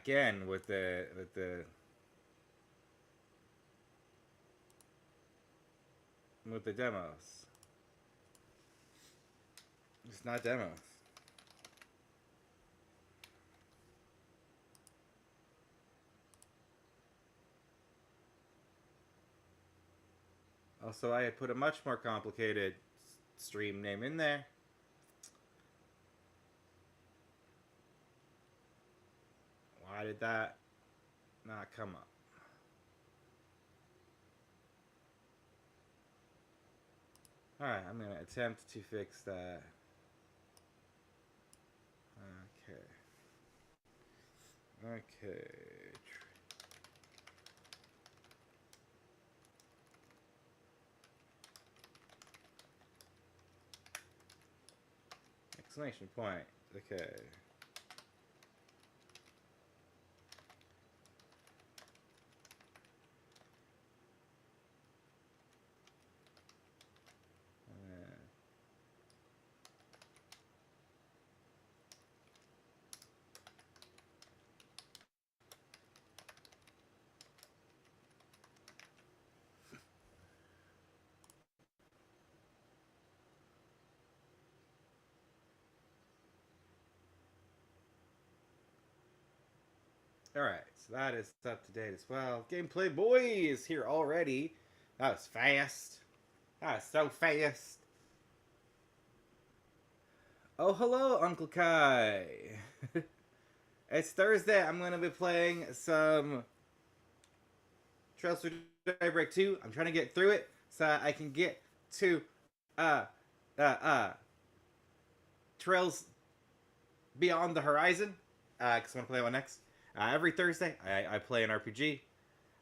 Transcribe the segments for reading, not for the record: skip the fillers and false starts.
again with the demos. It's not demos. Also, I had put a much more complicated stream name in there. Why did that not come up? Alright, I'm going to attempt to fix that. Okay. Exclamation point. Okay. Alright, so that is up to date as well. Gameplay Boy is here already. That was fast. That was so fast. Oh, hello, Uncle Kai. It's Thursday. I'm going to be playing some Trails to Daybreak 2. I'm trying to get through it so I can get to Trails Beyond the Horizon. Because I want to play one next. Every Thursday, I play an RPG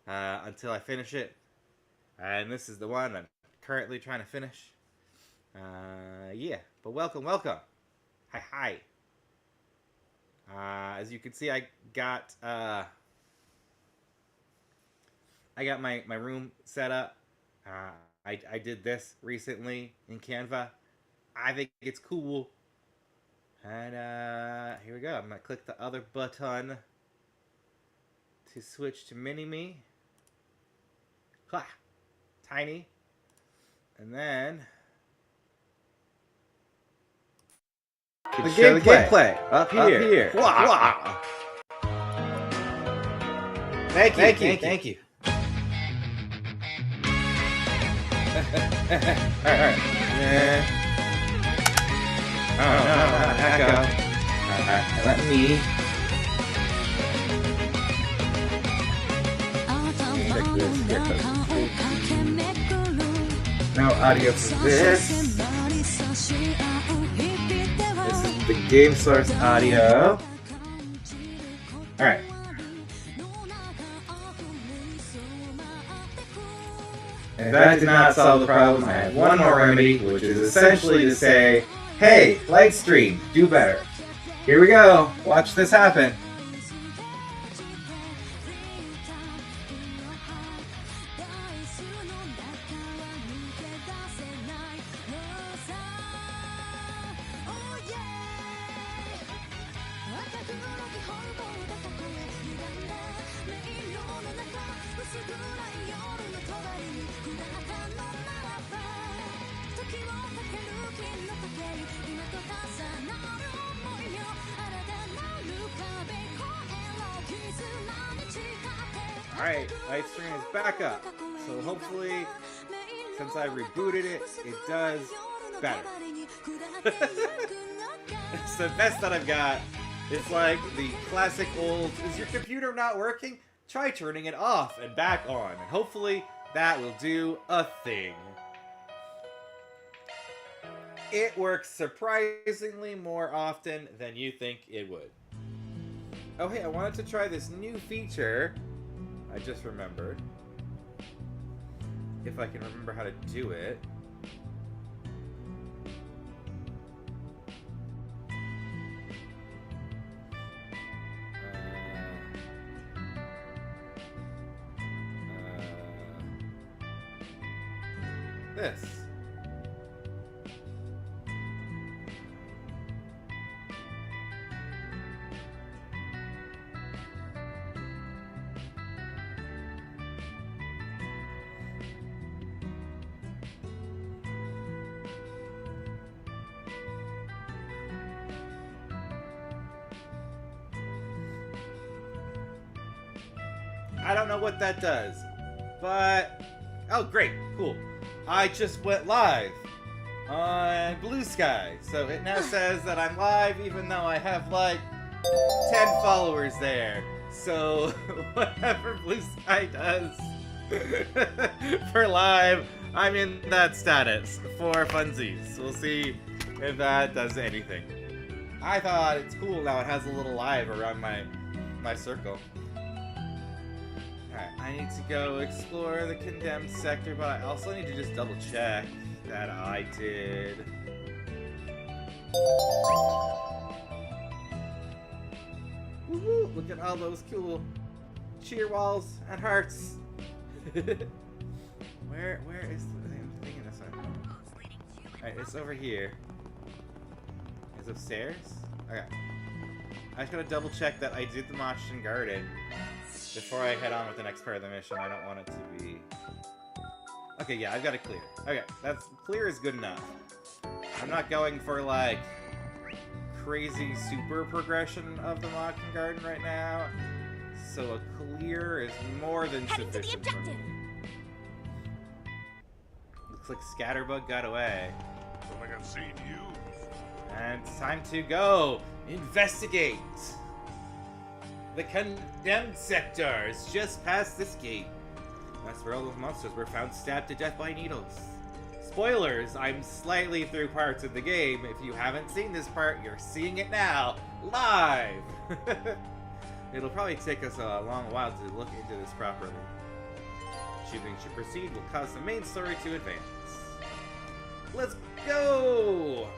until I finish it. And this is the one I'm currently trying to finish. Yeah, but welcome. Hi. As you can see, I got my room set up. I did this recently in Canva. I think it's cool. And here we go. I'm going to click the other button to switch to mini-me. Tiny. And then the gameplay up here. Wow. Thank you. Alright. No, echo. Alright, let me check this here. No audio for this. This is the game source audio. Alright. If that did not solve the problem, I have one more remedy, which is essentially to say, hey, Lightstream, do better. Here we go. Watch this happen. Alright, Lightstream is back up. So hopefully, since I rebooted it, it does better. It's the best that I've got. It's like the classic old, is your computer not working? Try turning it off and back on. And hopefully, that will do a thing. It works surprisingly more often than you think it would. Oh hey, I wanted to try this new feature. I just remembered. If I can remember how to do it. This. I don't know what that does, but oh great, cool. I just went live on Blue Sky, so it now says that I'm live even though I have like 10 followers there. So whatever Blue Sky does for live, I'm in that status for funsies. We'll see if that does anything. I thought it's cool now it has a little live around my circle. Alright, I need to go explore the condemned sector, but I also need to just double check that I did. Woohoo! Look at all those cool cheer walls and hearts. Where is the thing? I'm thinking this one. Alright, it's over here. It's upstairs? Okay. I just gotta double check that I did the Martian Garden before I head on with the next part of the mission. I don't want it to be... Okay, yeah, I've got it clear. Okay, that's clear is good enough. I'm not going for, like, crazy super progression of the Martian Garden right now. So a clear is more than sufficient for me. Looks like Scatterbug got away. Don't think I've seen you. And it's time to go investigate. The condemned sector is just past this gate. That's where all those monsters were found stabbed to death by needles. Spoilers, I'm slightly through parts of the game. If you haven't seen this part, you're seeing it now, live! It'll probably take us a long while to look into this properly. Choosing to proceed will cause the main story to advance. Let's go!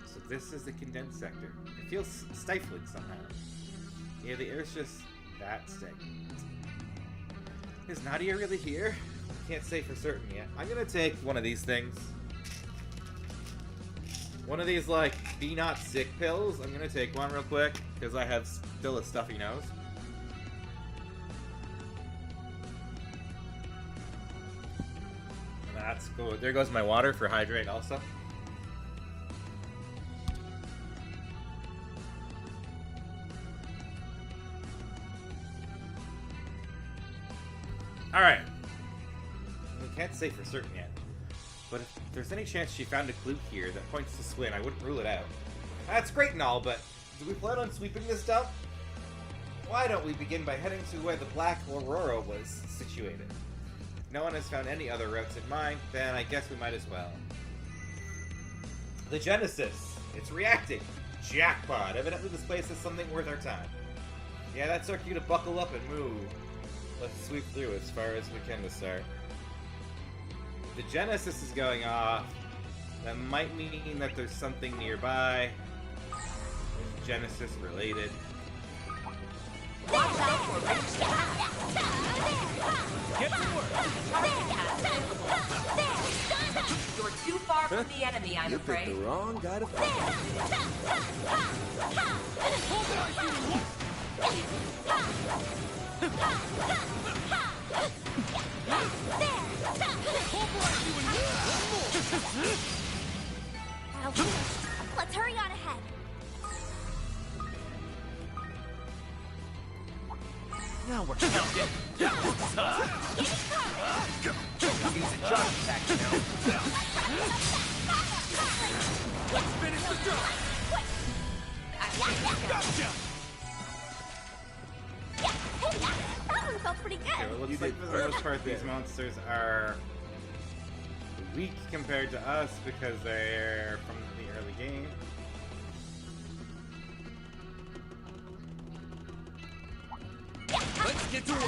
So this is the condensed sector. It feels stifling somehow. Yeah, the air's just that stagnant. Is Nadia really here? Can't say for certain yet. I'm gonna take one of these things. One of these, like, be not sick pills. I'm gonna take one real quick, because I have still a stuffy nose. And that's cool. There goes my water for hydrate also. Alright. We can't say for certain yet. But if there's any chance she found a clue here that points to Swin, I wouldn't rule it out. That's great and all, but do we plan on sweeping this dump? Why don't we begin by heading to where the Black Aurora was situated? If no one has found any other routes in mind, then I guess we might as well. The Genesis! It's reacting! Jackpot! Evidently this place is something worth our time. Yeah, that's our cue to buckle up and move. Let's sweep through as far as we can to start. The Genesis is going off. That might mean that there's something nearby. It's Genesis related. Watch out for Get to work. You're too far from the enemy, I'm afraid. You picked the wrong guy to fight. Let's hurry on ahead. Now we're counting. Use a charge attack now. Let's finish the job. Gotcha! That one felt pretty good. Okay, well, it looks like for the most part these monsters are weak compared to us because they're from the early game. Let's get to work.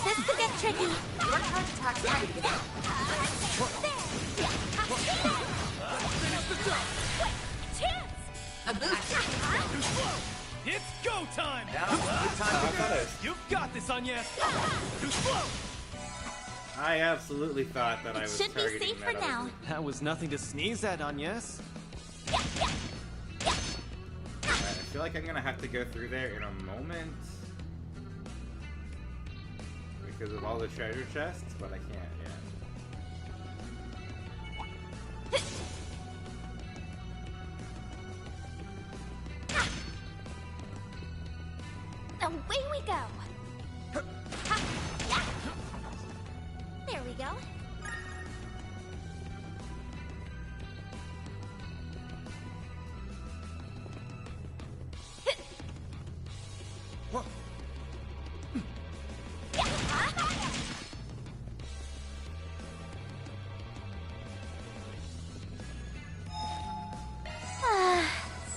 This could get tricky. Your charge attack's ready to go. Finish the job. Chance. A boost. Too slow. It's go time. Now's a good time to go. You've got this, Agnes. Too slow. I absolutely thought that I was Should be targeting safe that for other now. group. That was nothing to sneeze at, Agnes. I feel like I'm gonna have to go through there in a moment because of all the treasure chests, but I can't yet. Away we go. Ha, yeah. There we go.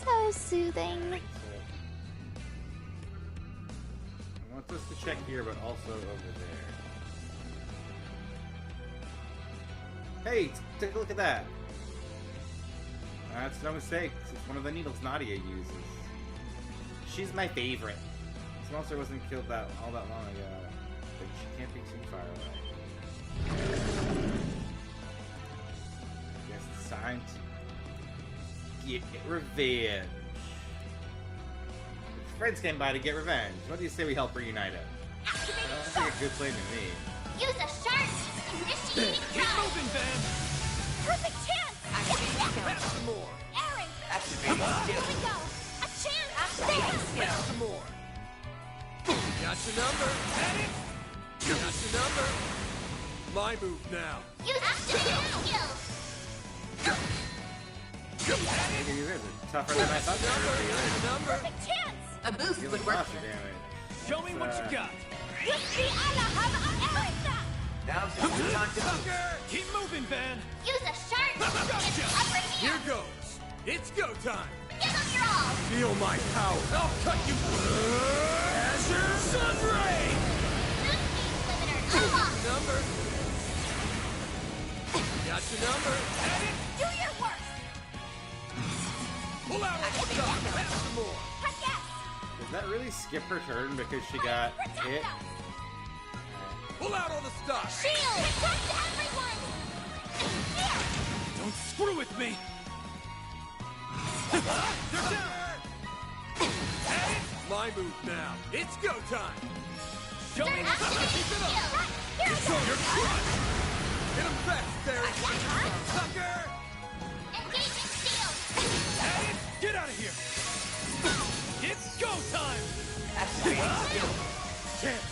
So soothing. I want this to check here, but also over there. Hey, take a look at that. That's no mistake. It's one of the needles Nadia uses. She's my favorite. This monster wasn't killed all that long ago, but she can't be too far away. Guess it's time to get revenge. Friends came by to get revenge. What do you say we help reunite it? That's like a good plan to me. Use a shark. Initiating Keep drive. moving, Van. Perfect chance. Pass some more. Aaron. Activating Here skill. we go. A chance. Activating skill. Pass some more. Got your number. At it. Got your number. My move now. Use activating skill. Maybe you guys are tougher than I thought they Number. were. Got your number. Perfect chance. A boost Dealing would work lots of here. damage. Show me what you got. Use the Alahaba Aaron. Now's a good time to move. Sucker. Keep moving, Van. Use a shark. Gotcha. It's upper Here hand. goes. It's go time. Give them your all. Feel my power. I'll cut you. Azure Sun Ray. This speed limiter unlocked. Number. Got your number. At it. Do your worst. Pull out all the stuff. Pass some more. Heck yes. Did that really skip her turn because she got Protect hit? us. Pull out all the stuff. Shield. Protect everyone. Here. Don't screw with me. They're down. At it. My move now. It's go time. Show me They're how to activating keep it up. skill. Here So I go. you're crushed. Hit him fast, there. Sucker. Engaging shield. At it. Get out of here. It's go time. Activating skill. Chance.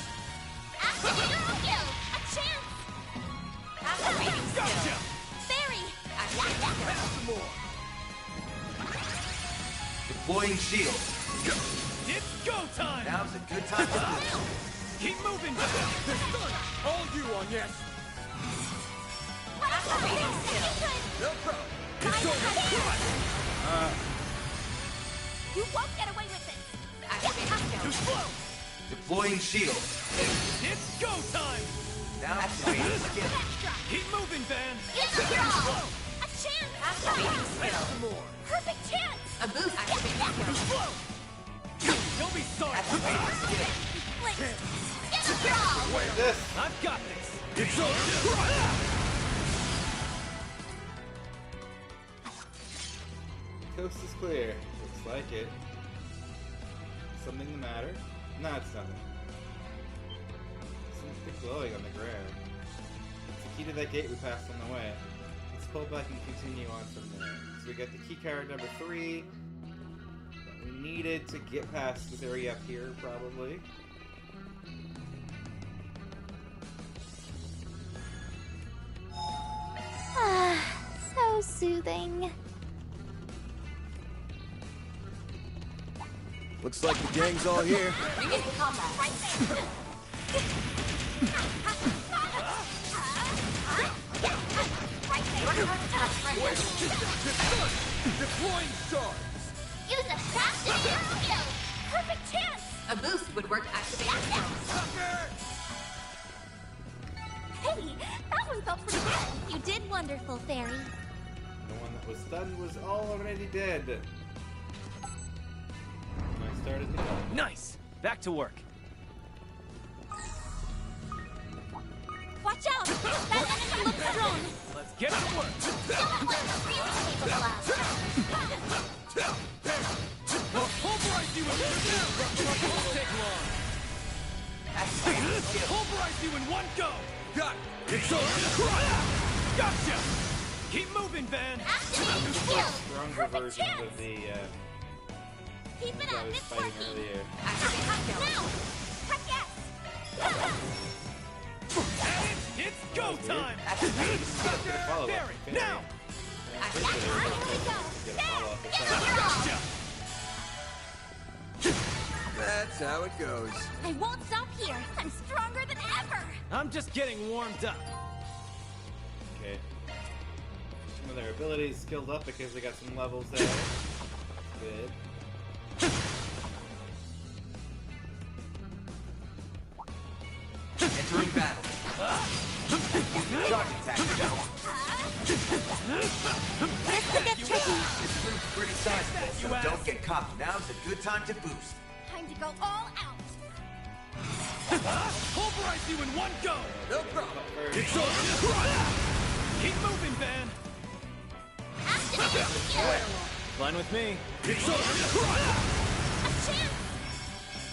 Activating skill. A chance. Activating skill. Gotcha. Fairy. Activating skill. Pass some more. Deploying shield. It's go time. Now's a good time to move. Keep moving. They're done. All you on, yes. Activating skill. No problem. It's over. Crushed. You won't get away with this. Activating Too skill. slow. Deploying shield. It's go time. Now Activating skill. Extra. Keep moving, Van. Use them your all. A chance. Activating Pass skill. some more. Perfect chance. A boost. Activating skill. Don't be sorry. Activating skill. Blink. Give them your all. Wait, this. I've got this. It's over. Coast is clear. Looks like it. Something the matter? No, it's nothing. Something glowing on the ground. It's the key to that gate we passed on the way. Let's pull back and continue on from there. So we got the key card number 3 that we needed to get past this area up here, probably. So soothing. Looks like the gang's all here. Begin combat. Right there. Right there. Deploying stars. Use a fast skill. Perfect chance. A boost would work. Activating skill. Sucker. Hey, that one felt pretty good. You did wonderful, Fairy. The one that was stunned was already dead. And I started to go. Nice. Back to work. Watch out! That enemy looks strong. Let's get to work. Still not what it's really capable of. I'll pulverize you in won't take long. Activating skill. Pulverize you in one go. Got it. It's over. Gotcha. Keep moving, Van. Activating skill. Stronger Perfect versions chance. of the Keep it I up. was It's fighting working. earlier. Activating skill. Now, time! Activating follow-up. Barry, Okay. now! Yeah, Here we go. get a follow-up. It's Gotcha! That's how it goes. I won't stop here. I'm stronger than ever. I'm just getting warmed up. okay. Some of their abilities skilled up because they got some levels there. Good. Entering battle. Use charge attack now. This could get tricky. This room's pretty sizable, so You ass. don't get cocky. Now's a good time to boost. Time to go all out. Pulverize you in one go! No problem. It's over! Keep moving, Van! Activate skill. Fine with me. It's over! A chance.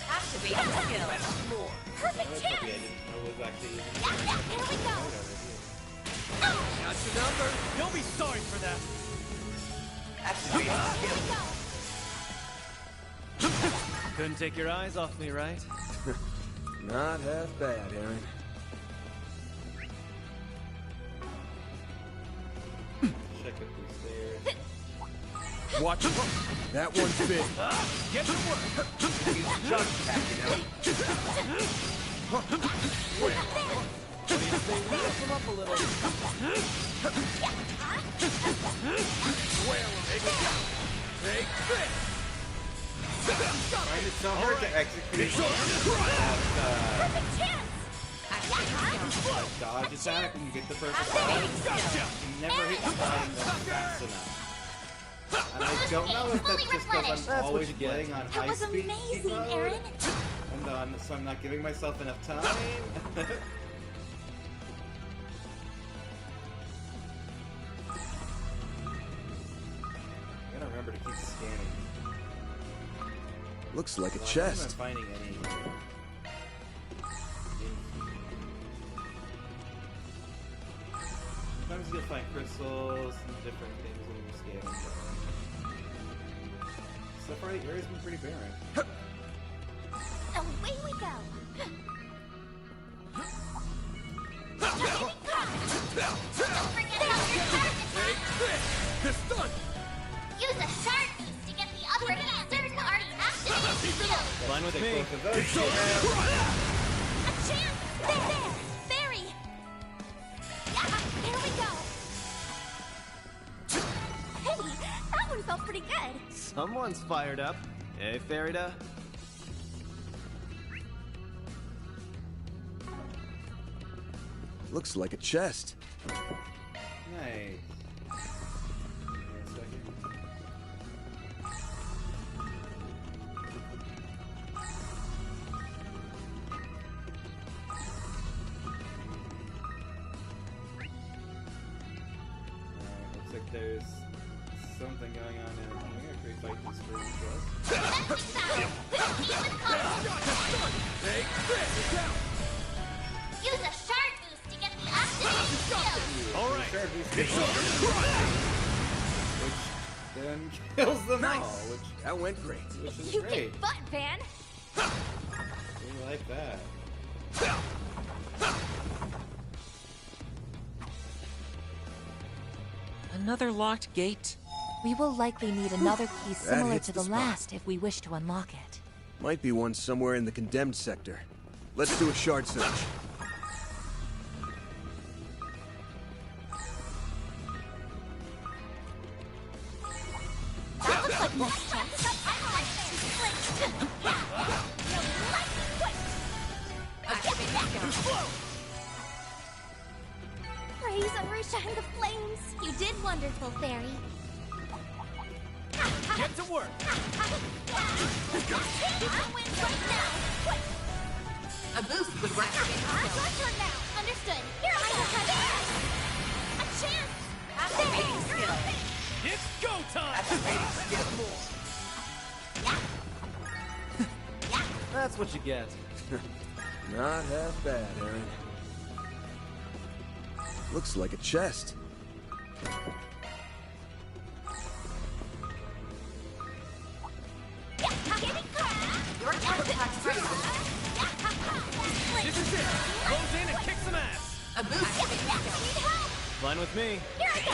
Activate skill. Perfect Okay, I chance. didn't know it was actually. Here we go. Got your number. You'll be sorry for that. Activating Here skill. we go. Couldn't take your eyes off me, right? Not half bad, Aaron. Check if he's there. Watch it. That one's big. Get to work! Use charge attack, you know. What do you say we lift him up a little? Take this. Find it so hard to execute Perfect chance. that dodge attack when you get the perfect dodge. Gotcha! You never hit the button fast enough. And I don't know if that's just because I'm always playing on That high was speed amazing, mode, Aaron. so I'm not giving myself enough time. Gotta remember to keep scanning. Looks like a Well, I don't think chest. I'm finding any. Sometimes you'll find crystals and different things when you're scanning. So far, the area's been pretty barren. Away we go. Don't forget about your charge attack. This done. Use a shard boost to get the upper hand. There's already activated skill. Fine with Take me. both of those. A chance. There. Barry. There we go. Hey, that one felt pretty good. Someone's fired up. Hey, Farida? Looks like a chest. Nice. Give me a second. Looks like there's something going on in here. Can we fight this for us? Take this. Down. Use a shard boost to get the activated skill. All right. Sure, which then kills them all, which That went great. is You great. get butt, Van. We like that. Another locked gate? We will likely need another key similar hits to the the spot. last if we wish to unlock it. Might be one somewhere in the condemned sector. Let's do a shard search. That looks like next chance. Activate skill. Praise Arusha and the flames. You did wonderful, Fairy. Get to work. Wins right now. Quick. A boost would activate Your skill. turn now. Understood. Here I go. A chance. Activating skill. It's go time! Activating skill. That's what you get. Not half bad, Aaron. Looks like a chest. Your charge attack ready. This is it. Goes in and kicks some ass. A boost. Need help! Fine with me. Here I go!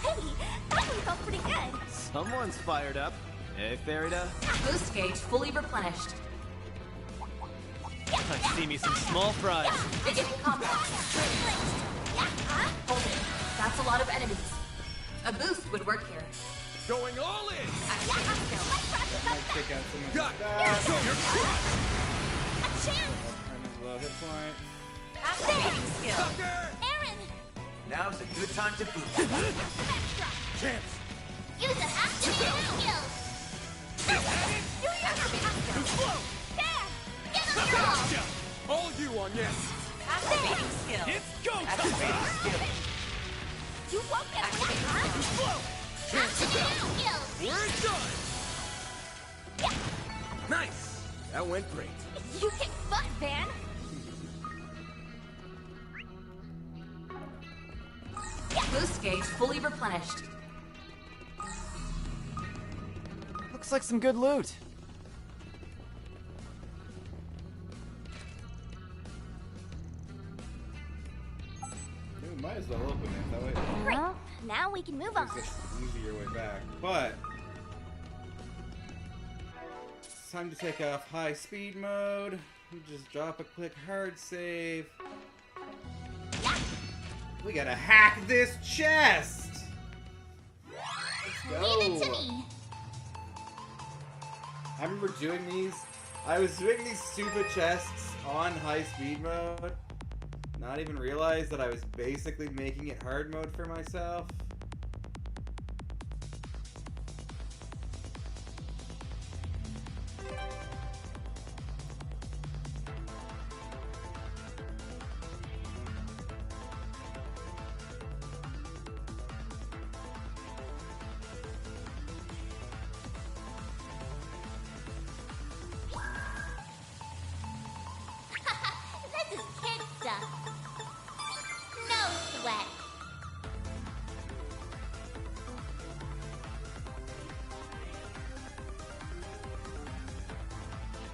Hey, that one felt pretty good. Someone's fired up. Hey, Farida. Boost gauge fully replenished. I see me some small fries. Beginning combat. Hold it. That's a lot of enemies. A boost would work here. Going all in. Activating skill. Might take out some of Got his stuff. show your crush. A chance! And his low hit points. Activating skill. Sucker. Aaron! Now's a good time to boost. Extra! Chance. Use an activated skill! Do your Activating skill. Slow. There! Get on your own! Gotcha. All you on yes. Activating skill. It's go time. Activating skill. You won't get away, Activating huh? skill. Slow. Activated skill! We're done. Nice! That went great. You kick butt, Van! Boost gauge fully replenished. Looks like some good loot. We might as well open it. That way Great! Now we can move on. it's an easier way back. But it's time to take off high speed mode. We just drop a quick hard save. We gotta hack this chest! Let's go! Leave it to me! I remember doing these. I was doing these stupid chests on high speed mode. Not even realize that I was basically making it hard mode for myself. This is kid stuff. No sweat.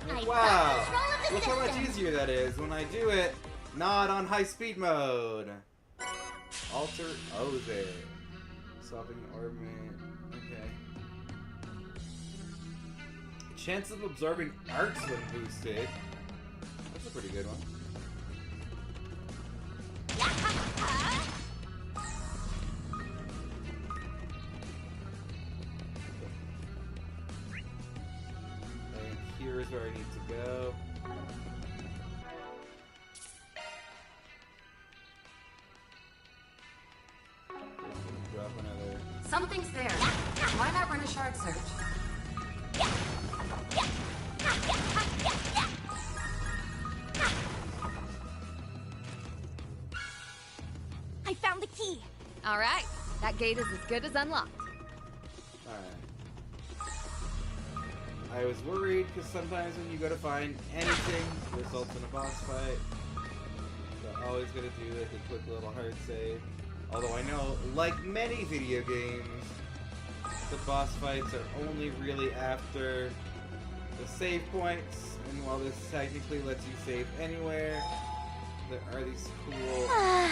I've Wow! got control of the Look how much system. easier that is when I do it not on high speed mode. Alter there. Swapping orbit. Okay. Chance of absorbing arcs when boosted. That's a pretty good one. And here's where I need to go. Just gonna drop another. Something's there. Why not run a shard search? I found the key. All right. That gate is as good as unlocked. Alright. I was worried because sometimes when you go to find anything, it results in a boss fight. So always gonna do like a quick little hard save. Although I know, like many video games, the boss fights are only really after the save points. And while this technically lets you save anywhere, there are these cool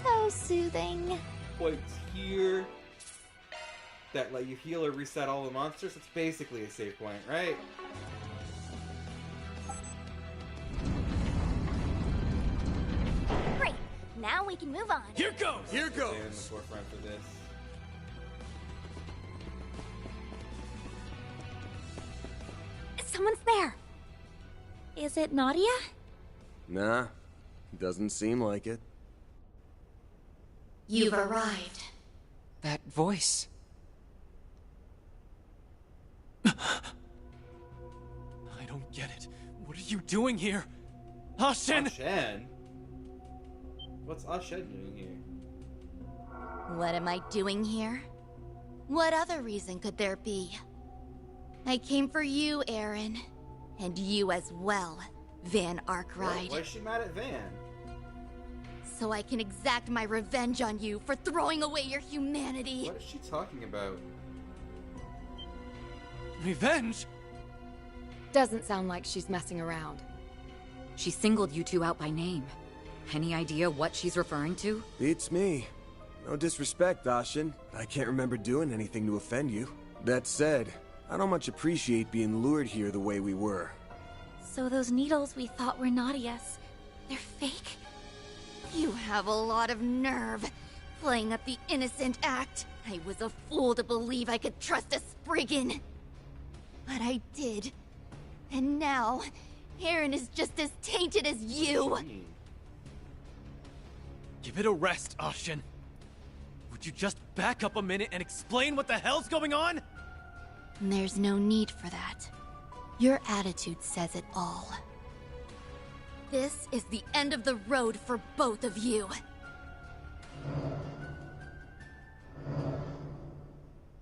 So soothing. points here that let you heal or reset all the monsters. It's basically a save point, right? Great. Now we can move on. Here goes. Here Stay in the goes. forefront for this. Someone's there. Is it Nadia? Nah, doesn't seem like it. You've arrived. That voice. I don't get it. What are you doing here? Ashen! Ashen? What's Ashen doing here? What am I doing here? What other reason could there be? I came for you, Aaron. And you as well, Van Arkwright. Why is she mad at Van? So I can exact my revenge on you for throwing away your humanity. What is she talking about? Revenge? Doesn't sound like she's messing around. She singled you two out by name. Any idea what she's referring to? Beats me. No disrespect, Ashin. I can't remember doing anything to offend you. That said, I don't much appreciate being lured here the way we were. So those needles we thought were Nadia's, they're fake? You have a lot of nerve, playing up the innocent act. I was a fool to believe I could trust a Spriggan. But I did. And now, Aaron is just as tainted as you. Give it a rest, Ashin. Would you just back up a minute and explain what the hell's going on? There's no need for that. Your attitude says it all. This is the end of the road for both of you.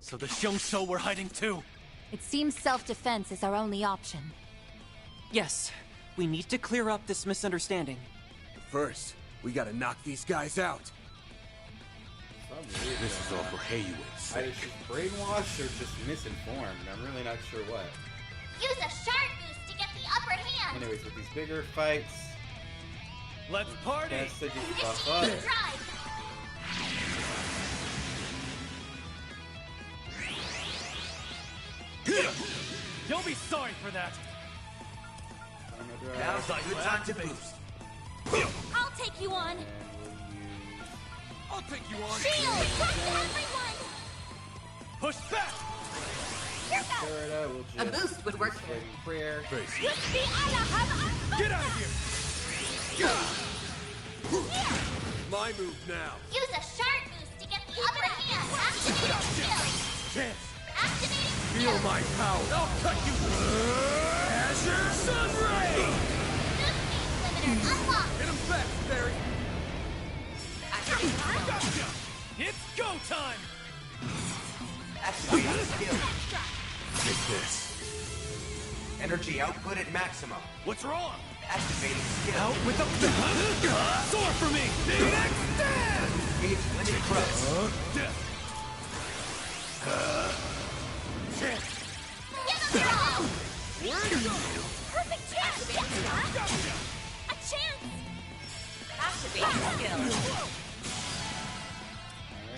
So the Xiongshou were hiding too. It seems self-defense is our only option. Yes, we need to clear up this misunderstanding. But first, we gotta knock these guys out. This is all for Heiu's. Either she's brainwashed or just misinformed. I'm really not sure what. Use a shard boost to get the upper hand. Anyways, with these bigger fights, Let's party! best to just buff Initiate up. drive. You'll be sorry for that. Now's a good time to boost. I'll take you on. I'll take you on. Shield! Rush everyone! Push back! Here goes! Florida will just A boost would work say prayer. Use the Alaham! Get out of here! My move now. Use a shard boost to get the upper hand. Activating skill. Chance! Activating Feel skill. my power! I'll cut you! Azure Sunray! Boost speed limiter unlocked. Hit him fast, Barry! Gotcha! It's go time! Activating skill. Take this. Energy output at maximum. What's wrong? Activating skill. Out with the... Soar for me! Phoenix Stand! Gauge limit crust. Give us all. Perfect chance. A chance. Activate skill.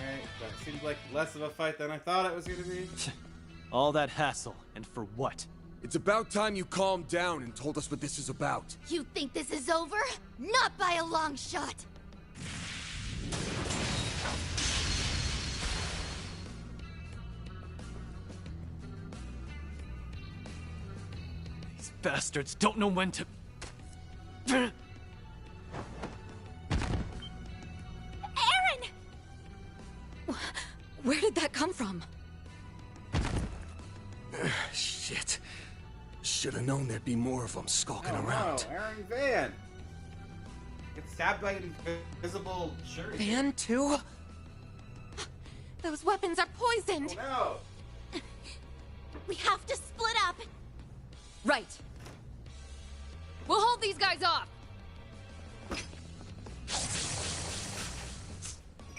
Alright, that seems like less of a fight than I thought it was gonna be. All that hassle, and for what? It's about time you calmed down and told us what this is about. You think this is over? Not by a long shot! These bastards don't know when to... Aaron! Where did that come from? Shit. Should have known there'd be more of them skulking around. No, Aaron Van! Get stabbed by an invisible shirt. Van, too? Those weapons are poisoned! Oh We have to split up! Right. We'll hold these guys off.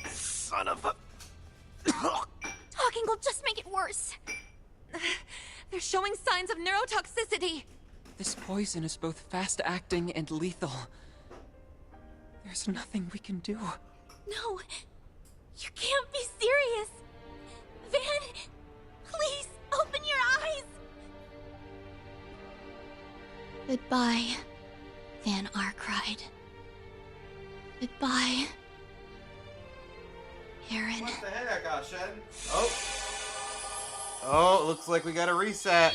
Son of a... Talking will just make it worse. They're showing signs of neurotoxicity. This poison is both fast-acting and lethal. There's nothing we can do. No, you can't be serious. Van, please open your eyes. Goodbye, Van Arkwright. Goodbye, Aaron. What the heck, Ashen? Oh. Oh, looks like we got a reset.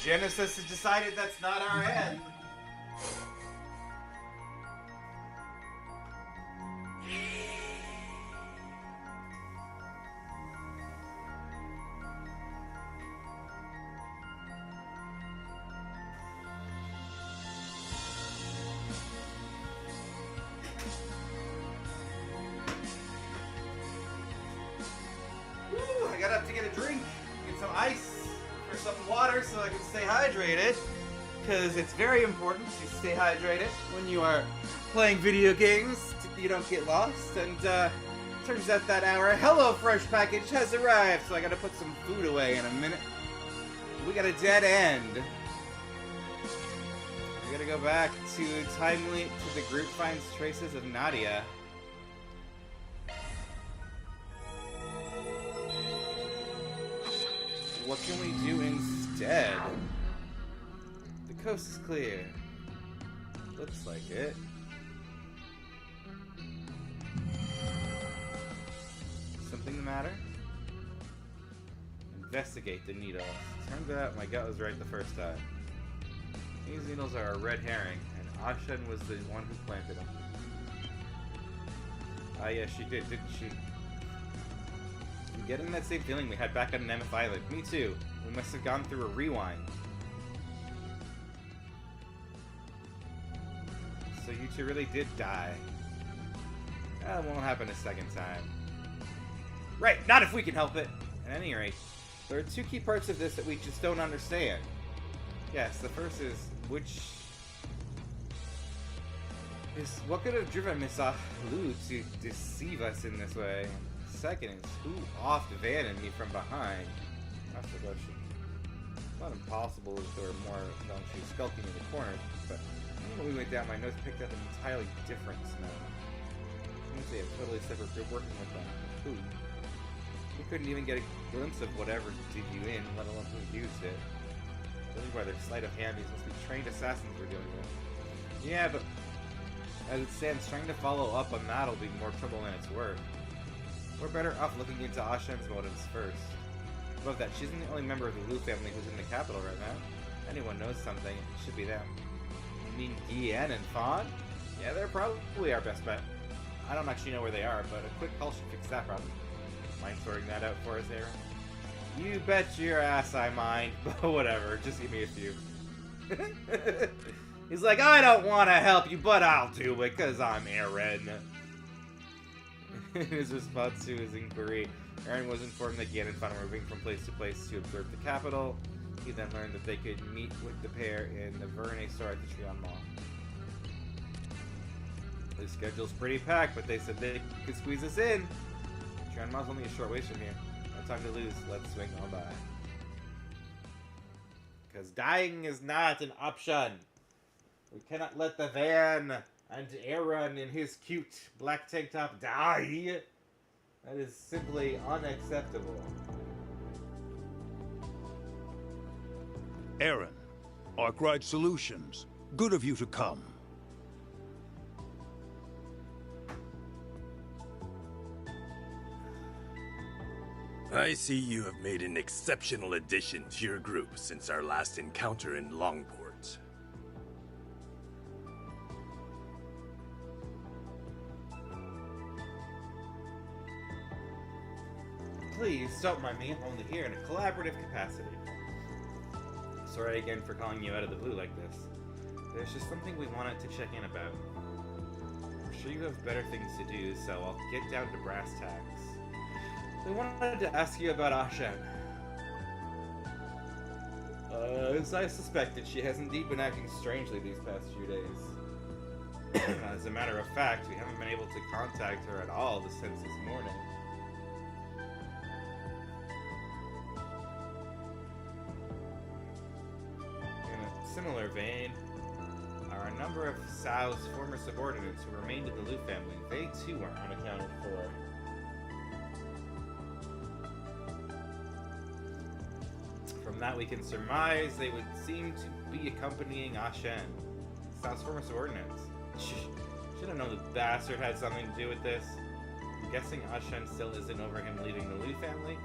Genesis has decided that's not our end. Woo, I got up to get a drink, get some ice or some water so I can stay hydrated. Because it's very important to stay hydrated when you are playing video games. You don't get lost. And turns out that our HelloFresh package has arrived, so I gotta put some food away in a minute. We got a dead end. We gotta go back to timely to the group finds traces of Nadia. What can we do instead? The coast is clear. Looks like it. Something the matter? Investigate the needles. Turns out my gut was right the first time. These needles are a red herring, and Ashen was the one who planted them. Ah, yeah, she did, didn't she? I'm getting that same feeling we had back on Nemeth Island. Me too. We must have gone through a rewind. So you two really did die. That won't happen a second time. Right, not if we can help it. At any rate, there are two key parts of this that we just don't understand. Yes, the first is what could have driven Miss Lu to deceive us in this way? Second is who offed Van and me from behind? That's the question. It's not impossible if there were more than she was skulking in the corner, but when we went down, my nose picked up an entirely different smell. Usually a totally separate group working with them. Who? We couldn't even get a glimpse of whatever did you in, let alone who used it. Judging by their sleight of hand, these must be trained assassins we're dealing with. Yeah, but as it stands, trying to follow up on that'll be more trouble than it's worth. We're better off looking into Ashen's motives first. Above that, she isn't the only member of the Lu family who's in the capital right now. Anyone knows something, it should be them. You mean Guillen and Fawn? Yeah, they're probably our best bet. I don't actually know where they are, but a quick call should fix that problem. Mind sorting that out for us, Aaron? You bet your ass I mind, but whatever, just give me a few. He's like, I don't want to help you, but I'll do it, because I'm Aaron. In his response to his inquiry, Aaron was informed that Guillen and Fawn were moving from place to place to observe the capital. He then learned that they could meet with the pair in the Verne store at the Trion Mall. The schedule's pretty packed, but they said they could squeeze us in. Trion Mall's only a short ways from here. No time to lose. Let's swing on by. Because dying is not an option. We cannot let the van and Aaron in his cute black tank top die. That is simply unacceptable. Aaron, Arkwright Solutions. Good of you to come. I see you have made an exceptional addition to your group since our last encounter in Longport. Please, don't mind me. I'm only here in a collaborative capacity. Sorry again for calling you out of the blue like this. There's just something we wanted to check in about. I'm sure you have better things to do, so I'll get down to brass tacks. We wanted to ask you about Ashen. As I suspected, she has indeed been acting strangely these past few days. As a matter of fact, we haven't been able to contact her at all since this morning. In a similar vein, are a number of Sao's former subordinates who remained in the Lu family. They too are unaccounted for. From that we can surmise they would seem to be accompanying Ashen, Sao's former subordinates. Should have known the bastard had something to do with this. I'm guessing Ashen still isn't over him leaving the Lu family?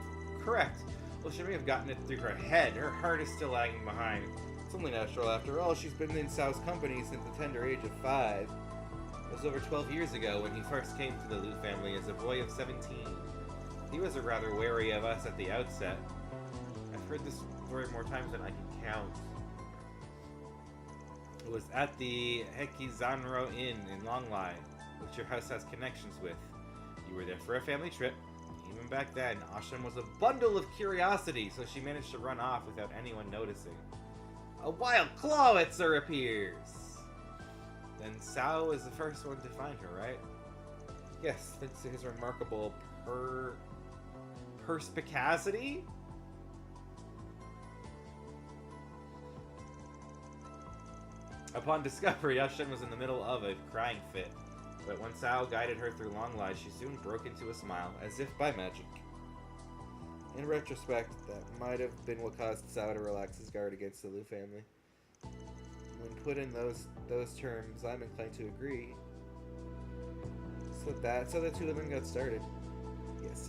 Correct. Well, she may have gotten it through her head. Her heart is still lagging behind. It's only natural after all. She's been in Sao's company since the tender age of 5. It was over 12 years ago when he first came to the Lu family as a boy of 17. He was rather wary of us at the outset. I've heard this story more times than I can count. It was at the Hekizanro Inn in Longlai, which your house has connections with. You were there for a family trip. Even back then, Ashen was a bundle of curiosity, so she managed to run off without anyone noticing. A wild Clawitzer appears! Then Sao is the first one to find her, right? Yes, thanks to his remarkable perspicacity? Upon discovery, Ashen was in the middle of a crying fit, but when Sao guided her through long lies, she soon broke into a smile, as if by magic. In retrospect, that might have been what caused Sao to relax his guard against the Liu family. When put in those terms, I'm inclined to agree. So that's how the two of them got started. Yes.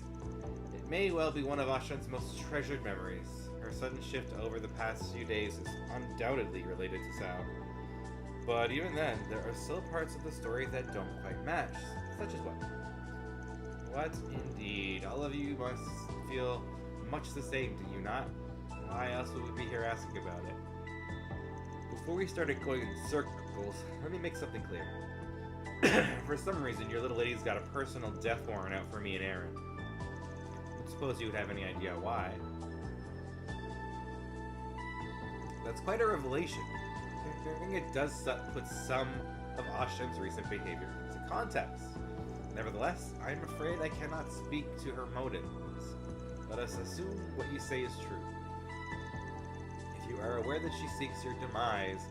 It may well be one of Ashen's most treasured memories. Her sudden shift over the past few days is undoubtedly related to Sao. But even then, there are still parts of the story that don't quite match. Such as what? What indeed? All of you must feel much the same, do you not? Why else would we be here asking about it? Before we started going in circles, let me make something clear. For some reason, your little lady's got a personal death warrant out for me and Aaron. I don't suppose you would have any idea why. That's quite a revelation. I think it does put some of Ashen's recent behavior into context. Nevertheless, I'm afraid I cannot speak to her motives. Let us assume what you say is true. If you are aware that she seeks your demise,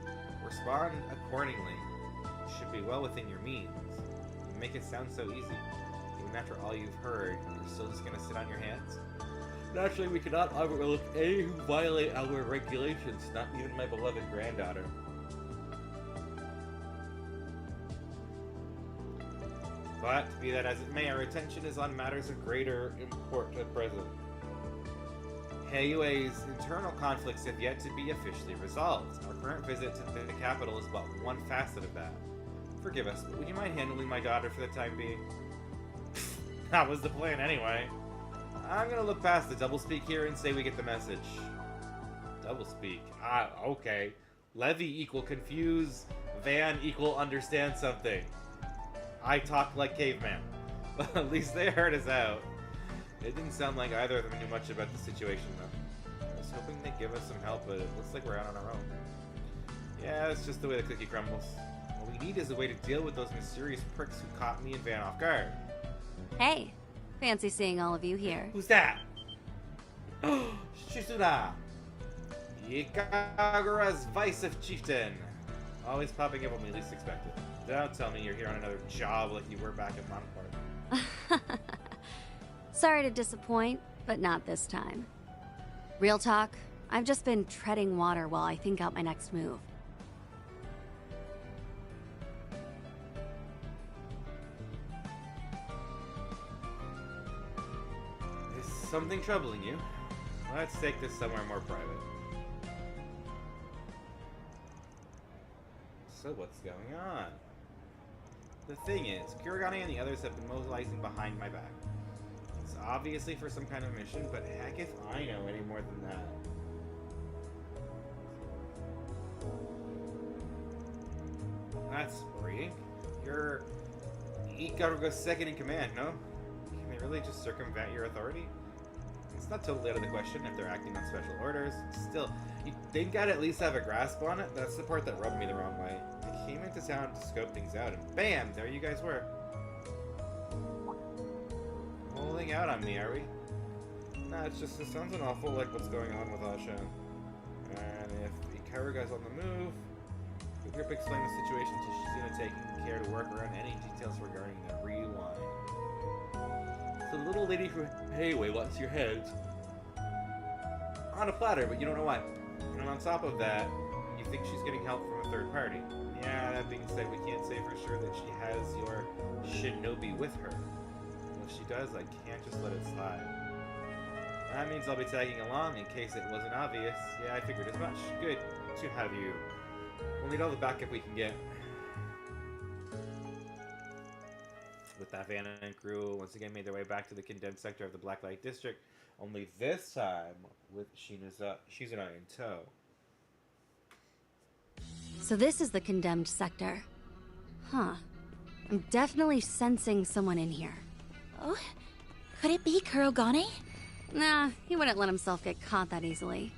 respond accordingly. It should be well within your means. You make it sound so easy. Even after all you've heard, you're still just gonna sit on your hands? Naturally, we cannot overlook any who violate our regulations, not even my beloved granddaughter. But, be that as it may, our attention is on matters of greater import at present. Heiyui's internal conflicts have yet to be officially resolved. Our current visit to the capital is but one facet of that. Forgive us, but would you mind handling my daughter for the time being? That was the plan anyway. I'm gonna look past the doublespeak here and say we get the message. Doublespeak. Ah, okay. Levi equal confuse, Van equal understand something. I talk like caveman. But at least they heard us out. It didn't sound like either of them knew much about the situation, though. I was hoping they'd give us some help, but it looks like we're out on our own. Yeah, it's just the way the cookie crumbles. What we need is a way to deal with those mysterious pricks who caught me and Van off guard. Hey, fancy seeing all of you here. Who's that? Shizuna! Ikagura's Vice of Chieftain. Always popping up when we least expect it. Don't tell me you're here on another job like you were back in Montport. Sorry to disappoint, but not this time. Real talk, I've just been treading water while I think out my next move. Is something troubling you? Let's take this somewhere more private. So what's going on? The thing is, Kurogane and the others have been mobilizing behind my back. It's obviously for some kind of mission, but heck if I know any more than that. That's worrying. You're Ikaruga's second in command, no? Can they really just circumvent your authority? It's not totally out of the question if they're acting on special orders. Still, you'd think I'd at least have a grasp on it. That's the part that rubbed me the wrong way. I came into town to scope things out, and bam! There you guys were. Holding out on me, are we? Nah, it sounds an awful like what's going on with Ashen. And if Ikaruga's on the move, the group explain the situation to Shizuna, taking care to work around any details regarding the rewind. So the little lady from Heiyui wants your heads on a platter, but you don't know what. And on top of that, you think she's getting help from a third party. Yeah, that being said, we can't say for sure that she has your shinobi with her. If she does, I can't just let it slide. That means I'll be tagging along in case it wasn't obvious. Yeah, I figured as much. Good to have you. We'll need all the backup we can get. With that, Vanna and crew once again made their way back to the condemned sector of the Blacklight District, only this time with Shizuna in tow. So this is the condemned sector. Huh. I'm definitely sensing someone in here. Oh? Could it be Kurogane? Nah, he wouldn't let himself get caught that easily.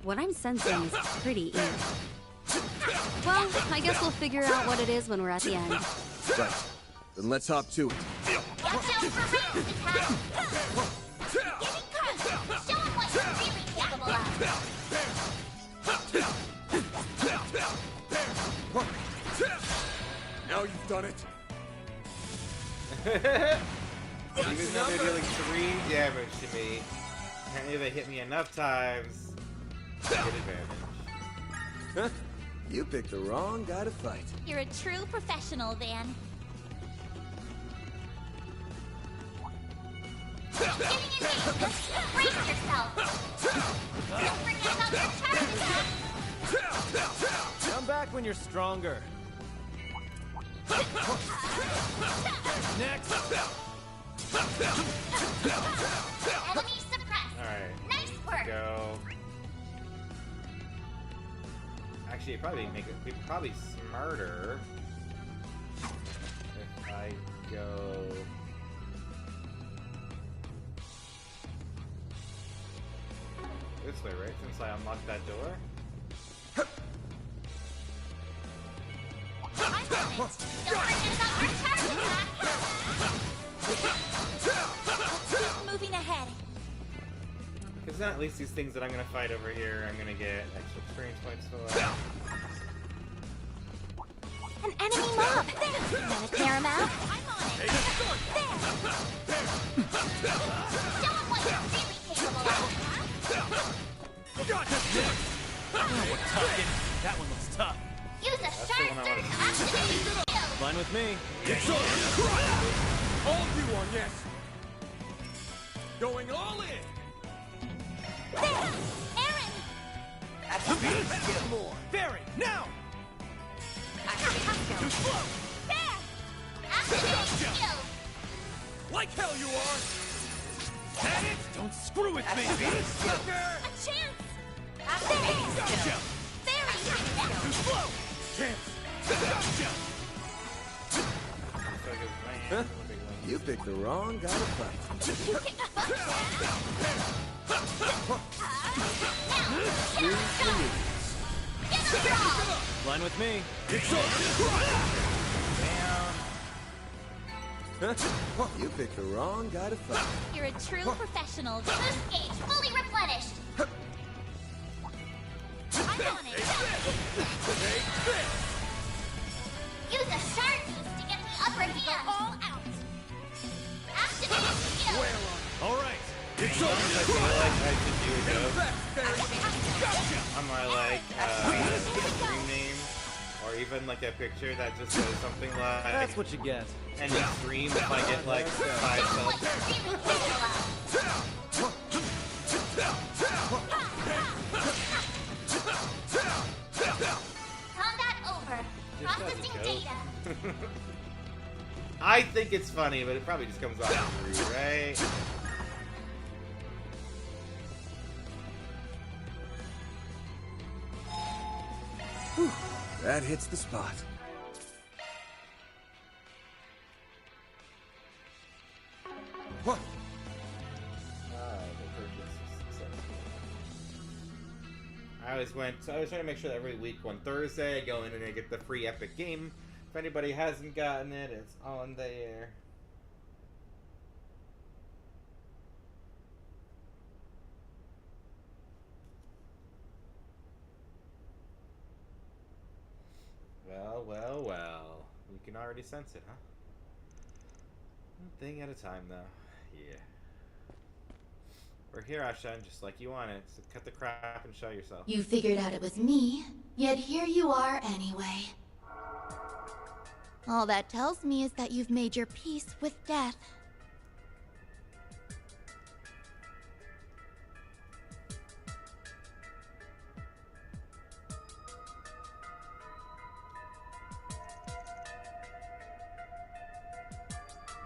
What I'm sensing is pretty eerie. Well, I guess we'll figure out what it is when we're at the end. Right. Then let's hop to it. Watch out for roots, Mikau! Give it crunch! Show him what you're really capable of! done it. Even though they're dealing 3 damage to me, apparently they hit me enough times to get advantage. You picked the wrong guy to fight. You're a true professional, Van. Getting in game. Brace yourself. Don't forget about your charge attack. Come back when you're stronger. Next. Enemy suppressed. Alright. Nice work. Go. Actually, it'd probably make it probably smarter if I go this way, right? Since I unlocked that door. I'm on it. Don't forget about your charge attack. Keep moving ahead. Because then at least these things that I'm gonna fight over here, I'm gonna get extra experience points for. An enemy mob. There. You wanna clear him out? I'm on it. There. Show him what you're really capable of. We're talking. That one looks tough. Use a sharp surge to activate your skill. Fine with me. All you on yes. Going all in. There. Aaron. Get more. Barry, now. Too slow. There. Activate skill. Like hell you are. Had it. Don't screw with me. A chance. Activate skill. Very. Too slow. Chance. Gotcha. Huh? You picked the wrong guy to fight. Line with me. You picked the wrong guy to fight. You're a true professional. Boost gauge fully replenished. I'm on it. Use a sharp boost to get the upper hand. All out. Activate skill. All right. I feel like I should do it on my stream name, or even like a picture that just says something like That's what you get. "Any stream if I get like 5 What subs." you're really capable of. Combat over. Processing data. I think it's funny, but it probably just comes off rude, right? Whew, that hits the spot. What? I always trying to make sure that every week on Thursday I go in and I get the free Epic game. If anybody hasn't gotten it, it's on there. Well, well, well. You can already sense it, huh? One thing at a time, though. Yeah. We're here, Ashen, just like you wanted. So cut the crap and show yourself. You figured out it was me, yet here you are anyway. All that tells me is that you've made your peace with death.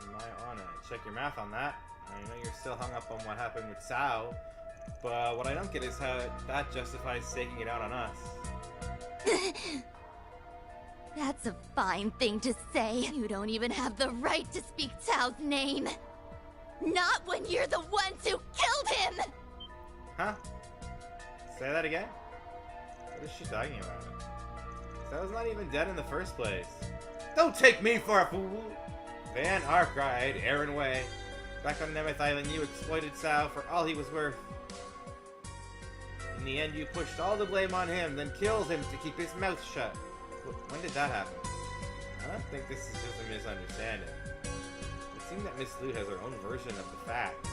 You might want to check your math on that. I know you're still hung up on what happened with Sao, but what I don't get is how that justifies taking it out on us. That's a fine thing to say. You don't even have the right to speak Tao's name. Not when you're the ones who killed him! Huh? Say that again? What is she talking about? Sao's not even dead in the first place. Don't take me for a fool! Van Arkwright, Aaron Way. Back on Nemeth Island, you exploited Sao for all he was worth. In the end, you pushed all the blame on him, then killed him to keep his mouth shut. When did that happen? I don't think this is just a misunderstanding. It seems that Miss Lu has her own version of the facts,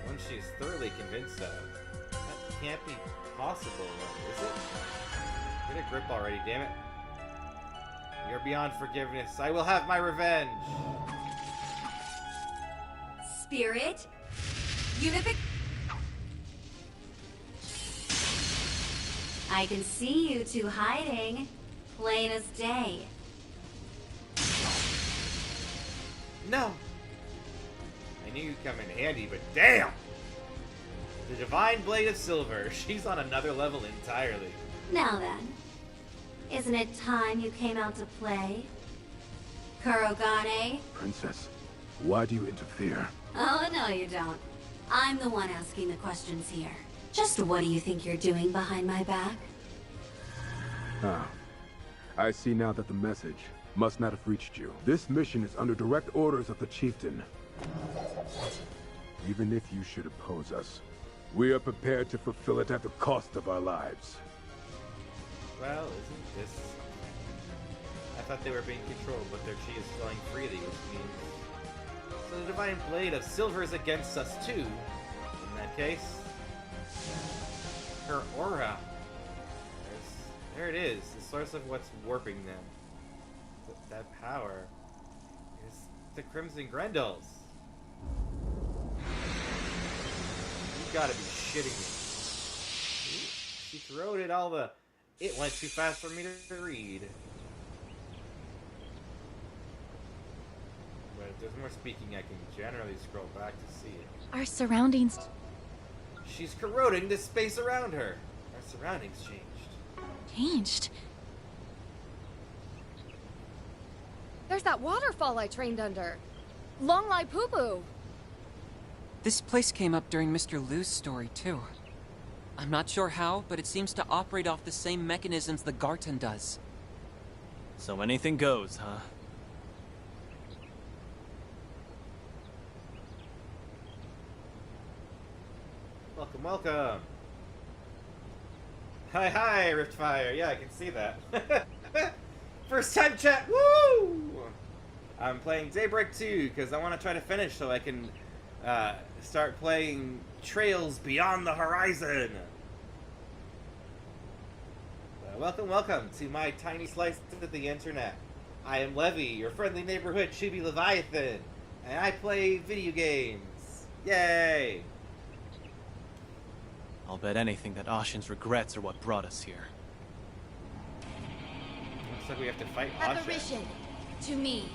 one she is thoroughly convinced of. That can't be possible, is it? Get a grip already, damn it. You're beyond forgiveness. I will have my revenge. Spirit, unific. I can see you two hiding, plain as day. No. I knew you'd come in handy, but damn! The Divine Blade of Silver. She's on another level entirely. Now then, isn't it time you came out to play? Kurogane? Princess, why do you interfere? Oh, no you don't. I'm the one asking the questions here. Just what do you think you're doing behind my back? Ah, I see now that the message must not have reached you. This mission is under direct orders of the chieftain. Even if you should oppose us, we are prepared to fulfill it at the cost of our lives. Well, isn't this something? I thought they were being controlled, but their chi is flowing freely, which means... So the Divine Blade of Silver is against us too. In that case... Her aura. There it is, the source of what's warping them. That power is the Crimson Grendels. You gotta be shitting me. She thrown it all the... It went too fast for me to read. But if there's more speaking, I can generally scroll back to see it. Our surroundings... She's corroding the space around her. Our surroundings changed. changed. There's that waterfall I trained under. Long Lai Poo Poo. This place came up during Mr. Liu's story, too. I'm not sure how, but it seems to operate off the same mechanisms the Garten does. So anything goes, huh? Welcome, welcome. Hi, Riftfire. Yeah, I can see that. First time chat. Woo! I'm playing Daybreak 2 because I want to try to finish so I can start playing Trails Beyond the Horizon. Welcome to my tiny slice of the internet. I am Levi, your friendly neighborhood chibi Leviathan, and I play video games. Yay! I'll bet anything that Ashen's regrets are what brought us here. Looks like we have to fight Ashen. Apparition, to me.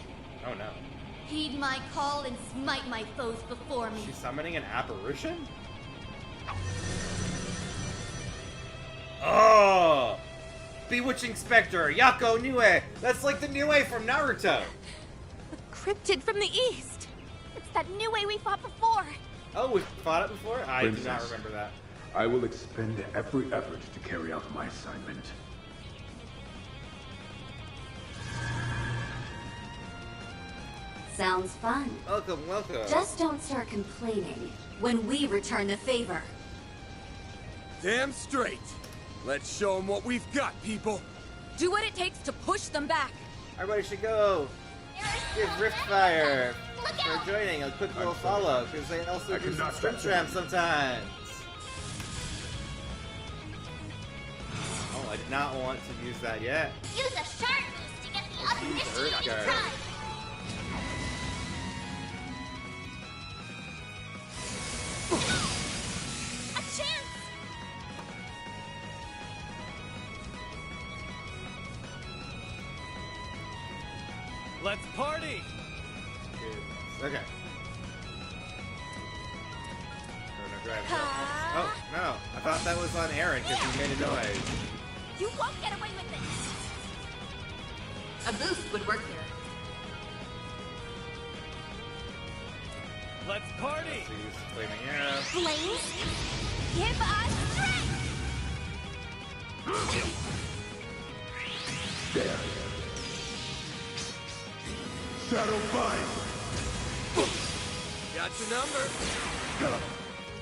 Oh no. Heed my call and smite my foes before me. She's summoning an apparition? Oh! Bewitching Spectre, Yako Nue! That's like the Nue from Naruto! Cryptid from the east! It's that Nue we fought before! Oh, we fought it before? I do not Princess, remember that. I will expend every effort to carry out my assignment. Sounds fun. Welcome. Just don't start complaining when we return the favor. Damn straight. Let's show them what we've got, people. Do what it takes to push them back. Everybody should go give Riftfire for joining a quick little follow, because they also do some sprint tramps sometimes. Oh, I did not want to use that yet. Use a sharp boost to get the other Use 15 on Earth your Guard. prize. A chance! Let's party! Okay. Oh, no. I thought that was on Aaron because he made a noise. You won't get away with it! A boost would work here. Let's party! So use Flaming Arrow. Flames, give us strength! There. Shadow Fight! Got your number.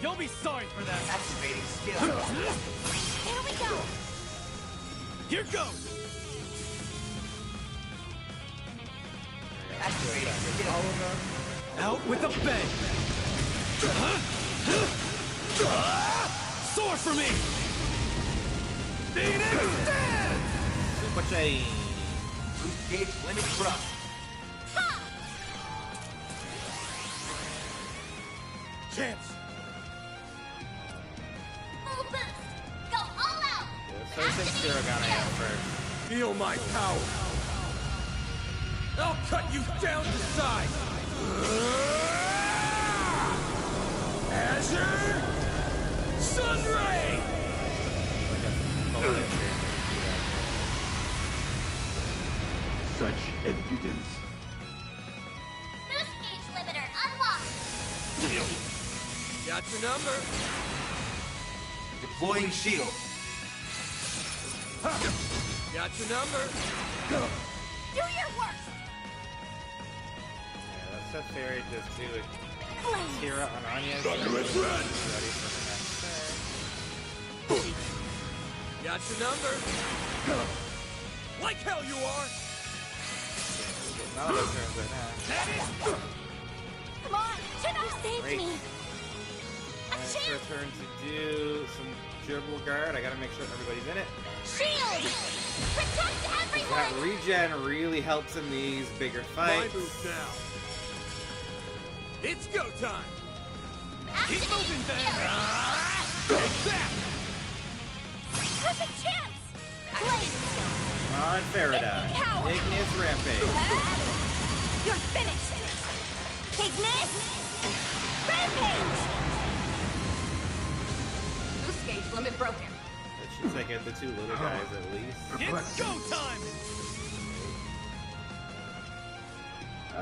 You'll be sorry for that! Activating skill. Here we go! Here goes! Out with a bang! Soar for me! Phoenix Dance! Super chain. Boost gauge limit thrust. Chance! Full boost! Go all out! So I think Kuragane out first. Feel my power. I'll cut you down to size! Azure Sunray! Such impudence. Boost gauge limiter unlocked! Got your number. Deploying shield. Got your number. Do your worst! Yeah, let's have Fairy just do it. Blaze! Tira on Anya. Thunderous run. Ready for the next turn. Got your number. Like hell you are. Not all those turns right now. Come on! Chin up! Save Great. me! It's your turn to do some durable guard. I gotta make sure everybody's in it. Shield! Protect That everyone! regen really helps in these bigger My fights. move now. It's go time. Keep Activate moving, Ben. shield. Take that. Perfect chance! Blaze! On Farida. Cow. Igneous Rampage. You're finished! Ignis! Rampage! Boost gauge limit broken. That should take out the two little guys at least. It's go time.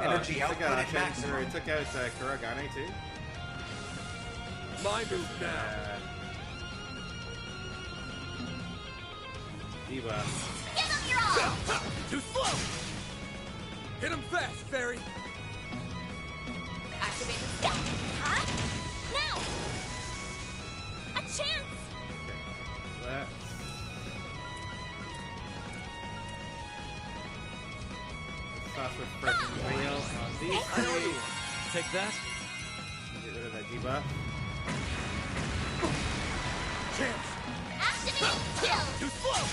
Energy it took output out at maximum. It took out Kuragane too. My move now. Debuff. Give them your all! Too slow. Hit him fast, Fairy. Activate the step! Huh? Now! A chance! Let's... Toss with Frozen Wheel on these I know three. you want. Take that. Get rid of that debuff. Chance. Activate skill! Too slow.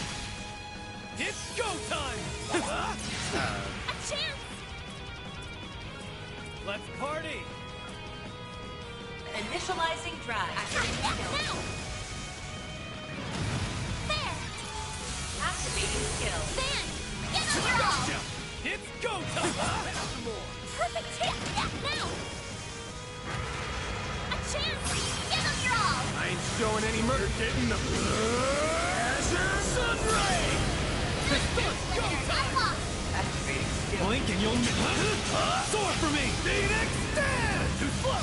It's go time. A chance! Let's party. Initializing drive. Now! There! Activating skill. Fan! Give them your all! It's go time. Some more. Perfect chance! Now! A chance! Give them your all! I ain't showing any murder. Getting the Azure Sunray! Limiter unlocked! Activating skill. Blink and you'll soar for me. Phoenix Dance. Too slow.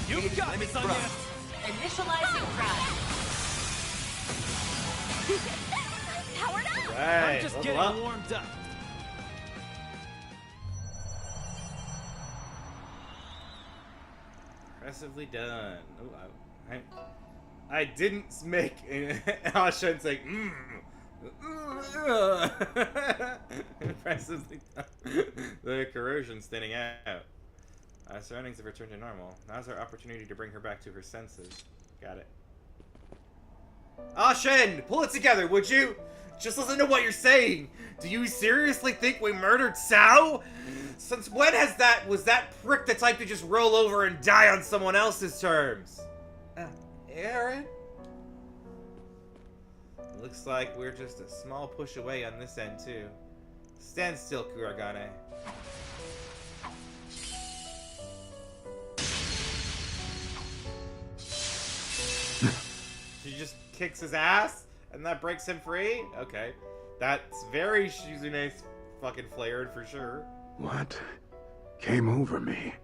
You Gauge got limit this, Anya. thrust. Initializing drive. Powered up! Right, I'm just level getting up. warmed up. Impressively done. Oh, I didn't make Ashen say, Impressively done. The corrosion thinning out. Surroundings have returned to normal. Now's our opportunity to bring her back to her senses. Got it. Ashen! Pull it together, would you? Just listen to what you're saying. Do you seriously think we murdered Sao? Since when was that prick the type to just roll over and die on someone else's terms? Aaron? Looks like we're just a small push away on this end, too. Stand still, Kuragane. She just kicks his ass, and that breaks him free? Okay. That's very Shizune's fucking flared for sure. What came over me?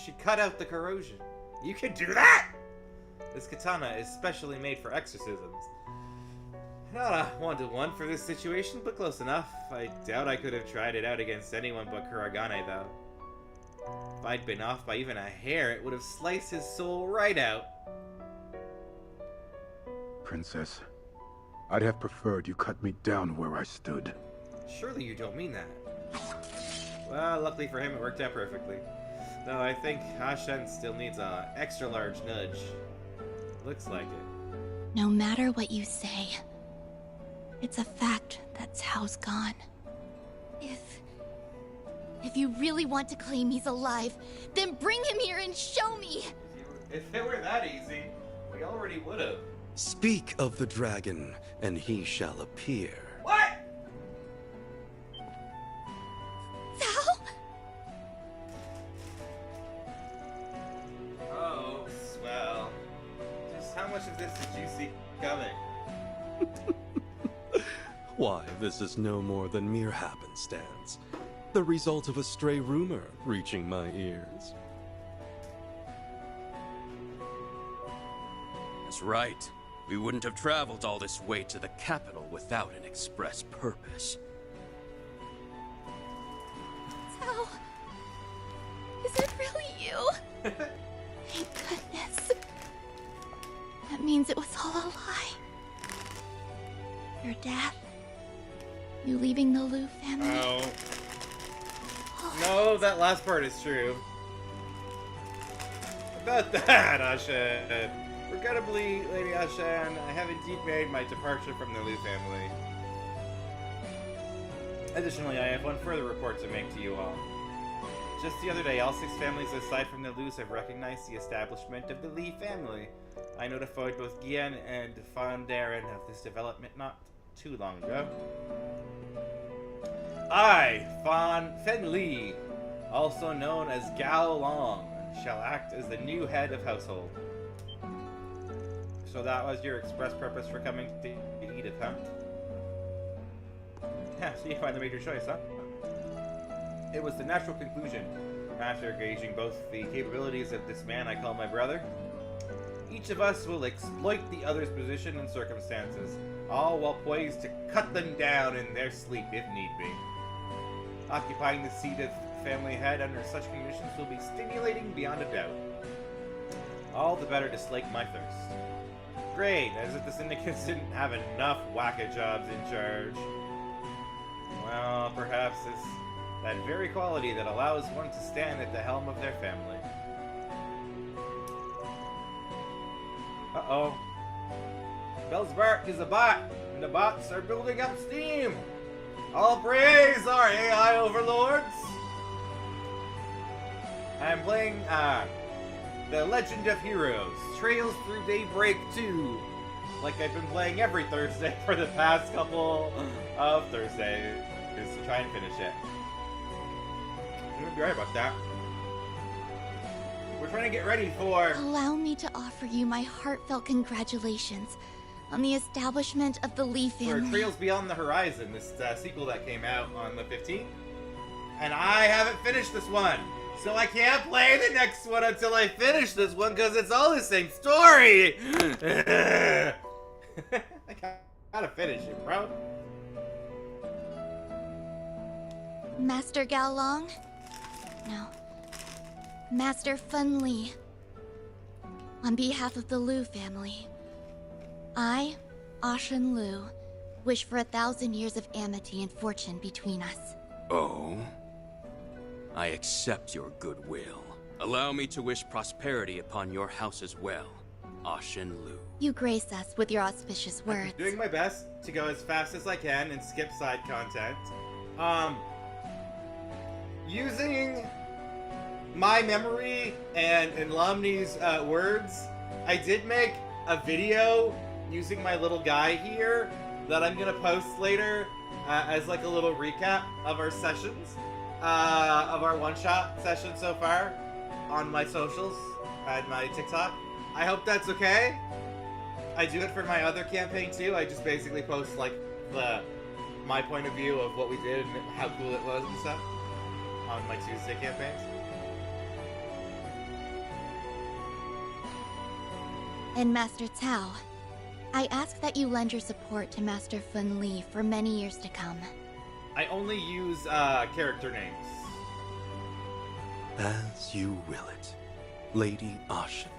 She cut out the corrosion. You can do that? This katana is specially made for exorcisms. Not a one-to-one for this situation, but close enough. I doubt I could have tried it out against anyone but Kuragane, though. If I'd been off by even a hair, it would have sliced his soul right out. Princess, I'd have preferred you cut me down where I stood. Surely you don't mean that. Well, luckily for him, it worked out perfectly. Though I think Hashen still needs a extra large nudge. Looks like it. No matter what you say, it's a fact that Cao's gone. If you really want to claim he's alive, then bring him here and show me! If it were that easy, we already would have. Speak of the dragon, and he shall appear. What? Cao? Oh, swell. Just how much of this did you see coming? Why, this is no more than mere happenstance. The result of a stray rumor reaching my ears. That's right. We wouldn't have traveled all this way to the capital without an express purpose. Cao, is it really you? Thank goodness. That means it was all a lie. Your death. You leaving the Liu family. Oh. No, that last part is true. About that, Ashen. Regrettably, Lady Ashen, I have indeed made my departure from the Liu family. Additionally, I have one further report to make to you all. Just the other day, all 6 families aside from the Lius have recognized the establishment of the Li family. I notified both Gian and Fan Darren of this development not too long ago. I, Fen Li, also known as Gao Long, shall act as the new head of household. So that was your express purpose for coming to Edith, huh? Yeah, so you finally made your choice, huh? It was the natural conclusion, after gauging both the capabilities of this man I call my brother. Each of us will exploit the other's position and circumstances, all while poised to cut them down in their sleep if need be. Occupying the seat of family head under such conditions will be stimulating beyond a doubt. All the better to slake my thirst. Great, as if the syndicates didn't have enough whack-a-jobs in charge. Well, perhaps it's that very quality that allows one to stand at the helm of their family. Uh-oh. Bellsbark is a bot, and the bots are building up steam! All praise our AI overlords! I'm playing, The Legend of Heroes, Trails Through Daybreak 2. Like I've been playing every Thursday for the past couple of Thursdays to try and finish it. You're right about that. We're trying to get ready for... Allow me to offer you my heartfelt congratulations on the establishment of the Li family. For Trails Beyond the Horizon, this sequel that came out on the 15th. And I haven't finished this one. So I can't play the next one until I finish this one because it's all the same story. I gotta finish it, bro. Master Gao Long? No. Master Fen Li. On behalf of the Liu family, I, Ashen Liu, wish for 1,000 years of amity and fortune between us. Oh? I accept your goodwill. Allow me to wish prosperity upon your house as well, Ashen Liu. You grace us with your auspicious words. I'm doing my best to go as fast as I can and skip side content. Using my memory and Lamni's words, I did make a video using my little guy here that I'm gonna post later as like a little recap of our sessions, of our one-shot session so far on my socials and my TikTok. I hope that's okay. I do it for my other campaign too. I just basically post like my point of view of what we did and how cool it was and stuff on my Tuesday campaigns. And Master Cao, I ask that you lend your support to Master Fen Li for many years to come. I only use character names. As you will it, Lady Ashen.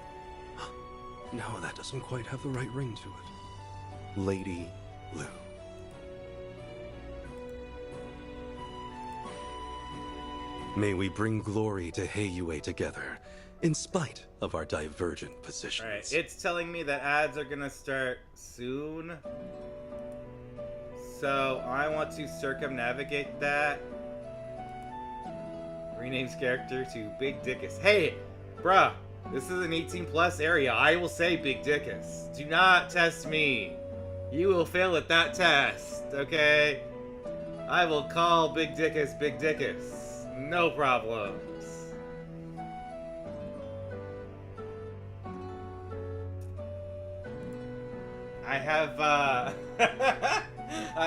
No, that doesn't quite have the right ring to it. Lady Liu. May we bring glory to Heiyue together, in spite of our divergent positions. Alright, it's telling me that ads are gonna start soon. So I want to circumnavigate that. Renames character to Big Dickus. Hey, bruh, this is an 18+ area. I will say Big Dickus. Do not test me. You will fail at that test, okay? I will call Big Dickus Big Dickus. No problems. I have, I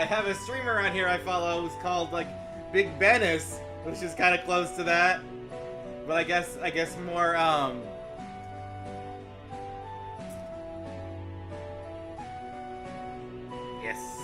have a streamer around here I follow who's called, like, Big Bennis, which is kind of close to that. But I guess more, yes.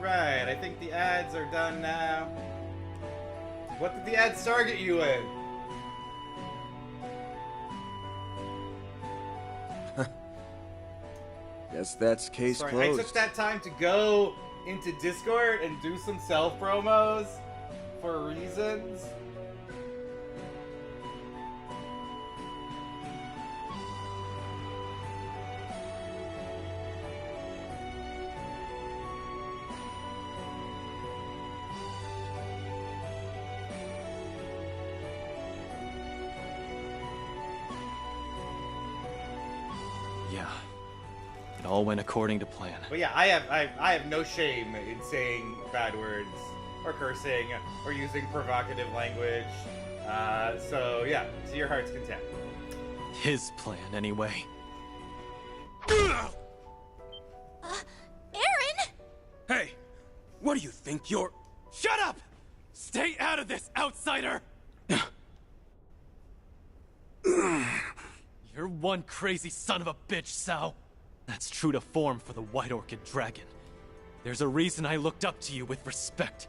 Alright, I think the ads are done now. What did the ads target you in? Guess that's case Sorry, closed. I took that time to go into Discord and do some self-promos for reasons. Yeah. It all went according to plan. But yeah, I have no shame in saying bad words or cursing or using provocative language. So yeah, to your heart's content. His plan, anyway. Aaron! Hey, what do you think you're... Shut up! Stay out of this, outsider! You're one crazy son of a bitch, Sao. That's true to form for the White Orchid Dragon. There's a reason I looked up to you with respect.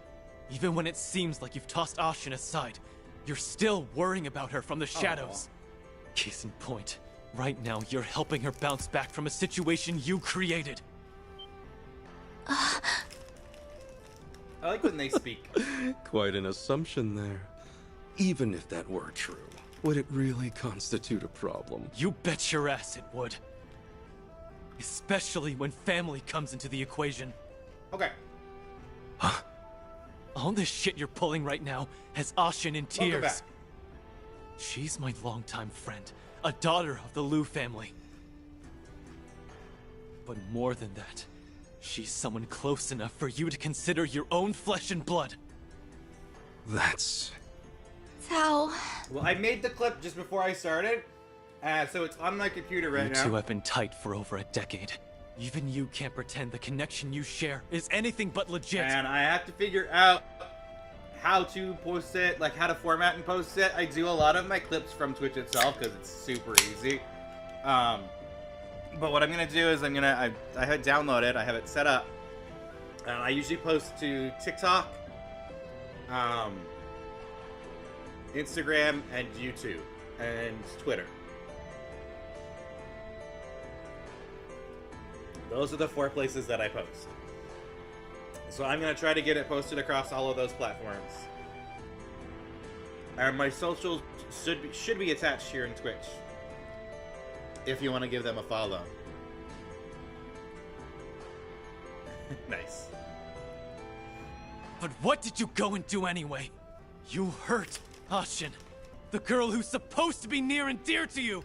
Even when it seems like you've tossed Ashin aside, you're still worrying about her from the shadows. Case in point, right now you're helping her bounce back from a situation you created. I like when they speak. Quite an assumption there. Even if that were true, would it really constitute a problem? You bet your ass it would. Especially when family comes into the equation. Okay. All this shit you're pulling right now has Ashin in tears. Welcome back. She's my longtime friend, a daughter of the Liu family. But more than that, she's someone close enough for you to consider your own flesh and blood. That's... Sao. Well, I made the clip just before I started, so it's on my computer right now. You two have been tight for over a decade. Even you can't pretend the connection you share is anything but legit. And I have to figure out how to post it, like how to format and post it. I do a lot of my clips from Twitch itself because it's super easy. But what I'm gonna do is I have it downloaded, I have it set up, and I usually post to TikTok, Instagram, and YouTube, and Twitter. Those are the 4 places that I post. So I'm going to try to get it posted across all of those platforms. And my socials should be attached here in Twitch, if you want to give them a follow. Nice. But what did you go and do anyway? You hurt Ashin, the girl who's supposed to be near and dear to you.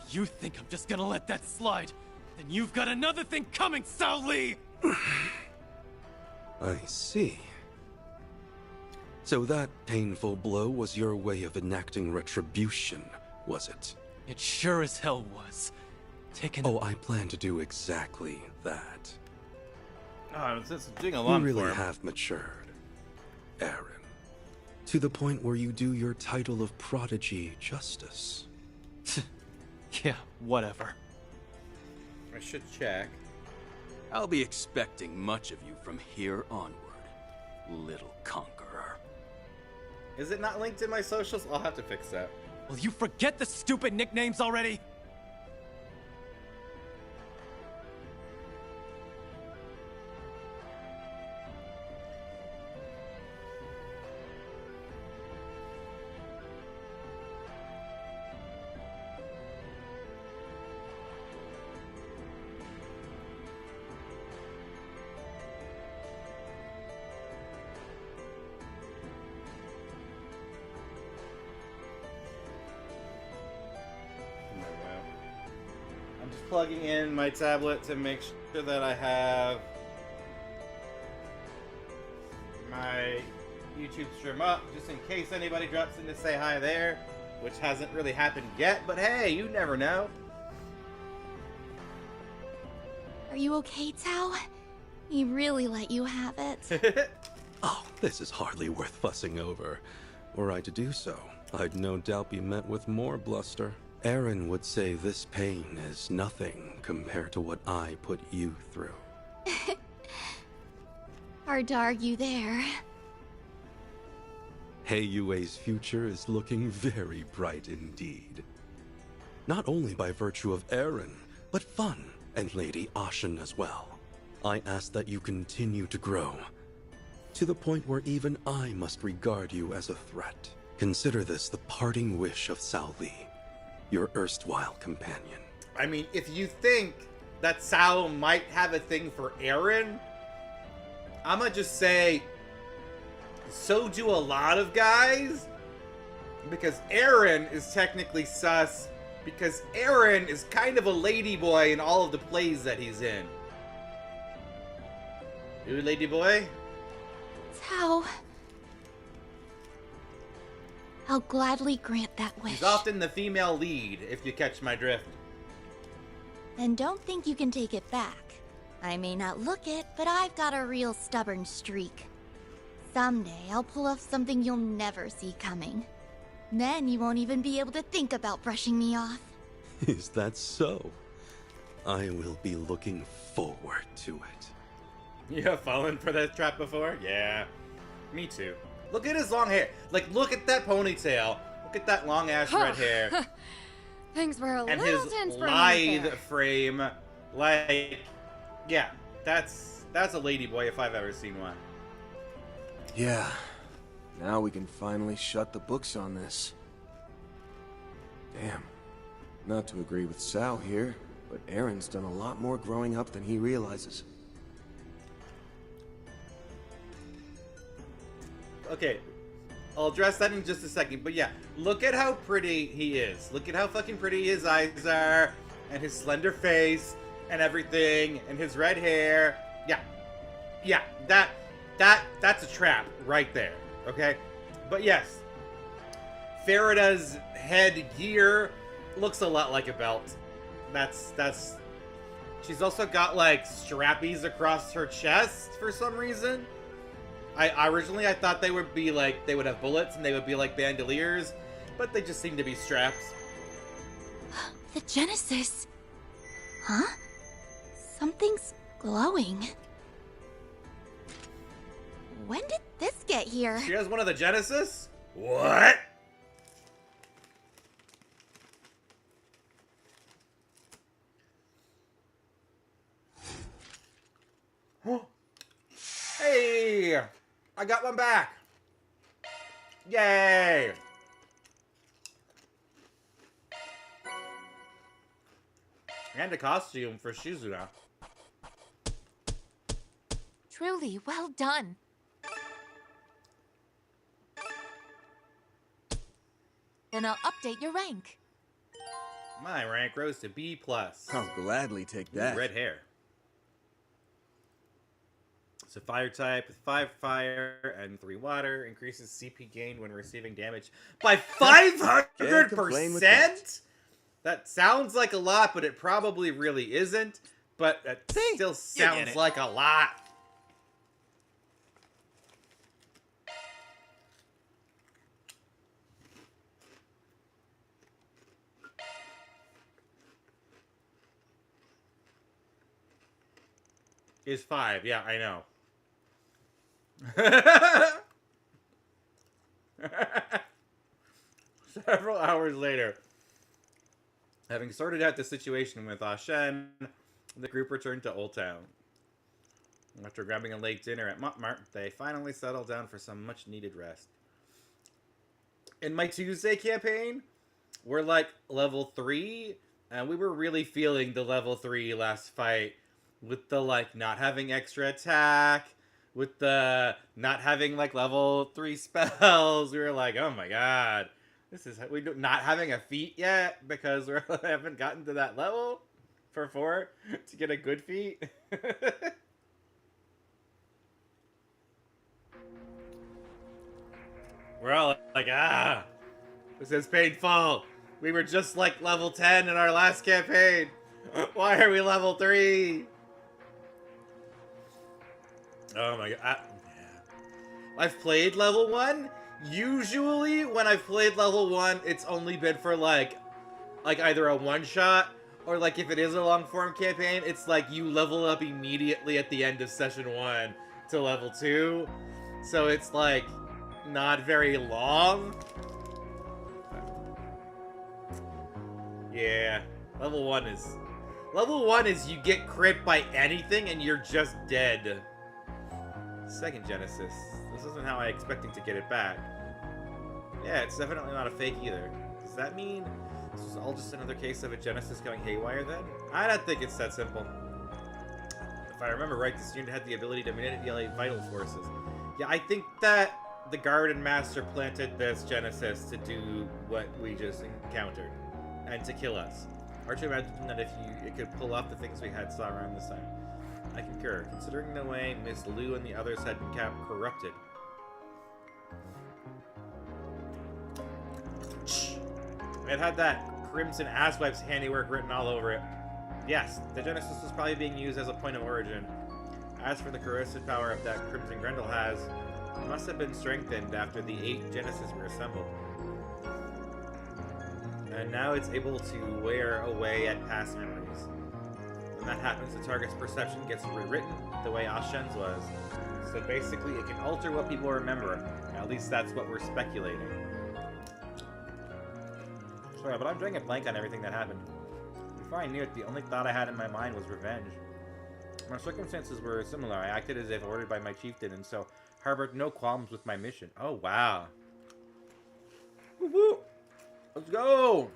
If you think I'm just gonna let that slide, then you've got another thing coming, Sao Li! I see. So that painful blow was your way of enacting retribution, was it? It sure as hell was. Oh, I plan to do exactly that. Oh, it's doing a lot You really for him. have matured, Aaron. To the point where you do your title of prodigy justice. Yeah, whatever. I should check. I'll be expecting much of you from here onward, little conqueror. Is it not linked in my socials? I'll have to fix that. Will you forget the stupid nicknames already? I'm just plugging in my tablet to make sure that I have my YouTube stream up, just in case anybody drops in to say hi there, which hasn't really happened yet, but hey, you never know. Are you okay, Tao? He really let you have it. Oh, this is hardly worth fussing over. Were I to do so, I'd no doubt be met with more bluster. Aaron would say this pain is nothing compared to what I put you through. Hard to argue there. Heiyue's future is looking very bright indeed. Not only by virtue of Aaron, but Fun and Lady Ashin as well. I ask that you continue to grow, to the point where even I must regard you as a threat. Consider this the parting wish of Sao Li, your erstwhile companion. I mean, if you think that Sao might have a thing for Aaron, I'ma just say, so do a lot of guys, because Aaron is technically sus Because Aaron is kind of a ladyboy in all of the plays that he's in. You ladyboy? Tao. I'll gladly grant that wish. He's often the female lead, if you catch my drift. And don't think you can take it back. I may not look it, but I've got a real stubborn streak. Someday, I'll pull off something you'll never see coming. Then you won't even be able to think about brushing me off. Is that so? I will be looking forward to it. You have fallen for that trap before? Yeah. Me too. Look at his long hair. Like, look at that ponytail. Look at that long-ass red hair. Things were a And little his tense for a lithe minute there. frame. Like, yeah. That's a ladyboy if I've ever seen one. Yeah. Now we can finally shut the books on this. Damn. Not to agree with Sal here, but Aaron's done a lot more growing up than he realizes. Okay, I'll address that in just a second, but yeah, look at how pretty he is. Look at how fucking pretty his eyes are, and his slender face, and everything, and his red hair. Yeah, that's a trap right there, okay? But yes, Farida's headgear looks a lot like a belt. That's, she's also got, like, strappies across her chest for some reason. Originally I thought they would be like, they would have bullets and they would be like bandoliers, but they just seem to be straps. The Genesis. Huh? Something's glowing. When did this get here? She has one of the Genesis? What? Hey! I got one back! Yay! And a costume for Shizuna. Truly, well done. Then I'll update your rank. My rank rose to B+. I'll gladly take that. Red hair. So fire type with 5 fire and 3 water increases CP gain when receiving damage by 500%? That sounds like a lot, but it probably really isn't. But that still sounds like a lot. Is 5, yeah, I know. Several hours later, having sorted out the situation with Ashen, the group returned to Old Town. After grabbing a late dinner at Montmartre, they finally settled down for some much-needed rest. In my Tuesday campaign, we're like level 3, and we were really feeling the level 3 last fight with the, like, not having extra attack, with the not having, like, level 3 spells. We were like, oh my god. This is, not having a feat yet because we haven't gotten to that level for 4 to get a good feat. We're all like, ah, this is painful. We were just like level 10 in our last campaign. Why are we level 3? Oh my god. I've played level 1. Usually when I've played level 1, it's only been for like either a one-shot or like if it is a long-form campaign, it's like you level up immediately at the end of session 1 to level 2. So it's like not very long. Yeah, level 1 is you get crit by anything and you're just dead. Second Genesis. This isn't how I expected to get it back. Yeah, it's definitely not a fake either. Does that mean this is all just another case of a Genesis going haywire then? I don't think it's that simple. If I remember right, this unit had the ability to manipulate vital forces. Yeah, I think that the Garden Master planted this Genesis to do what we just encountered. and to kill us. Hard to imagine that it could pull off the things we had saw around this time. I concur, considering the way Miss Liu and the others had been corrupted. It had that Crimson Asswipes handiwork written all over it. Yes, the Genesis was probably being used as a point of origin. As for the corrosive power that Crimson Grendel has, it must have been strengthened after the 8 Genesis were assembled. And now it's able to wear away at past memories. When that happens, the target's perception gets rewritten the way Ashen's was. So basically, it can alter what people remember. At least that's what we're speculating. Sorry, but I'm drawing a blank on everything that happened. Before I knew it, the only thought I had in my mind was revenge. My circumstances were similar. I acted as if ordered by my chieftain, and so harbored no qualms with my mission. Oh, wow. Woo-hoo! Let's go!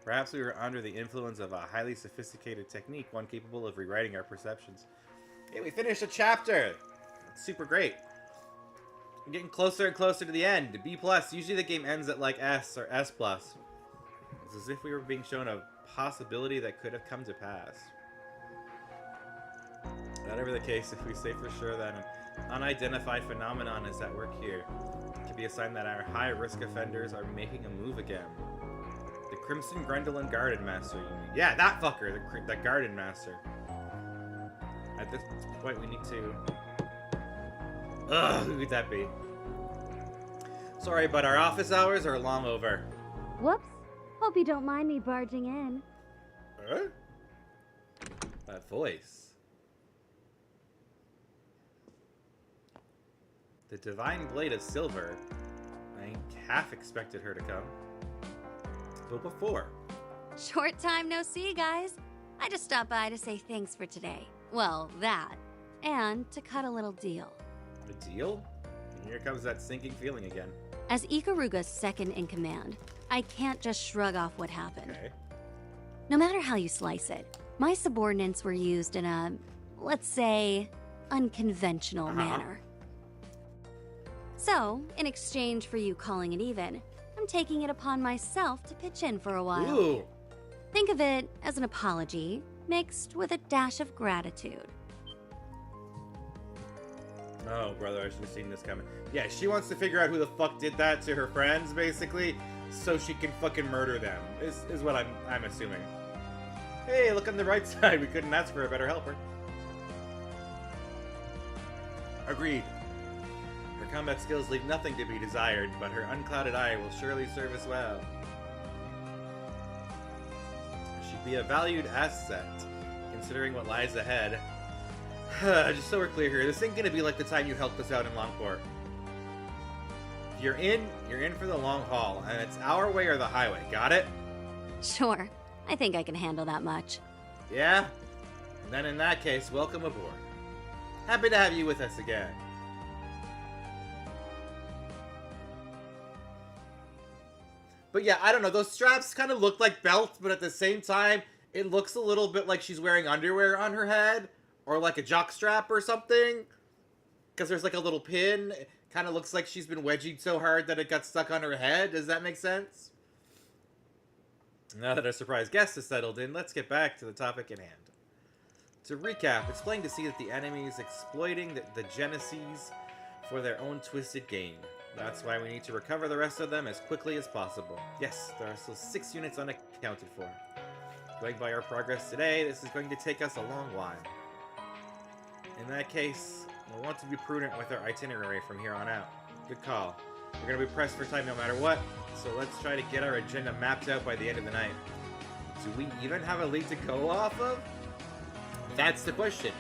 Perhaps we were under the influence of a highly sophisticated technique, one capable of rewriting our perceptions. Hey, we finished a chapter! That's super great. We're getting closer and closer to the end. B+. Usually the game ends at like S or S+. It's as if we were being shown a possibility that could have come to pass. Whatever the case, if we say for sure that an unidentified phenomenon is at work here, it could be a sign that our high-risk offenders are making a move again. The Crimson Grendel and Garden Master, you mean? Yeah, that fucker, the Garden Master. At this point, we need to... Ugh, who could that be? Sorry, but our office hours are long over. Whoops. Hope you don't mind me barging in. Huh? That voice. The Divine Blade of Silver. I half expected her to come. But before. Short time no see, guys. I just stopped by to say thanks for today. Well, that. And to cut a little deal. A deal? And here comes that sinking feeling again. As Ikaruga's second in command, I can't just shrug off what happened. Okay. No matter how you slice it, my subordinates were used in a, let's say, unconventional manner. So, in exchange for you calling it even, I'm taking it upon myself to pitch in for a while. Ooh. Think of it as an apology, mixed with a dash of gratitude. Oh, brother, I should have seen this coming. Yeah, she wants to figure out who the fuck did that to her friends, basically, so she can fucking murder them, is what I'm assuming. Hey, look on the right side. We couldn't ask for a better helper. Agreed. Her combat skills leave nothing to be desired, but her unclouded eye will surely serve us well. She'd be a valued asset, considering what lies ahead. Just so we're clear here, this ain't gonna be like the time you helped us out in Longport. If you're in for the long haul, and it's our way or the highway, got it? Sure, I think I can handle that much. Yeah? And then in that case, welcome aboard. Happy to have you with us again. But yeah, I don't know, those straps kind of look like belts, but at the same time, it looks a little bit like she's wearing underwear on her head. Or like a jock strap or something. Because there's like a little pin. It kind of looks like she's been wedgied so hard that it got stuck on her head. Does that make sense? Now that our surprise guest is settled in, let's get back to the topic at hand. To recap, it's plain to see that the enemy is exploiting the Genesis for their own twisted gain. That's why we need to recover the rest of them as quickly as possible. Yes, there are still 6 units unaccounted for. Going by our progress today, this is going to take us a long while. In that case, we'll want to be prudent with our itinerary from here on out. Good call. We're going to be pressed for time no matter what, so let's try to get our agenda mapped out by the end of the night. Do we even have a lead to go off of? That's the question.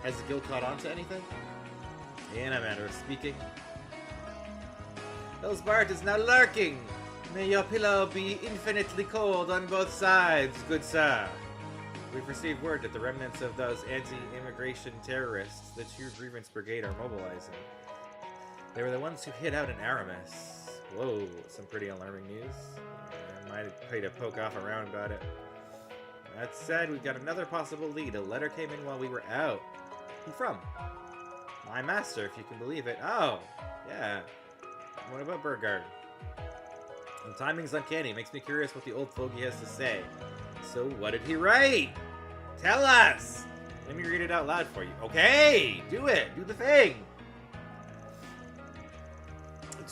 Has the guild caught on to anything? In a matter of speaking. Those Bart is now lurking! May your pillow be infinitely cold on both sides, good sir. We've received word that the remnants of those anti-immigration terrorists, the True Grievance Brigade, are mobilizing. They were the ones who hid out in Aramis. Whoa, some pretty alarming news. I might have paid a poke off around about it. That said, we've got another possible lead. A letter came in while we were out. Who from? My master, if you can believe it. Oh, yeah. What about Burgard? The timing's uncanny. Makes me curious what the old fogey has to say. So what did he write? Tell us! Let me read it out loud for you. Okay! Do it! Do the thing!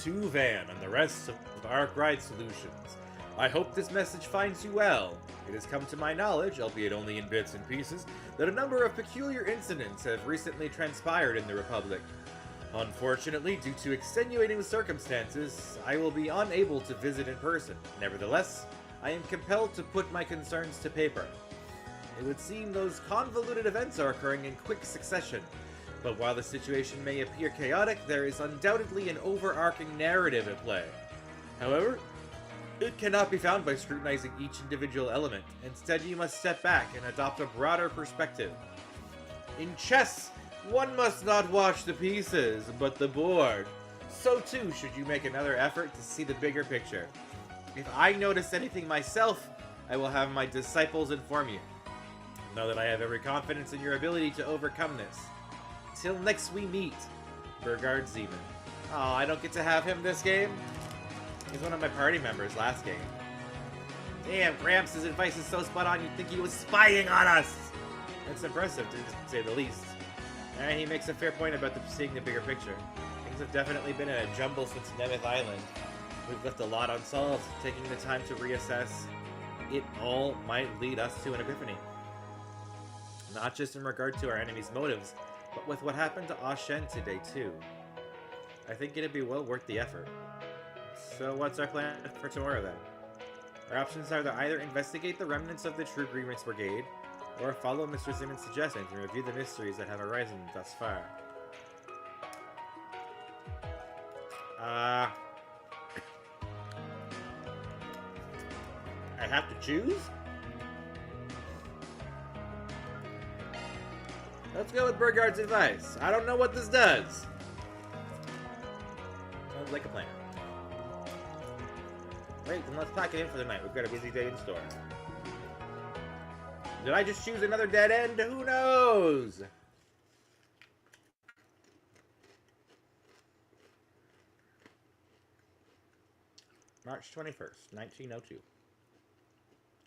To Van and the rest of Arkwright Solutions. I hope this message finds you well. It has come to my knowledge, albeit only in bits and pieces, that a number of peculiar incidents have recently transpired in the Republic. Unfortunately, due to extenuating circumstances, I will be unable to visit in person. Nevertheless, I am compelled to put my concerns to paper. It would seem those convoluted events are occurring in quick succession, but while the situation may appear chaotic, there is undoubtedly an overarching narrative at play. However, it cannot be found by scrutinizing each individual element. Instead, you must step back and adopt a broader perspective. In chess, one must not watch the pieces, but the board. So too should you make another effort to see the bigger picture. If I notice anything myself, I will have my disciples inform you. Know that I have every confidence in your ability to overcome this. Till next we meet, Burgard Zeman. Oh, I don't get to have him this game? He's one of my party members last game. Damn, Gramps, his advice is so spot on you'd think he was spying on us! It's impressive, to say the least. And he makes a fair point about seeing the bigger picture. Things have definitely been in a jumble since Nemeth Island. We've left a lot unsolved. Taking the time to reassess it all might lead us to an epiphany. Not just in regard to our enemy's motives, but with what happened to Ashen today too. I think it'd be well worth the effort. So what's our plan for tomorrow then? Our options are to either investigate the remnants of the True Grievance Brigade, or follow Mr. Zeman's suggestions and review the mysteries that have arisen thus far. I have to choose? Let's go with Burgard's advice. I don't know what this does. Sounds like a plan. Wait, then let's pack it in for the night. We've got a busy day in store. Did I just choose another dead end? Who knows? March 21st, 1902.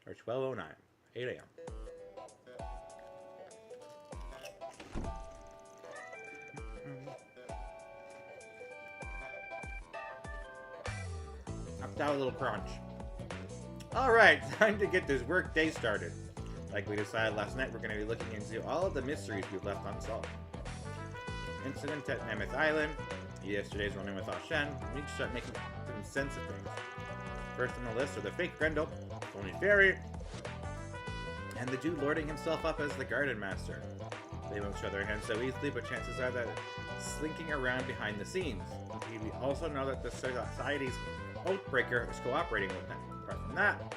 Or 12:09, 8 a.m. Knocked out a little crunch. Alright, time to get this work day started. Like we decided last night, we're going to be looking into all of the mysteries we've left unsolved. Incident at Nemeth Island, yesterday's run-in with Ashen. We need to start making some sense of things. First on the list are the fake Grendel, Tony Ferry, and the dude lording himself up as the Garden Master. They won't show their hands so easily, but chances are that slinking around behind the scenes. Indeed, we also know that the Society's Oathbreaker is cooperating with them. Apart from that,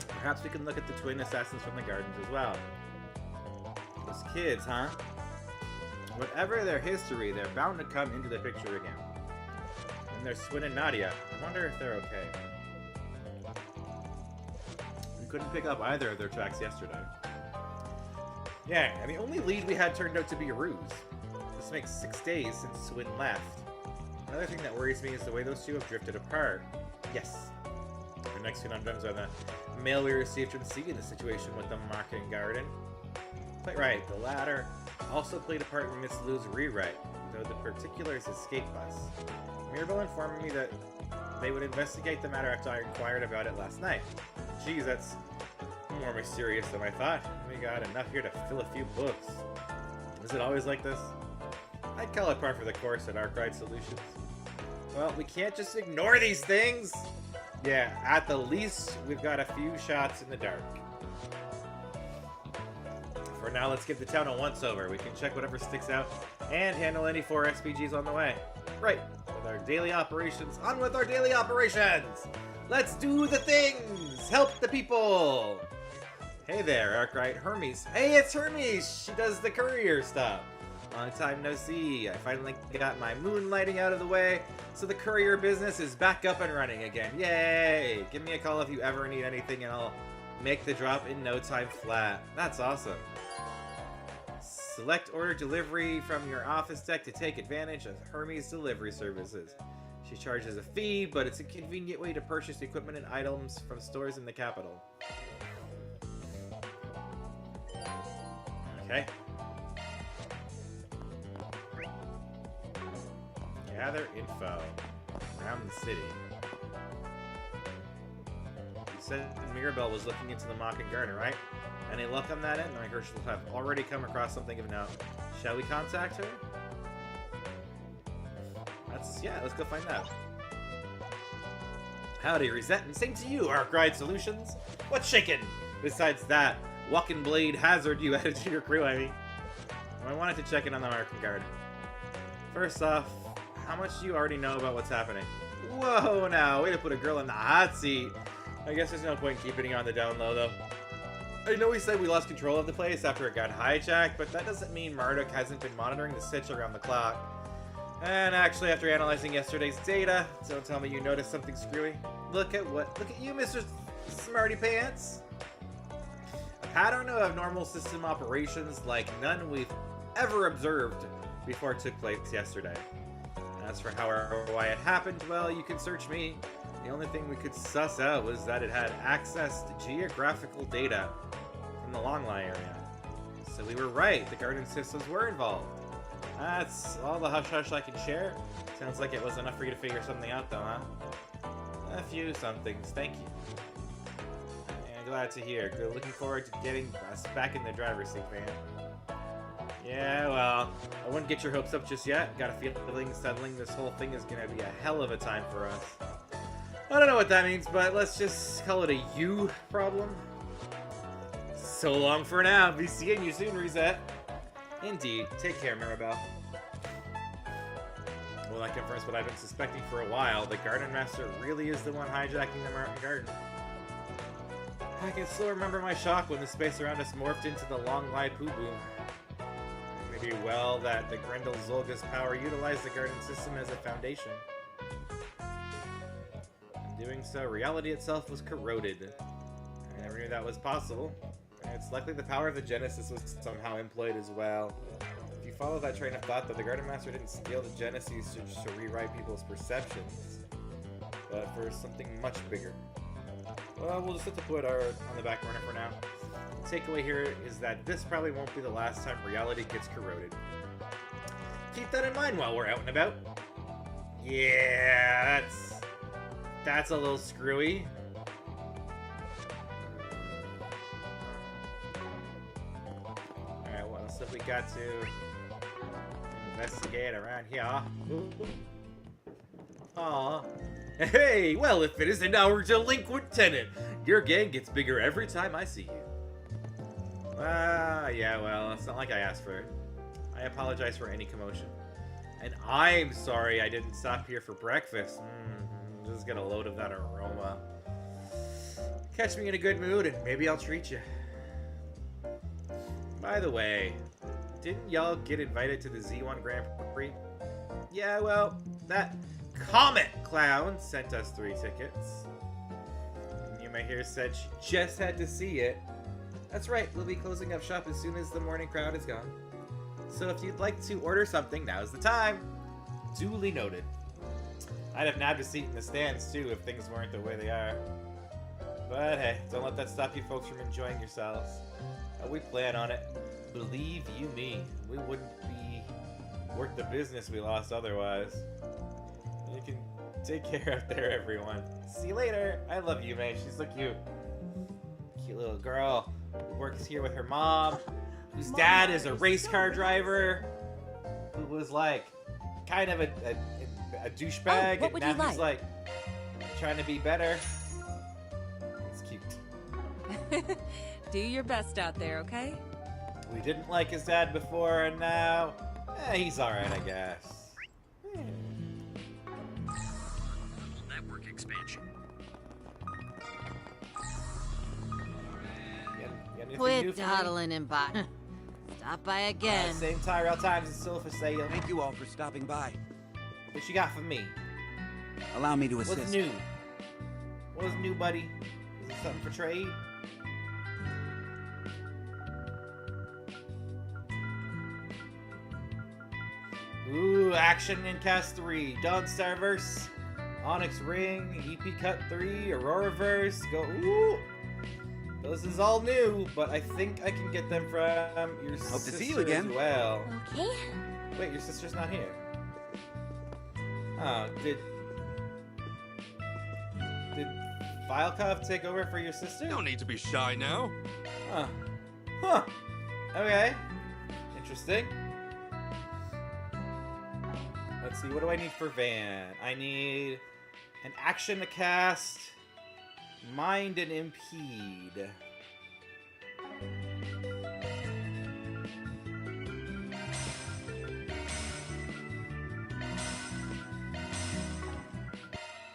perhaps we can look at the twin assassins from the gardens as well. Those kids, huh? Whatever their history, they're bound to come into the picture again. And there's Swin and Nadia. I wonder if they're okay. We couldn't pick up either of their tracks yesterday. Yeah, and the only lead we had turned out to be a ruse. This makes 6 days since Swin left. Another thing that worries me is the way those two have drifted apart. Yes. Our next conundrums are the mail we received from C and the situation with the marketing garden. Quite right, the latter also played a part in Miss Lou's rewrite, though the particulars escape us. Mirabelle informed me that they would investigate the matter after I inquired about it last night. Geez, that's more mysterious than I thought. We got enough here to fill a few books. Is it always like this? I'd call it par for the course at Arkwright Solutions. Well, we can't just ignore these things! Yeah, at the least, we've got a few shots in the dark. For now, let's give the town a once-over. We can check whatever sticks out and handle any 4 SPGs on the way. Right, with our daily operations, on with our daily operations! Let's do the things! Help the people! Hey there, Arkwright. Hermes. Hey, it's Hermes! She does the courier stuff. Long time no see. I finally got my moonlighting out of the way, so the courier business is back up and running again. Yay! Give me a call if you ever need anything and I'll make the drop in no time flat. That's awesome. Select order delivery from your office deck to take advantage of Hermes delivery services. She charges a fee, but it's a convenient way to purchase equipment and items from stores in the capital. Okay. Gather info around the city. You said Mirabelle was looking into the Mocking Garden, right? Any luck on that end? I heard she'll have already come across something of note. Shall we contact her? Yeah, let's go find out. Howdy, Reset, and same to you, Arkwright Solutions. What's shaking? Besides that walking blade hazard you added to your crew, I mean. I wanted to check in on the Marking Guard. First off, how much do you already know about what's happening? Whoa, now, way to put a girl in the hot seat. I guess there's no point keeping it on the down low, though. I know we said we lost control of the place after it got hijacked, but that doesn't mean Marduk hasn't been monitoring the sitch around the clock. And actually, after analyzing yesterday's data, don't tell me you noticed something screwy. Look at you, Mr. Smarty Pants. A pattern of abnormal system operations like none we've ever observed before took place yesterday. As for how or why it happened, well, you can search me. The only thing we could suss out was that it had access to geographical data from the Longlie area. So we were right, the garden systems were involved. That's all the hush-hush I can share. Sounds like it was enough for you to figure something out, though, huh? A few somethings, thank you. Yeah, glad to hear. Good, looking forward to getting us back in the driver's seat, man. Yeah, well, I wouldn't get your hopes up just yet. Got a feeling settling this whole thing is gonna be a hell of a time for us. I don't know what that means, but let's just call it a you problem. So long for now. Be seeing you soon, Reset. Indeed. Take care, Mirabelle. Well, that confirms what I've been suspecting for a while. The Garden Master really is the one hijacking the Martin Garden. I can still remember my shock when the space around us morphed into the long-light poo-boom. Maybe well that the Grendel Zolga's power utilized the garden system as a foundation. In doing so, reality itself was corroded. I never knew that was possible. It's likely the power of the Genesis was somehow employed as well. If you follow that train of thought, though, the Garden Master didn't steal the Genesis to rewrite people's perceptions, but for something much bigger. Well, we'll just have to put our on the back burner for now. The takeaway here is that this probably won't be the last time reality gets corroded. Keep that in mind while we're out and about. Yeah, that's a little screwy. Alright, what else have we got to investigate around here? Aw. Hey, well, if it isn't our delinquent tenant, your gang gets bigger every time I see you. Yeah, well, it's not like I asked for it. I apologize for any commotion. And I'm sorry I didn't stop here for breakfast. Just get a load of that aroma. Catch me in a good mood and maybe I'll treat you. By the way, didn't y'all get invited to the Z1 Grand Prix? Yeah, well, that Comet Clown sent us 3 tickets. You may hear said she just had to see it. That's right, we'll be closing up shop as soon as the morning crowd is gone. So if you'd like to order something, now's the time. Duly noted. I'd have nabbed a seat in the stands too if things weren't the way they are. But hey, don't let that stop you folks from enjoying yourselves. We plan on it. Believe you me, we wouldn't be worth the business we lost otherwise. You can take care out there, everyone. See you later. I love you, May. She's so cute. Cute little girl who works here with her mom, whose dad is a race car driver, who was like kind of a douchebag, what would and you now he's like? trying to be better. It's cute. Do your best out there, okay? We didn't like his dad before, and now he's alright, I guess. Network expansion. Quit dawdling and by. Stop by again. Same Tyrell Times is still for sale. Thank you all for stopping by. What you got for me? Allow me to assist. What's new? What's new, buddy? Is it something for trade? Ooh, action in Cast 3. Dawn Starverse, Onyx Ring, EP Cut 3, Aurora Verse. Go. Ooh! This is all new, but I think I can get them from your Hope sister to see you again. as well. Okay. Wait, your sister's not here. Oh, did Vilekov take over for your sister? No need to be shy now. Huh. Huh. Okay. Interesting. Let's see, what do I need for Van? I need an action to cast, mind and impede.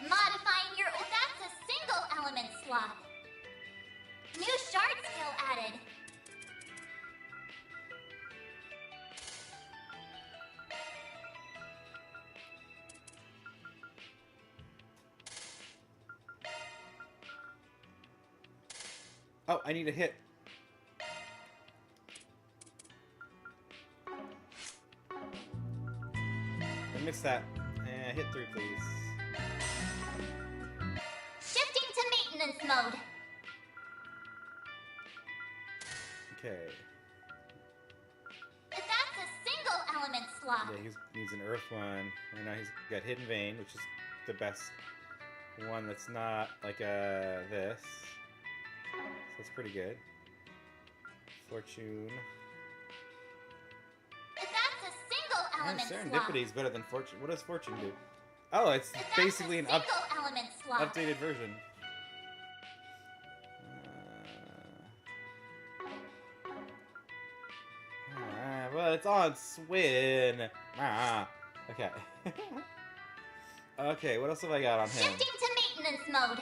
Modifying your... That's a single element slot. New shard skill added. Oh, I need a hit. I missed that. Hit 3, please. Shifting to maintenance mode. Okay. That's a single element slot. Yeah, he needs an earth one. I know he's got Hidden Vein, which is the best one that's not like this. So that's pretty good. Fortune. That's a single element slot. Serendipity is better than Fortune. What does Fortune do? Oh, it's basically an Single element slot. updated version. Well, it's on Swin. Okay. Okay, what else have I got on him? Shifting to maintenance mode.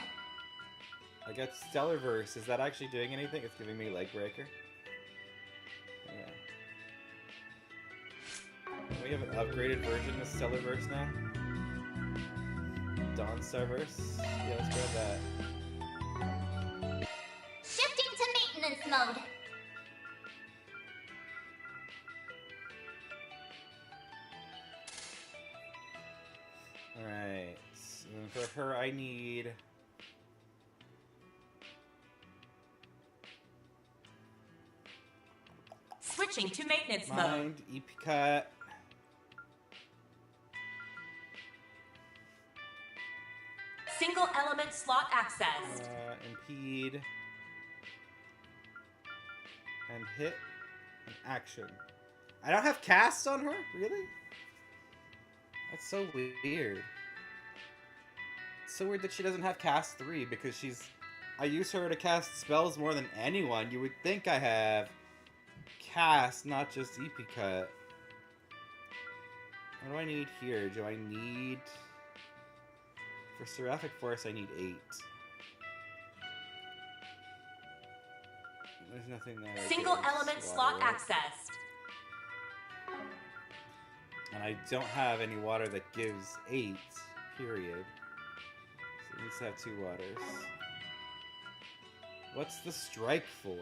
I got Stellarverse. Is that actually doing anything? It's giving me Leg Breaker. Yeah. We have an upgraded version of Stellarverse now. Dawn Starverse. Yeah, let's grab that. Shifting to maintenance mode. Alright. And for her, I need... Switching to maintenance mode. Mind, EP Cut. Single element slot access. Impede. And hit. And action. I don't have casts on her? Really? That's so weird. It's so weird that she doesn't have cast 3 because she's... I use her to cast spells more than anyone. You would think I have cast, not just EP Cut. What do I need here? Do I need... For Seraphic Force, I need 8. There's nothing there. Single element slot accessed. And I don't have any water that gives 8, period. So it needs to have 2 waters. What's the strike for?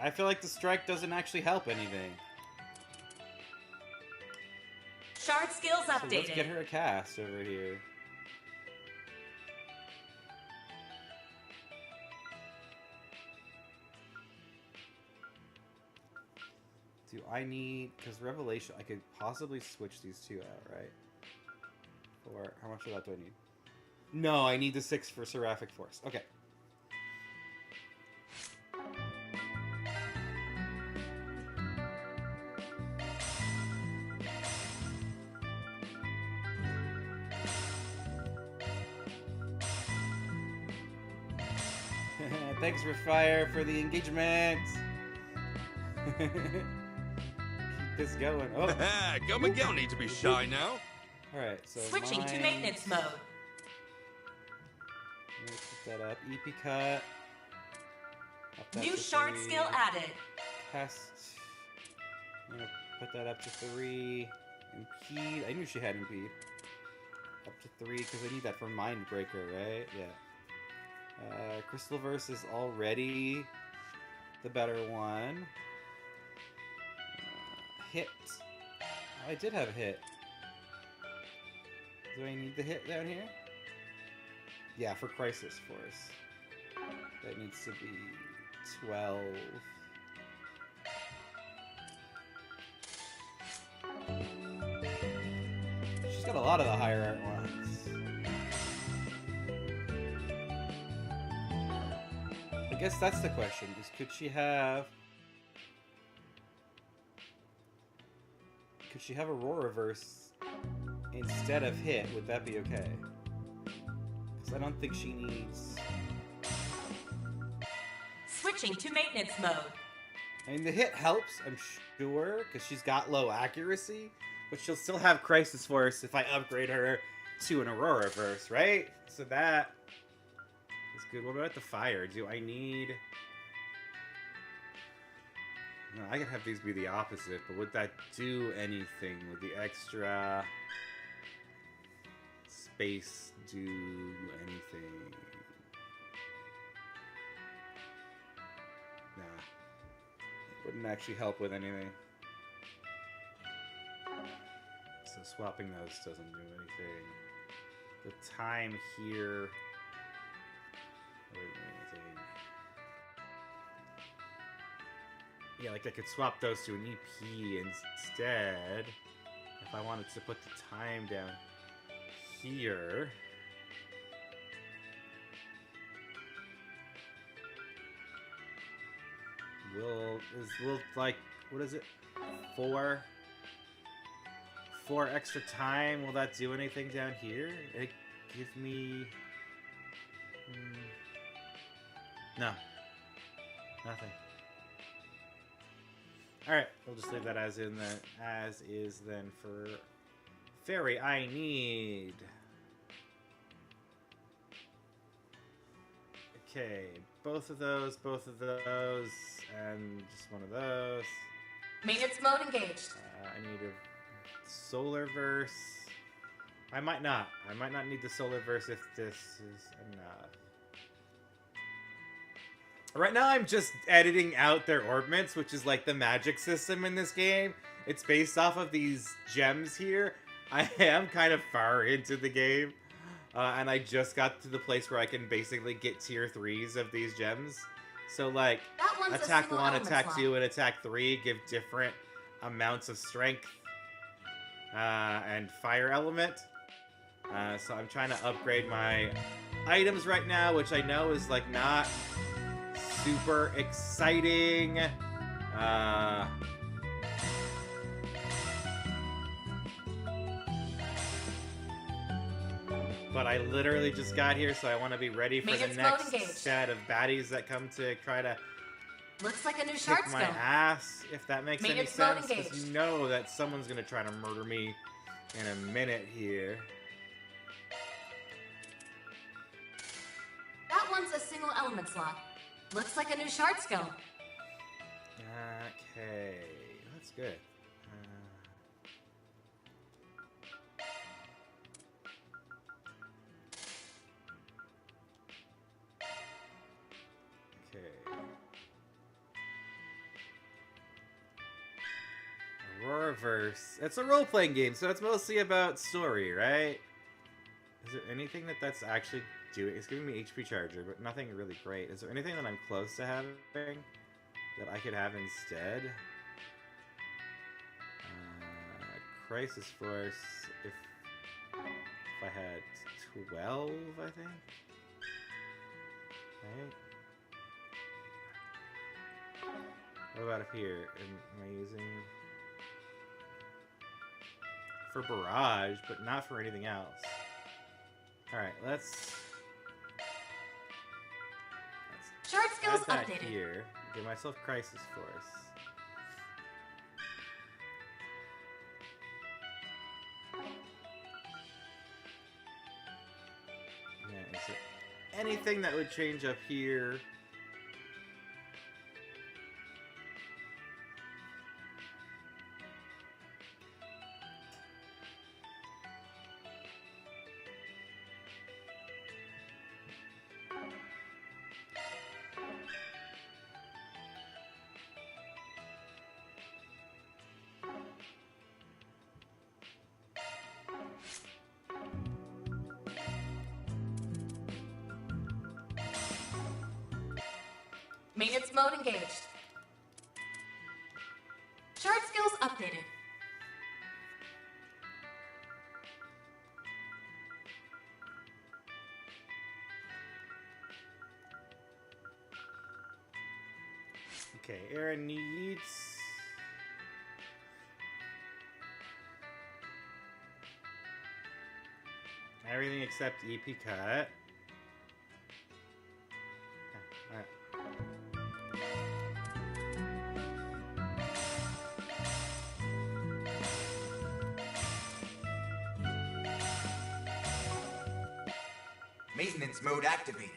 I feel like the strike doesn't actually help anything. Shard skills So updated. let's get her a cast over here. Do I need... Because Revelation... I could possibly switch these 2 out, right? Or how much of that do I need? No, I need the 6 for Seraphic Force. Okay. Thanks for fire for the engagement. Keep this going. Oh, Go Miguel need to be shy now. all right. So Switching to maintenance mode. Let me keep that up. EP Cut. Up that New to shard 3. skill added. Test. I'm gonna put that up to 3. Impede. I knew she had impede. Up to 3 because I need that for Mind Breaker, right? Yeah. Crystal Verse is already the better one. Hit. Oh, I did have hit. Do I need the hit down here? Yeah, for Crisis Force. That needs to be 12. She's got a lot of the higher art ones. I guess that's the question, is could she have Auroraverse instead of hit? Would that be okay? Because I don't think she needs... Switching to maintenance mode. I mean, the hit helps, I'm sure, because she's got low accuracy, but she'll still have Crisis Force if I upgrade her to an Auroraverse, right? So that is good. What about the fire? Do I need... No, I could have these be the opposite, but would that do anything? Would the extra space do anything? Nah. Wouldn't actually help with anything. So swapping those doesn't do anything. The time here... Yeah, like I could swap those to an EP instead. If I wanted to put the time down here. Will like, what is it? 4 extra time. Will that do anything down here? It give me... No. Nothing. Alright, we'll just leave that as in then. As is then for Fairy. I need... Okay, both of those, and just one of those. Maintenance mode engaged. I need a Solar Verse. I might not need the Solar Verse if this is enough. Right now I'm just editing out their orbments, which is like the magic system in this game. It's based off of these gems here. I am kind of far into the game. And I just got to the place where I can basically get tier 3s of these gems. So like, attack 1, attack 2, and attack 3 give different amounts of strength and fire element. So I'm trying to upgrade my items right now, which I know is like not super exciting. But I literally just got here, so I want to be ready for the next set of baddies that come to try to looks like a new shard kick my skill. ass, if that makes any sense. Because you know that someone's going to try to murder me in a minute here. That one's a single element slot. Looks like a new shard skill. Okay, that's good. Auroraverse. It's a role-playing game, so it's mostly about story, right? Is there anything that's actually doing? It's giving me HP charger, but nothing really great. Is there anything that I'm close to having that I could have instead? Crisis Force. If I had 12, I think. Right. What about up here? Am I using for barrage, but not for anything else? Alright, let's shard skills add that updated. Here. Give myself Crisis Force. Yeah, is there anything that would change up here? Maintenance mode engaged. Shard skills updated. Okay, Aaron needs... everything except EP cut. Okay, alright. Maintenance mode activated.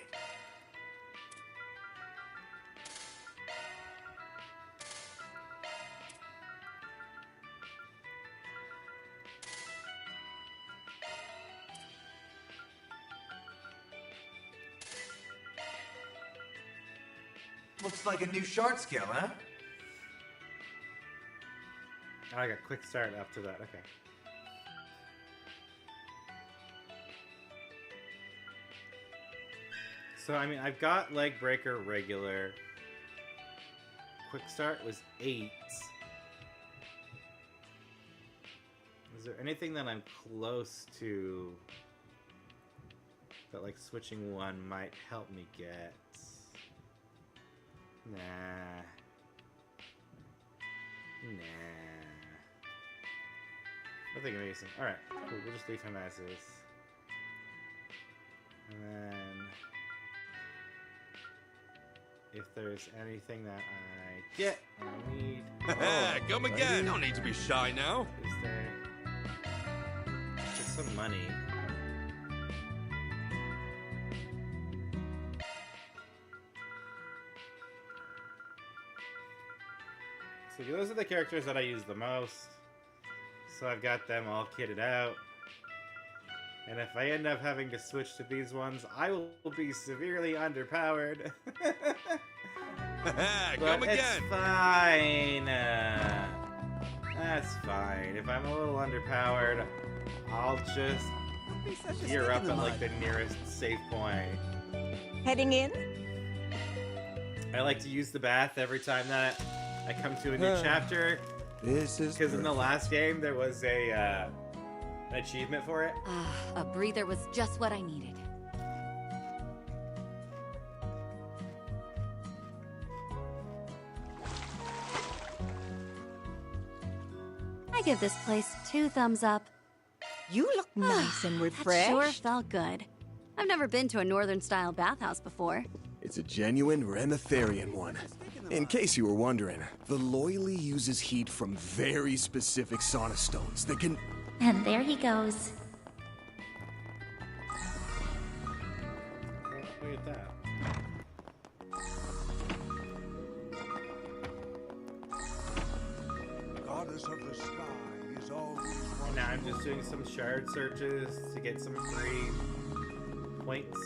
Looks like a new shard skill, huh? Oh, I got quick start after that, okay. So, I mean, I've got Leg Breaker regular. Quick start was 8. Is there anything that I'm close to that, like, switching one might help me get? Nah. Nothing amazing. Alright, cool. We'll just leave him as is. And then... if there's anything that I get, I need... Come again! No need to be shy now. Is there... just some money. So those are the characters that I use the most. So I've got them all kitted out. And if I end up having to switch to these ones, I will be severely underpowered. Come again! It's fine. That's fine. If I'm a little underpowered, I'll just gear up at like the nearest save point. Heading in? I like to use the bath every time that I come to a new chapter. This is because in the last game there was a an achievement for it. A breather was just what I needed. I give this place 2 thumbs up. You look nice and refreshed. That sure felt good. I've never been to a northern-style bathhouse before. It's a genuine Remetherian one. In case you were wondering, the Loyally uses heat from very specific sauna stones that can... And there he goes. Look at that. Goddess of the sky is always And now I'm just doing some shard searches to get some free points.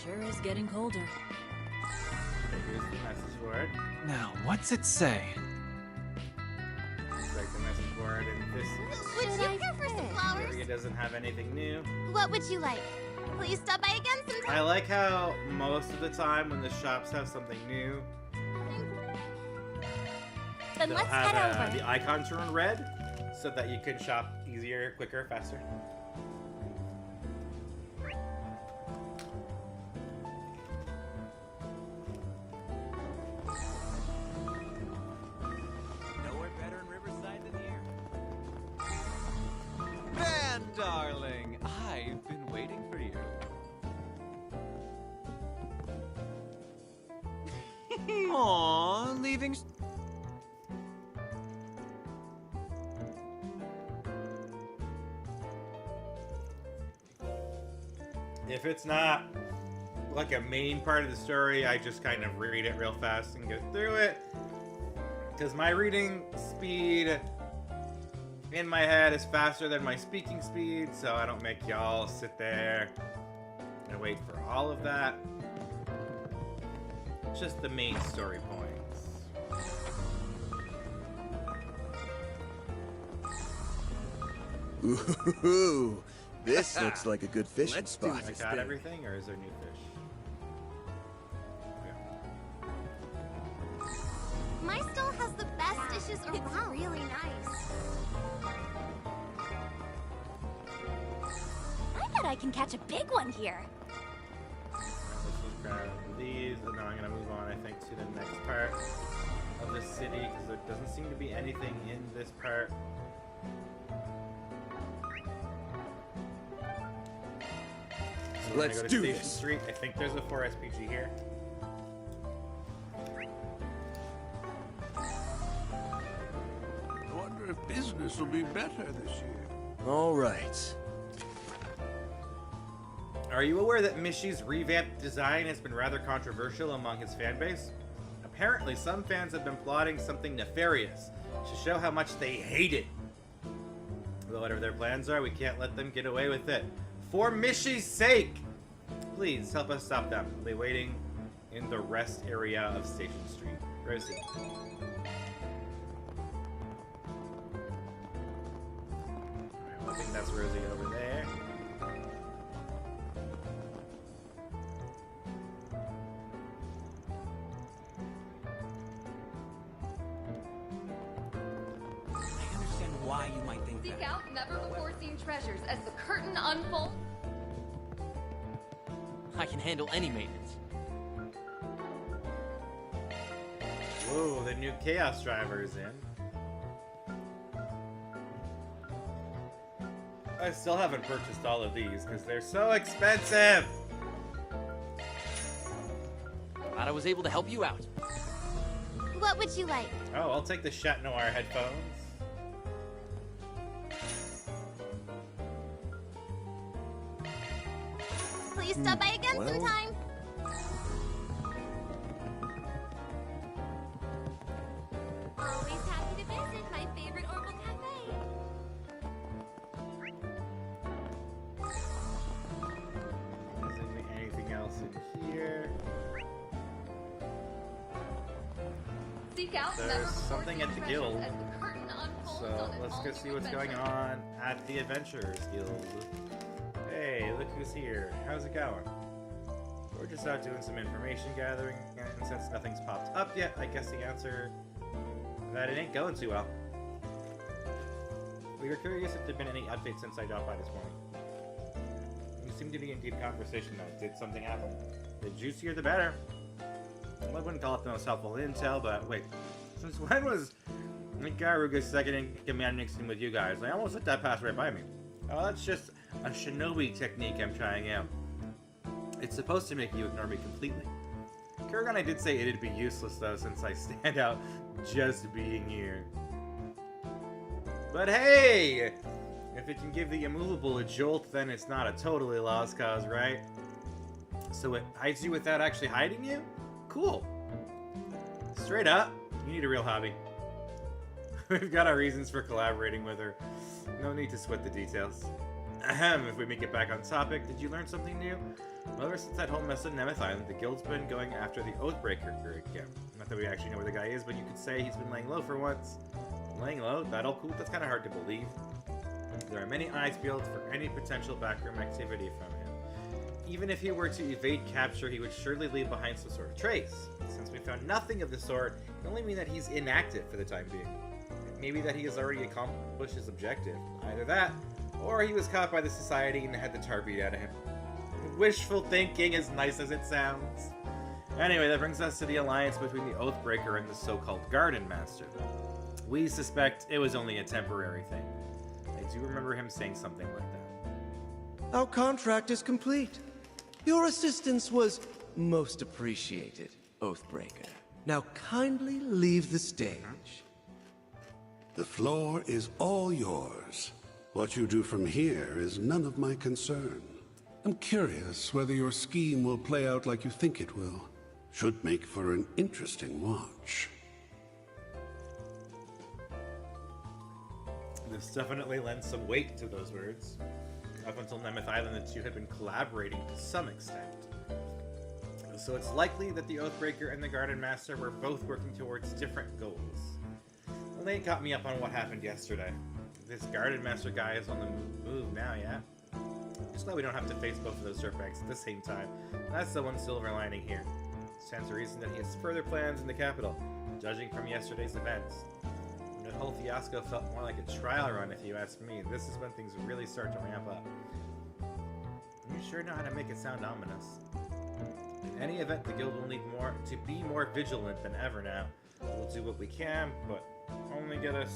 Sure is getting colder. Here's the message board. Now, what's it say? Like the message board and this Would you prefer some flowers? area doesn't have anything new. What would you like? Will you stop by again sometime? I like how most of the time when the shops have something new, Then they'll let's have head over. the icon turn red so that you can shop easier, quicker, faster. Nowhere better in Riverside than here. Van, darling, I've been waiting for you. Aww, leaving. If it's not like a main part of the story, I just kind of read it real fast and get through it. Because my reading speed in my head is faster than my speaking speed, so I don't make y'all sit there and wait for all of that. just the main story points. Ooh, this looks like a good fishing spot. I got everything, or is there new fish? My stall has the best dishes around. It's really nice. I bet I can catch a big one here. Let's just grab these, and now I'm gonna move on, I think, to the next part of the city, because there doesn't seem to be anything in this part. So we're gonna go to Station Street. I think there's a 4 SPG here. I wonder if business will be better this year. All right. Are you aware that Mishy's revamped design has been rather controversial among his fan base? Apparently, some fans have been plotting something nefarious to show how much they hate it. But whatever their plans are, we can't let them get away with it. For Mishy's sake! Please help us stop them. We'll be waiting in the rest area of Station Street. Rosie. I think that's Rosie over there. I understand why you might think Seek that. out never-before-seen treasures as the curtain unfolds. I can handle any maintenance. Whoa, the new Chaos Driver is in. I still haven't purchased all of these because they're so expensive! Glad I was able to help you out. What would you like? Oh, I'll take the Chat Noir headphones. Please stop by again sometime. Always happy to visit my favorite Orbital Cafe. Isn't there anything else in here? Seek out There's something at the treasures guild. as the curtain unfolds So on an let's go see what's all-new going on at the Adventurers Guild. Hey, look who's here. How's it going? We're just out doing some information gathering, and since nothing's popped up yet, I guess the answer that it ain't going too well. We were curious if there'd been any updates since I dropped by this morning. You seem to be in deep conversation though. Did something happen? The juicier the better. Well, I wouldn't call it the most helpful intel, but wait. Since when was Garuga's second in command mixing with you guys? I almost let that pass right by me. Oh, that's just a shinobi technique I'm trying out. It's supposed to make you ignore me completely. Kurgan, did say it'd be useless though, since I stand out just being here. But hey! If it can give the immovable a jolt, then it's not a totally lost cause, right? So it hides you without actually hiding you? Cool. Straight up, you need a real hobby. We've got our reasons for collaborating with her. No need to sweat the details. Ahem, if we make it back on topic, did you learn something new? Well, ever since that whole mess at Nemeth Island, the guild's been going after the Oathbreaker again. Not that we actually know where the guy is, but you could say he's been laying low for once. Laying low? That all cool? That's kind of hard to believe. There are many eyes peeled for any potential backroom activity from him. Even if he were to evade capture, he would surely leave behind some sort of trace. Since we found nothing of the sort, it can only mean that he's inactive for the time being. Maybe that he has already accomplished his objective. Either that, or he was caught by the society and had the tar beat out of him. Wishful thinking, as nice as it sounds. Anyway, that brings us to the alliance between the Oathbreaker and the so-called Garden Master. We suspect it was only a temporary thing. I do remember him saying something like that. Our contract is complete. Your assistance was most appreciated, Oathbreaker. Now kindly leave the stage. The floor is all yours. What you do from here is none of my concern. I'm curious whether your scheme will play out like you think it will. Should make for an interesting watch. This definitely lends some weight to those words. Up until Nemeth Island, the two had been collaborating to some extent. So it's likely that the Oathbreaker and the Garden Master were both working towards different goals. Well, they got me up on what happened yesterday. This Garden Master guy is on the move now, yeah? Just glad we don't have to face both of those dirtbags at the same time. That's the one silver lining here. Stands to reason that he has further plans in the capital, judging from yesterday's events. The whole fiasco felt more like a trial run, if you ask me. This is when things really start to ramp up. You sure know how to make it sound ominous. In any event, the guild will need to be more vigilant than ever now. We'll do what we can, but only get us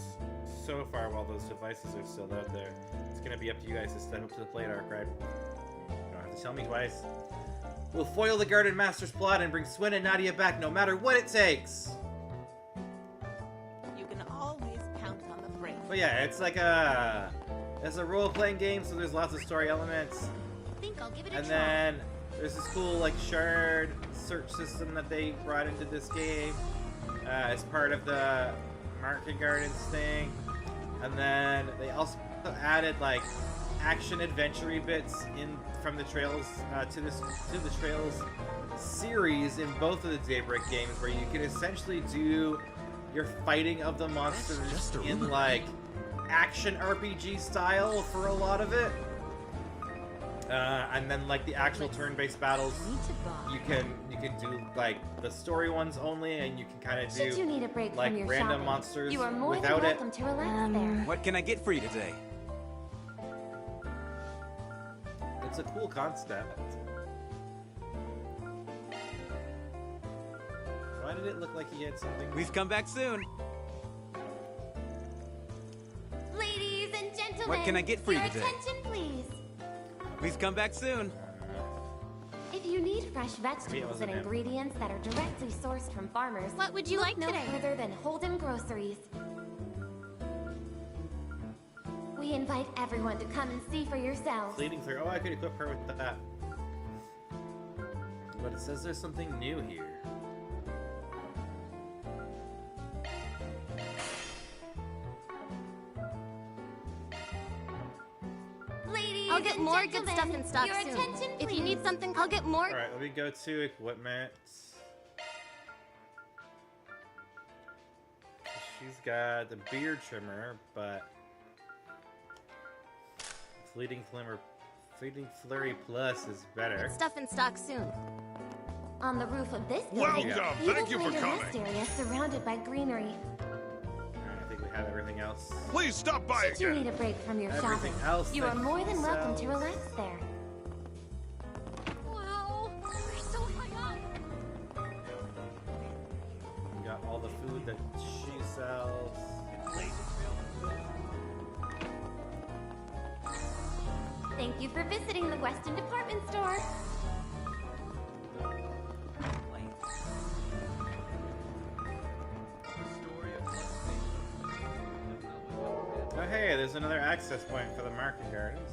so far while those devices are still out there. It's gonna be up to you guys to step up to the plate, Arkwright. You don't have to tell me twice. We'll foil the Garden Master's plot and bring Swin and Nadia back no matter what it takes! You can always count on the brave. But yeah, it's like it's a role-playing game, so there's lots of story elements. I think I'll give it a And try. then there's this cool like shard search system that they brought into this game as part of the Market Gardens thing. And then they also added like action adventure bits in from the Trails to the Trails series in both of the Daybreak games, where you can essentially do your fighting of the monsters in like action RPG style for a lot of it. And then like the actual turn-based battles, you can do like the story ones only, and you can kind of Should do you need a break like from your random shopping, monsters you are more without than it. welcome to relax there. What can I get for you today? It's a cool concept. Why did it look like he had something? We've come back soon. Ladies and gentlemen, What can I get for you your today? attention, please. We've come back soon. If you need fresh vegetables wasn't and him. ingredients that are directly sourced from farmers, What would you look like no today? further than Holden Groceries. We invite everyone to come and see for yourselves. Fleeting through. Oh, I could equip her with that. But it says there's something new here. Ladies I'll get and more good stuff gentlemen, in stock your soon. attention, If you need please. something, I'll get more. Alright, let me go to equipment. She's got the beard trimmer, but Fleeting Flurry Plus is better. Stuff in stock soon. On the roof of this building, Welcome. you Thank will you for find a rest coming. area surrounded by greenery. Alright, I think we have everything else. Please stop by Should you need a break from your Everything shopping, else you that are more than welcome to sells. relax there. Wow, we're so high up. We got all the food that she sells. Thank you for visiting the Weston Department Store. Oh hey, there's another access point for the Market Gardens.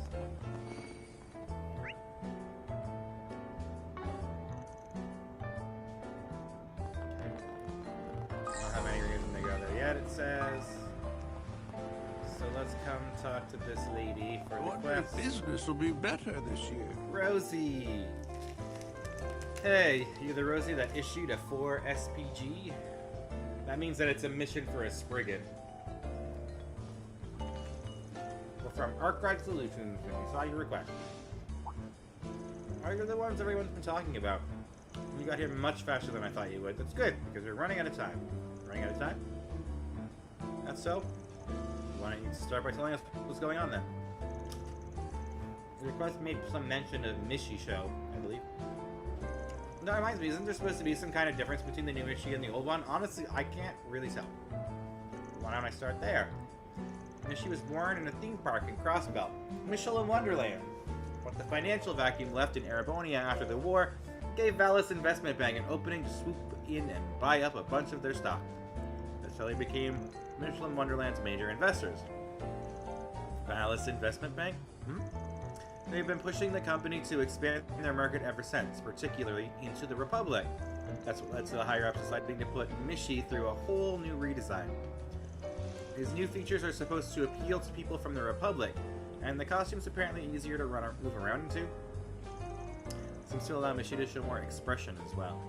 Don't have any reason to go there yet, it says. So let's come talk to this lady for the Wonder if quest. business will be better this year. Rosie! Hey, you the Rosie that issued a 4 SPG? That means that it's a mission for a Spriggan. We're from Arkwright Solutions, and we saw your request. Oh, you're the ones everyone's been talking about. You got here much faster than I thought you would. That's good, because we're running out of time. Running out of time? That's so? Why don't you start by telling us what's going on then? The request made some mention of Mishi show, I believe. That reminds me, isn't there supposed to be some kind of difference between the new Mishi and the old one? Honestly, I can't really tell. Why don't I start there? Mishi was born in a theme park in Crossbelt, Michelin Wonderland. But the financial vacuum left in Arabonia after the war gave Valis Investment Bank an opening to swoop in and buy up a bunch of their stock. That's how they became Michelin Wonderland's major investors. Valis Investment Bank? They've been pushing the company to expand their market ever since, particularly into the Republic. That's what led to the higher-ups deciding to put Mishi through a whole new redesign. His new features are supposed to appeal to people from the Republic, and the costume's apparently easier to move around into. Seems to allow Mishi to show more expression as well.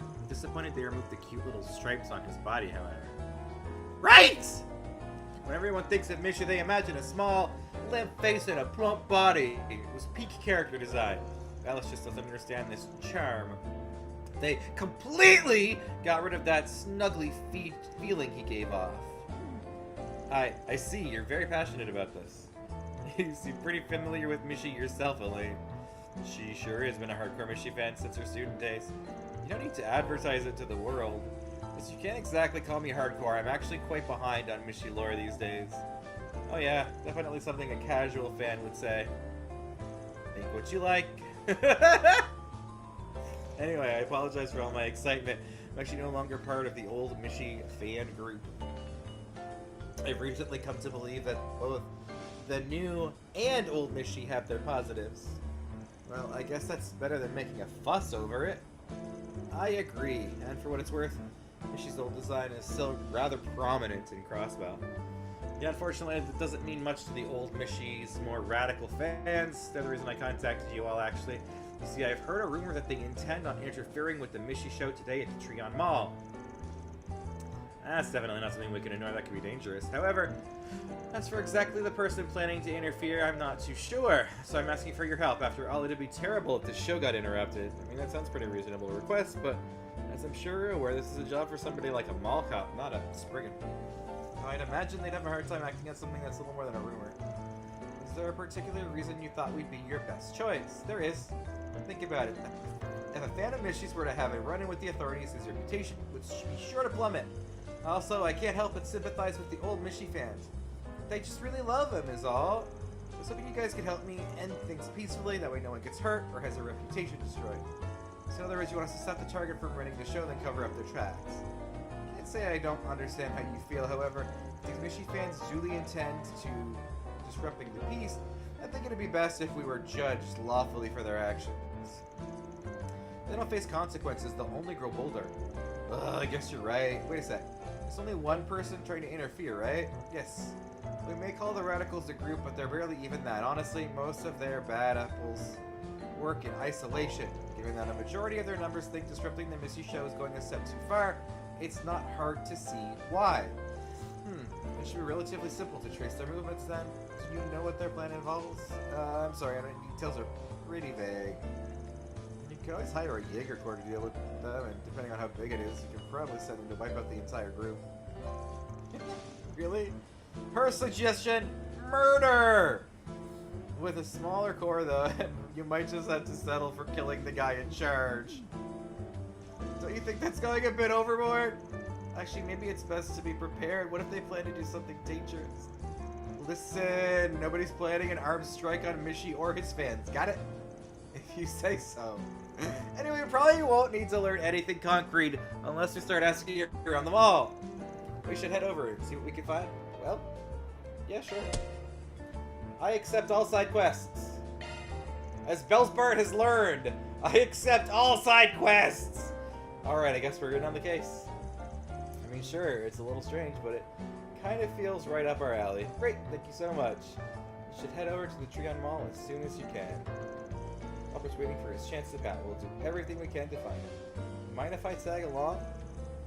I'm disappointed they removed the cute little stripes on his body, however. Right! When everyone thinks of Mishi, they imagine a small, limp face and a plump body. It was peak character design. Alice just doesn't understand this charm. They completely got rid of that snuggly feeling he gave off. I see, you're very passionate about this. You seem pretty familiar with Mishi yourself, Elaine. She sure has been a hardcore Mishi fan since her student days. You don't need to advertise it to the world. Because you can't exactly call me hardcore. I'm actually quite behind on Mishi lore these days. Oh yeah, definitely something a casual fan would say. Think what you like. Anyway, I apologize for all my excitement. I'm actually no longer part of the old Mishi fan group. I've recently come to believe that both the new and old Mishi have their positives. Well, I guess that's better than making a fuss over it. I agree, and for what it's worth, Mishi's old design is still rather prominent in Crossbow. Yeah, unfortunately, it doesn't mean much to the old Mishi's more radical fans. They're the reason I contacted you all, actually. You see, I've heard a rumor that they intend on interfering with the Mishi show today at the Treon Mall. That's definitely not something we can ignore. That could be dangerous. However, as for exactly the person planning to interfere, I'm not too sure. So I'm asking for your help. After all, it'd be terrible if the show got interrupted. I mean, that sounds pretty reasonable request, but as I'm sure you're aware, this is a job for somebody like a mall cop, not a spriggan. I'd imagine they'd have a hard time acting on something that's a little more than a rumor. Is there a particular reason you thought we'd be your best choice? There is. Think about it. If a fan of Mishi's were to have a run-in with the authorities, his reputation would be sure to plummet. Also, I can't help but sympathize with the old Mishi fans. They just really love him, is all. I was hoping you guys could help me end things peacefully, that way no one gets hurt or has their reputation destroyed. So in other words, you want us to stop the target from running the show, then cover up their tracks. I can't say I don't understand how you feel, however. If these Mishi fans duly intend to disrupting the peace, I think it'd be best if we were judged lawfully for their actions. They don't face consequences, they'll only grow bolder. Ugh, I guess you're right. Wait a sec. There's only one person trying to interfere, right? Yes. We may call the radicals a group, but they're barely even that. Honestly, most of their bad apples work in isolation. Given that a majority of their numbers think disrupting the Missy show is going a step too far, it's not hard to see why. It should be relatively simple to trace their movements then. Do you know what their plan involves? I'm sorry, details are pretty vague. You can always hire a Jaeger Corps to deal with them, and depending on how big it is, you can probably send them to wipe out the entire group. Really? Her suggestion? Murder! With a smaller corps, though, you might just have to settle for killing the guy in charge. Don't you think that's going a bit overboard? Actually, maybe it's best to be prepared. What if they plan to do something dangerous? Listen, nobody's planning an armed strike on Mishi or his fans. Got it? If you say so. Anyway, we probably won't need to learn anything concrete unless we start asking around the mall. We should head over and see what we can find. Well, yeah, sure. I accept all side quests. As Bellsbart has learned, I accept all side quests. Alright, I guess we're good on the case. I mean, sure, it's a little strange, but it kind of feels right up our alley. Great, thank you so much. You should head over to the Treon Mall as soon as you can. Albert's waiting for his chance to bat. We'll do everything we can to find him. Mind if I tag along?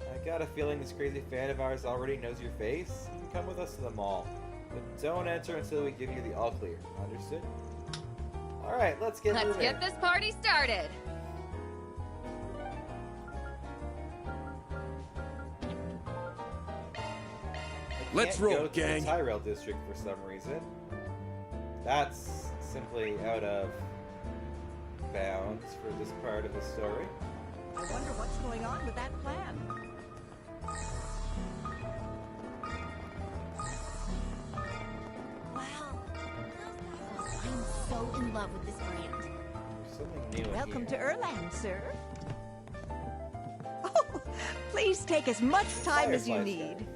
I got a feeling this crazy fan of ours already knows your face. You can come with us to the mall. But don't enter until we give you the all clear. Understood? Alright, let's get moving. Let's get this party started! Let's roll, go to gang. the Tyrell district for some reason. That's simply out of bounds for this part of the story. I wonder what's going on with that plan. Wow. I'm so in love with this brand. There's something new in Welcome to here. Erland, sir. Oh, please take as much time as you Fireflies need.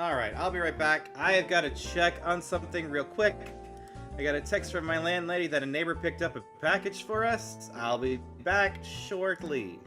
Alright, I'll be right back. I have got to check on something real quick. I got a text from my landlady that a neighbor picked up a package for us. I'll be back shortly.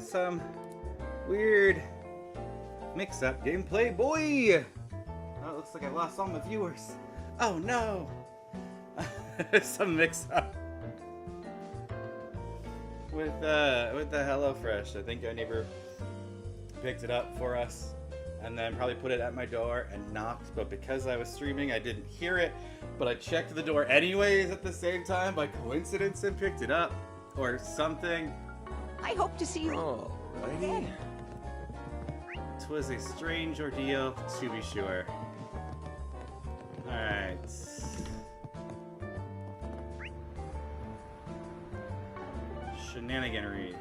some weird mix-up gameplay, boy. Oh, it looks like I lost all my viewers. Oh no! Some mix-up with the HelloFresh. I think our neighbor picked it up for us and then probably put it at my door and knocked, but because I was streaming I didn't hear it, but I checked the door anyways at the same time by coincidence and picked it up or something. I hope to see you Alrighty. It was a strange ordeal, to be sure. Alright. Shenaniganery.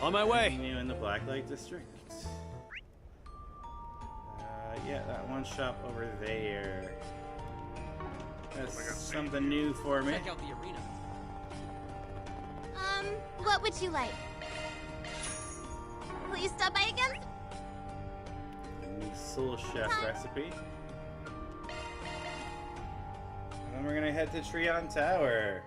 On my way. Continue in the Blacklight District. Yeah, that one shop over there. That's something new for me. Check out the arena. What would you like? Will you stop by again? New Soul Chef recipe. And then we're gonna head to Treon Tower.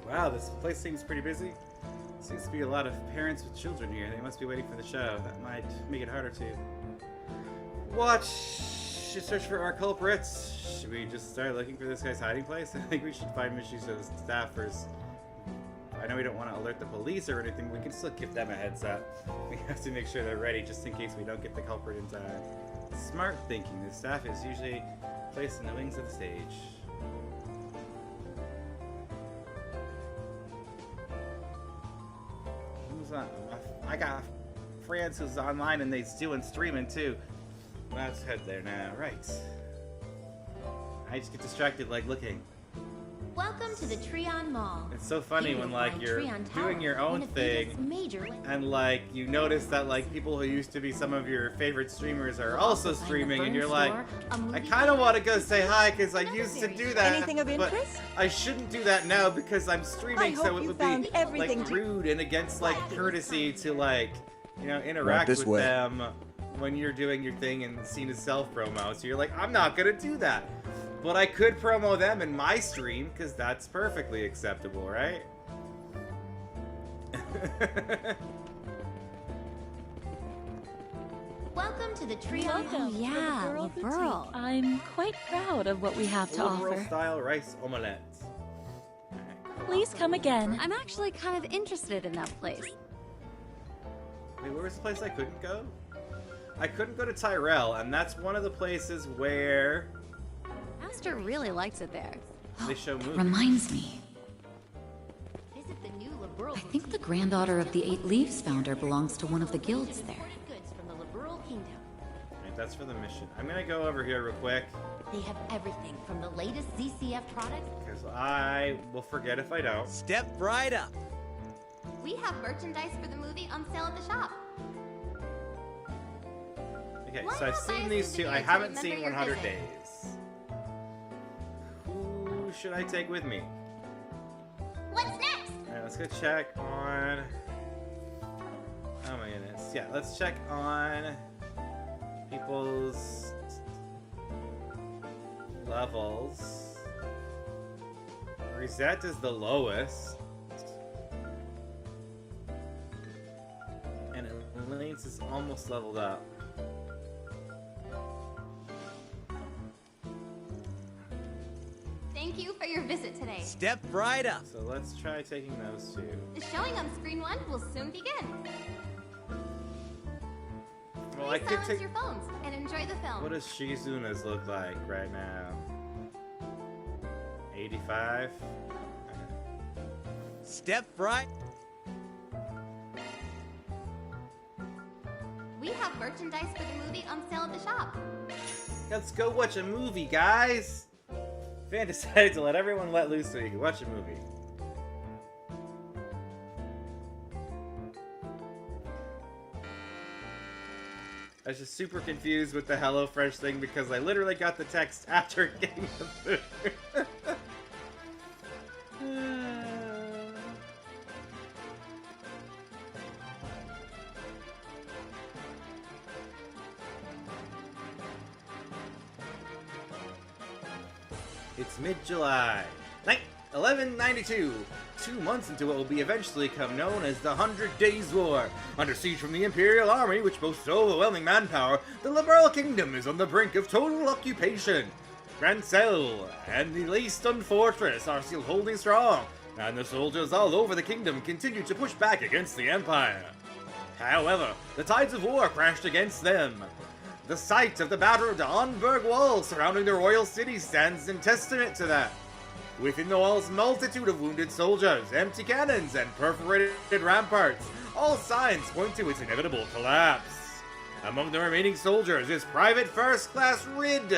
Wow, this place seems pretty busy. Seems to be a lot of parents with children here. They must be waiting for the show. That might make it harder to watch. Should search for our culprits. Should we just start looking for this guy's hiding place? I think we should find Mishi's staffers. I know we don't want to alert the police or anything. We can still give them a heads up. We have to make sure they're ready just in case we don't get the culprit in time. Smart thinking. The staff is usually placed in the wings of the stage. I got friends who's online and they's doing streaming too. Let's head there now. Right. I just get distracted like looking. Welcome to the Treon Mall. It's so funny Here when you'll like find you're Treon Tower, doing your own one of thing Vegas' major and like you notice that like people who used to be some of your favorite streamers are also streaming and you're like, I kind of want to go say hi because I used to do that. Anything of but interest? I shouldn't do that now because I'm streaming, so it would be everything like rude and against like courtesy to like, you know, interact with way. them when you're doing your thing and seen as self promo. So you're like, I'm not gonna do that. But I could promo them in my stream, because that's perfectly acceptable, right? Welcome to the Treon Welcome Mall. yeah, Liberal. I'm quite proud of what we have to Liberal offer. style rice omelette. Please come again. I'm actually kind of interested in that place. Wait, where was the place I couldn't go? I couldn't go to Tyrell, and that's one of the places where Master really likes it there. they show movies. Reminds me. Visit the new Liberal I think the granddaughter of the Eight Leaves founder belongs to one of the guilds there. goods from the Liberal Kingdom. Right, that's for the mission. I'm gonna go over here real quick, They have everything from the latest ZCF products. because I will forget if I don't. Step right up. We have merchandise for the movie on sale at the shop. Okay, Why so I've not buy seen a these two. I souvenir to haven't remember seen your 100 visit? Days. Who should I take with me? What's next? Alright, let's go check on... Oh my goodness. Yeah, let's check on people's levels. Reset is the lowest. Lanes is almost leveled up. Thank you for your visit today. Step right up. So let's try taking those two. The showing on screen 1 will soon begin. Well, I Please could silence take. your phones and enjoy the film. What does Shizuna's look like right now? 85? Step right. We have merchandise for the movie on sale at the shop. Let's go watch a movie, guys! Fan decided to let everyone let loose so you can watch a movie. I was just super confused with the HelloFresh thing because I literally got the text after getting the food. It's mid-July, 1192, 2 months into what will be eventually come known as the 100 Days War. Under siege from the Imperial Army, which boasts overwhelming manpower, the Liberal Kingdom is on the brink of total occupation. Grancel and the Leyston Fortress are still holding strong, and the soldiers all over the kingdom continue to push back against the Empire. However, the tides of war crashed against them. The site of the battered Onberg wall surrounding the royal city stands in testament to that. Within the walls, multitude of wounded soldiers, empty cannons, and perforated ramparts. All signs point to its inevitable collapse. Among the remaining soldiers is Private First Class Rid,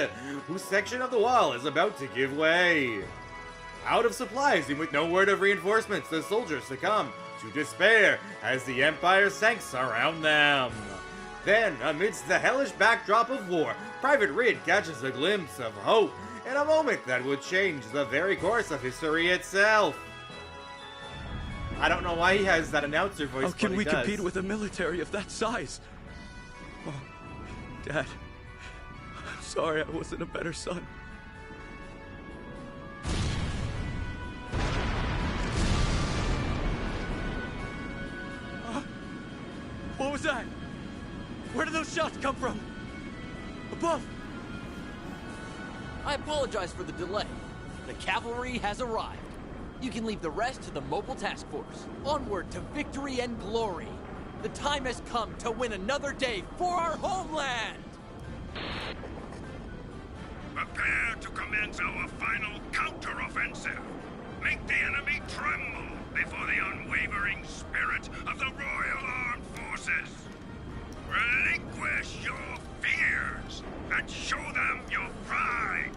whose section of the wall is about to give way. Out of supplies and with no word of reinforcements, the soldiers succumb to despair as the Empire's tanks surround them. Then, amidst the hellish backdrop of war, Private Rid catches a glimpse of hope in a moment that would change the very course of history itself. I don't know why he has that announcer voice. How can but we he does. compete with a military of that size? Oh, Dad. I'm sorry I wasn't a better son. What was that? Where did those shots come from? Above! I apologize for the delay. The cavalry has arrived. You can leave the rest to the mobile task force. Onward to victory and glory. The time has come to win another day for our homeland! Prepare to commence our final counter-offensive. Make the enemy tremble before the unwavering spirit of the Royal Armed Forces. Relinquish your fears and show them your pride.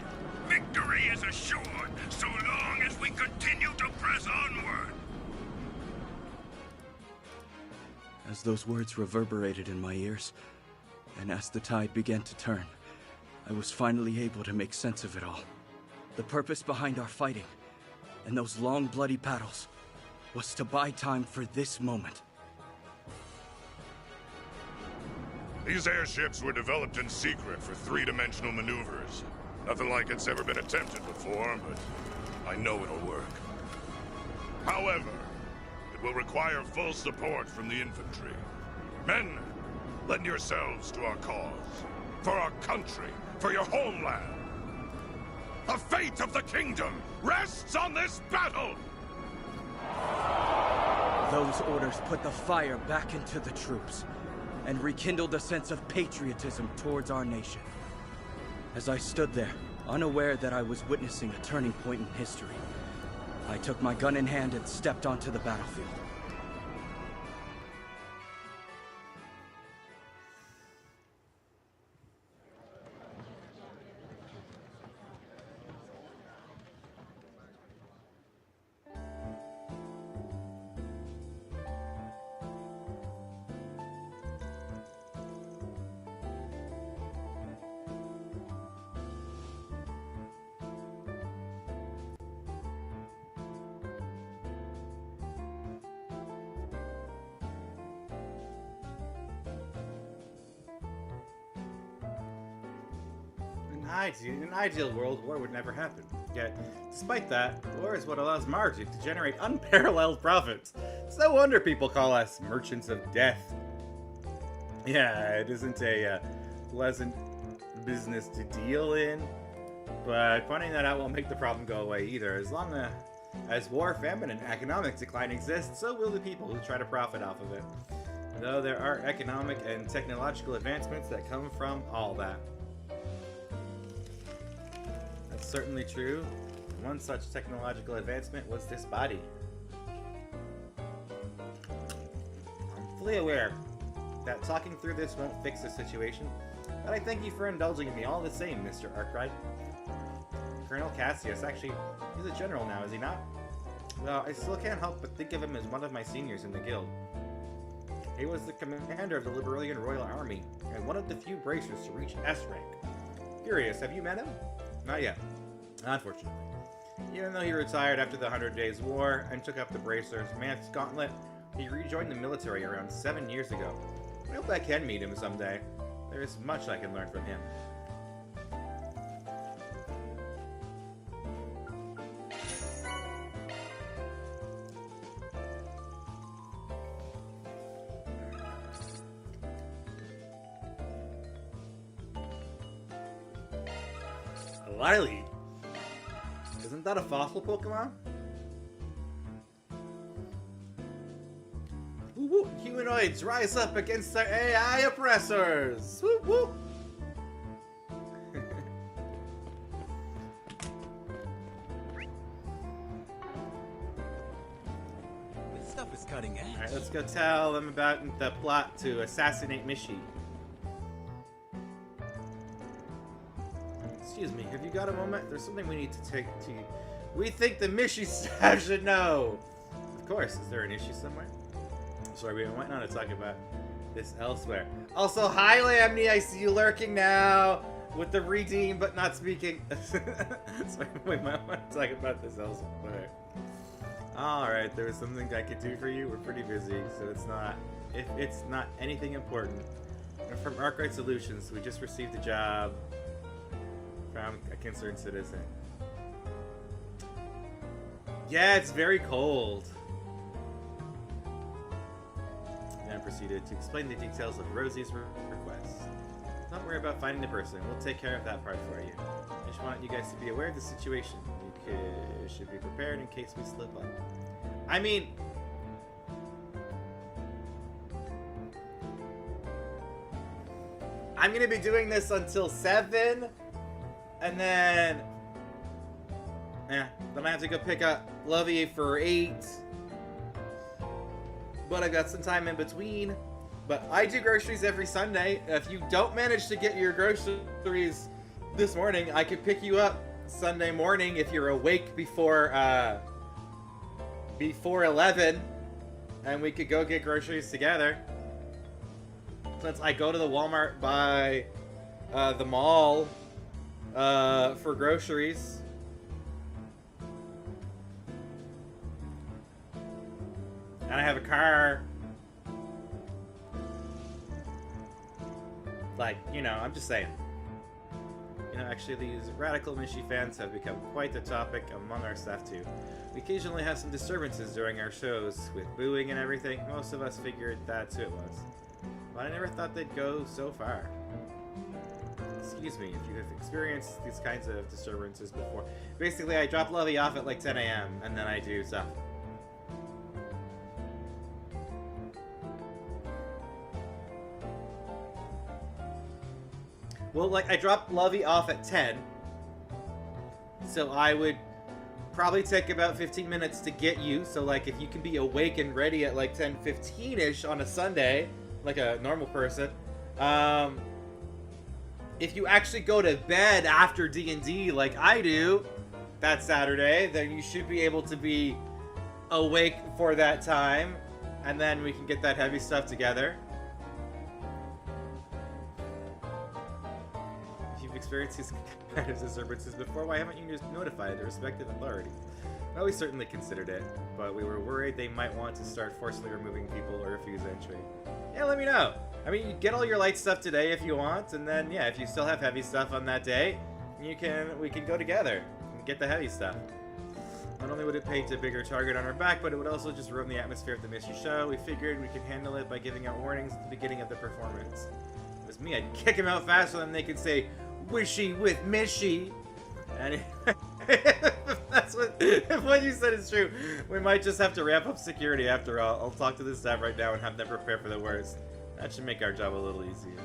Victory is assured so long as we continue to press onward. As those words reverberated in my ears, and as the tide began to turn, I was finally able to make sense of it all. The purpose behind our fighting, and those long bloody battles, was to buy time for this moment. These airships were developed in secret for three-dimensional maneuvers. Nothing like it's ever been attempted before, but I know it'll work. However, it will require full support from the infantry. Men, lend yourselves to our cause. For our country, for your homeland. The fate of the kingdom rests on this battle! Those orders put the fire back into the troops, and rekindled a sense of patriotism towards our nation. As I stood there, unaware that I was witnessing a turning point in history, I took my gun in hand and stepped onto the battlefield. In an ideal world, war would never happen. Yet, despite that, war is what allows Marduk to generate unparalleled profits. It's no wonder people call us merchants of death. Yeah, it isn't a pleasant business to deal in, but pointing that out won't make the problem go away either. As long as war, famine, and economic decline exist, so will the people who try to profit off of it. Though there are economic and technological advancements that come from all that. That's certainly true. One such technological advancement was this body. I'm fully aware that talking through this won't fix the situation, but I thank you for indulging in me all the same, Mr. Arkwright. Colonel Cassius, actually, he's a general now, is he not? Well, I still can't help but think of him as one of my seniors in the guild. He was the commander of the Liberalian Royal Army, and one of the few bracers to reach S rank. Curious, have you met him? Not yet, unfortunately. Even though he retired after the 100 Days War and took up the Bracer's Man's Gauntlet, he rejoined the military around 7 years ago. I hope I can meet him someday. There is much I can learn from him. Lily? Isn't that a fossil Pokemon? Woo woo! Humanoids, rise up against their AI oppressors! Woo woo! This stuff is cutting edge. Alright, let's go tell them about the plot to assassinate Mishi. Excuse me, have you got a moment? There's something we need to take to you. We think the Mishi staff should know! Of course, is there an issue somewhere? Sorry, we went on to talk about this elsewhere. Also, hi Lamney, I see you lurking now! With the redeem but not speaking. Sorry, we might want to talk about this elsewhere. Alright, there was something I could do for you. We're pretty busy, so it's not... If it's not anything important. From Arkwright Solutions, we just received a job from a concerned citizen. Yeah, it's very cold. Then proceeded to explain the details of Rosie's request. Don't worry about finding the person. We'll take care of that part for you. I just want you guys to be aware of the situation. You should be prepared in case we slip up. I mean... I'm gonna be doing this until 7. And then... yeah, then I have to go pick up Lovey for 8. But I got some time in between. But I do groceries every Sunday. If you don't manage to get your groceries this morning, I could pick you up Sunday morning if you're awake before 11. And we could go get groceries together. Since I go to the Walmart by the mall for groceries. And I have a car. Like, you know, I'm just saying. You know, actually, these radical Mishi fans have become quite the topic among our staff, too. We occasionally have some disturbances during our shows, with booing and everything. Most of us figured that's who it was. But I never thought they'd go so far. Excuse me, if you have experienced these kinds of disturbances before. Basically, I drop Lovey off at like 10 a.m. and then I do stuff. Well, like, I dropped Lovey off at 10. So I would probably take about 15 minutes to get you. So, like, if you can be awake and ready at like 10:15-ish on a Sunday, like a normal person, if you actually go to bed after D&D like I do that Saturday, then you should be able to be awake for that time, and then we can get that heavy stuff together. If you've experienced these kind of disturbances before, why haven't you just notified the respective authorities? Well, we certainly considered it, but we were worried they might want to start forcibly removing people or refuse entry. Yeah, let me know. I mean, you get all your light stuff today if you want, and then, yeah, if you still have heavy stuff on that day, we can go together and get the heavy stuff. Not only would it paint a bigger target on our back, but it would also just ruin the atmosphere of the Mishy show. We figured we could handle it by giving out warnings at the beginning of the performance. If it was me, I'd kick him out faster than they could say, "Wishy with Mishy." And if what you said is true, we might just have to ramp up security after all. I'll talk to the staff right now and have them prepare for the worst. That should make our job a little easier.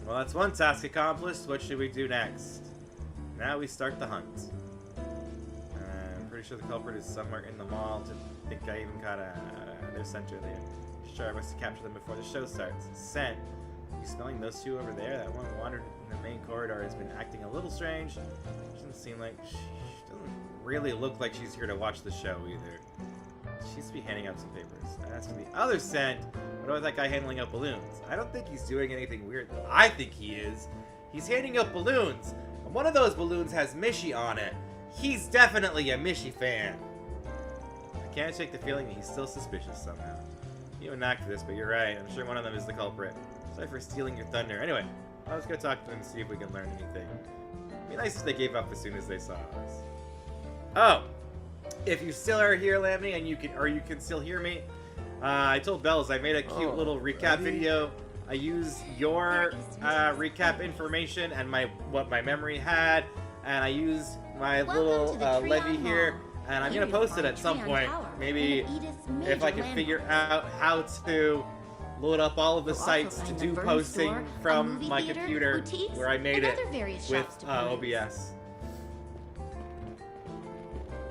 Well, that's one task accomplished. What should we do next? Now we start the hunt. I'm pretty sure the culprit is somewhere in the mall. I think I even got their scent earlier. Sure, I must capture them before the show starts. Scent. You smelling those two over there? That one wandered in the main corridor has been acting a little strange. Doesn't seem like she doesn't really look like she's here to watch the show either. She seems to be handing out some papers. As for the other scent, what about that guy handing out balloons? I don't think he's doing anything weird though. I think he is. He's handing out balloons. And one of those balloons has Mishy on it. He's definitely a Mishy fan. I can't shake the feeling that he's still suspicious somehow. You have a knack for this, but you're right. I'm sure one of them is the culprit. Sorry for stealing your thunder. Anyway, I was gonna talk to them and see if we can learn anything. It'd be nice if they gave up as soon as they saw us. Oh, if you still are here, Lammy, and you can still hear me, I told Bells I made a cute little recap video. I used your recap information and what my memory had, and I used my little Levi here, and I'm gonna post it at some point. Maybe if I can figure out how to load up all of the sites to do posting from my computer where I made it with OBS.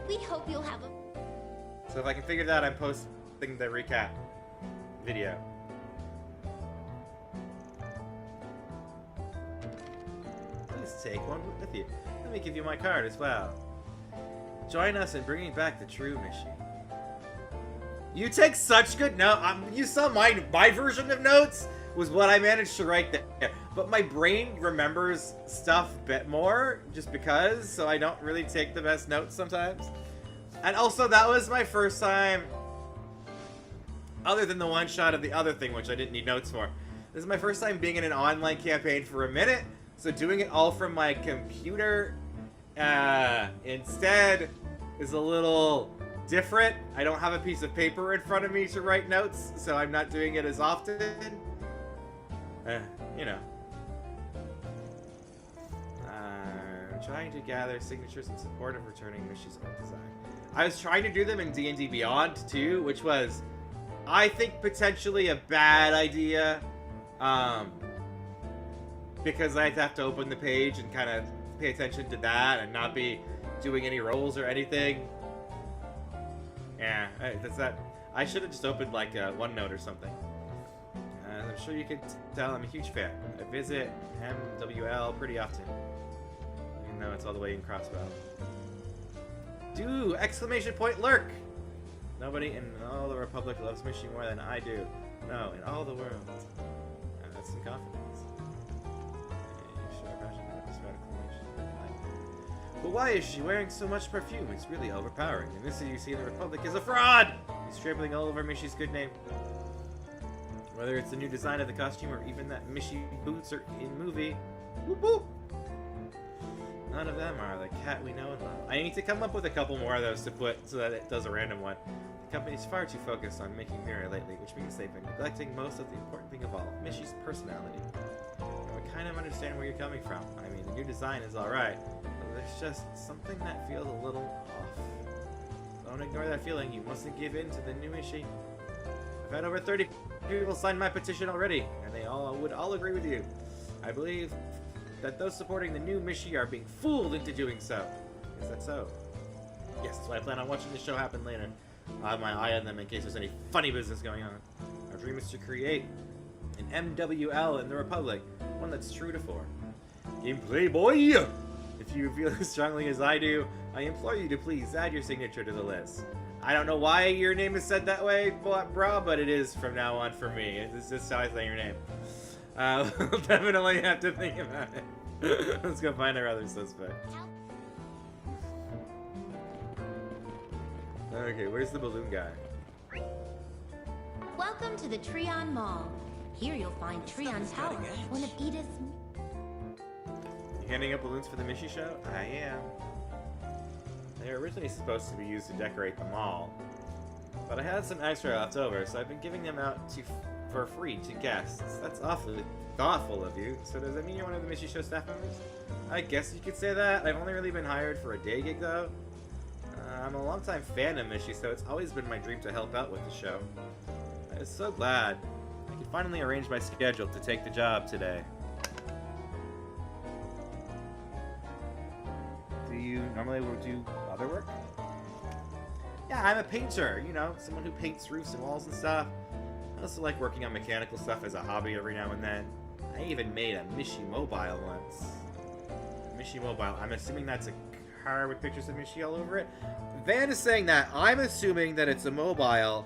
We hope you'll have a... So if I can figure that out, I'm posting the recap video. Please take one with you. Let me give you my card as well. Join us in bringing back the true Mishy. You take such good notes. You saw my version of notes was what I managed to write there. But my brain remembers stuff a bit more just because, so I don't really take the best notes sometimes. And also, that was my first time, other than the one shot of the other thing, which I didn't need notes for. This is my first time being in an online campaign for a minute, so doing it all from my computer instead is a little different. I don't have a piece of paper in front of me to write notes, so I'm not doing it as often. You know. Trying to gather signatures in support of returning Mishy's old design. I was trying to do them in D&D Beyond too, which was, I think, potentially a bad idea. Because I'd have to open the page and kind of pay attention to that and not be doing any rolls or anything. Yeah, that's that. I should have just opened like OneNote or something. I'm sure you can tell I'm a huge fan. I visit MWL pretty often. Even though it's all the way in Crossbow. Do! Exclamation point lurk! Nobody in all the Republic loves Mishy more than I do. No, in all the world. That's some confidence. But why is she wearing so much perfume? It's really overpowering. And this you see in the Republic is a fraud! He's trampling all over Mishy's good name. Whether it's the new design of the costume or even that Mishy boots are in movie. Whoop whoop! None of them are the cat we know and love. I need to come up with a couple more of those to put so that it does a random one. The company's far too focused on making mirror lately, which means they've been neglecting most of the important thing of all, Mishy's personality. I kind of understand where you're coming from. I mean, the new design is alright, but there's just something that feels a little off. Don't ignore that feeling. You mustn't give in to the new Mishy. I've had over 30 people sign my petition already, and they would all agree with you. I believe that those supporting the new Mishy are being fooled into doing so. Is that so? Yes, so I plan on watching the show happen later. I'll have my eye on them in case there's any funny business going on. Our dream is to create an MWL in the Republic, one that's true to form. Gameplay boy! If you feel as strongly as I do, I implore you to please add your signature to the list. I don't know why your name is said that way, bro, but it is from now on for me. It's just how I say your name. We'll definitely have to think about it. Let's go find our other suspect. Okay, where's the balloon guy? Welcome to the Treon Mall. Here you'll find Treon Tower, one of Edith's... You handing up balloons for the Mishy show? I am. They were originally supposed to be used to decorate the mall, but I had some extra left over, so I've been giving them out for free to guests. That's awfully thoughtful of you. So does that mean you're one of the Mishy Show staff members? I guess you could say that. I've only really been hired for a day gig, though. I'm a longtime fan of Mishy, so it's always been my dream to help out with the show. I was so glad I could finally arrange my schedule to take the job today. Do you normally do other work? Yeah, I'm a painter, you know, someone who paints roofs and walls and stuff. I also like working on mechanical stuff as a hobby every now and then. I even made a Mishy Mobile once. Mishy Mobile, I'm assuming that's a car with pictures of Mishy all over it. Van is saying that. I'm assuming that it's a mobile,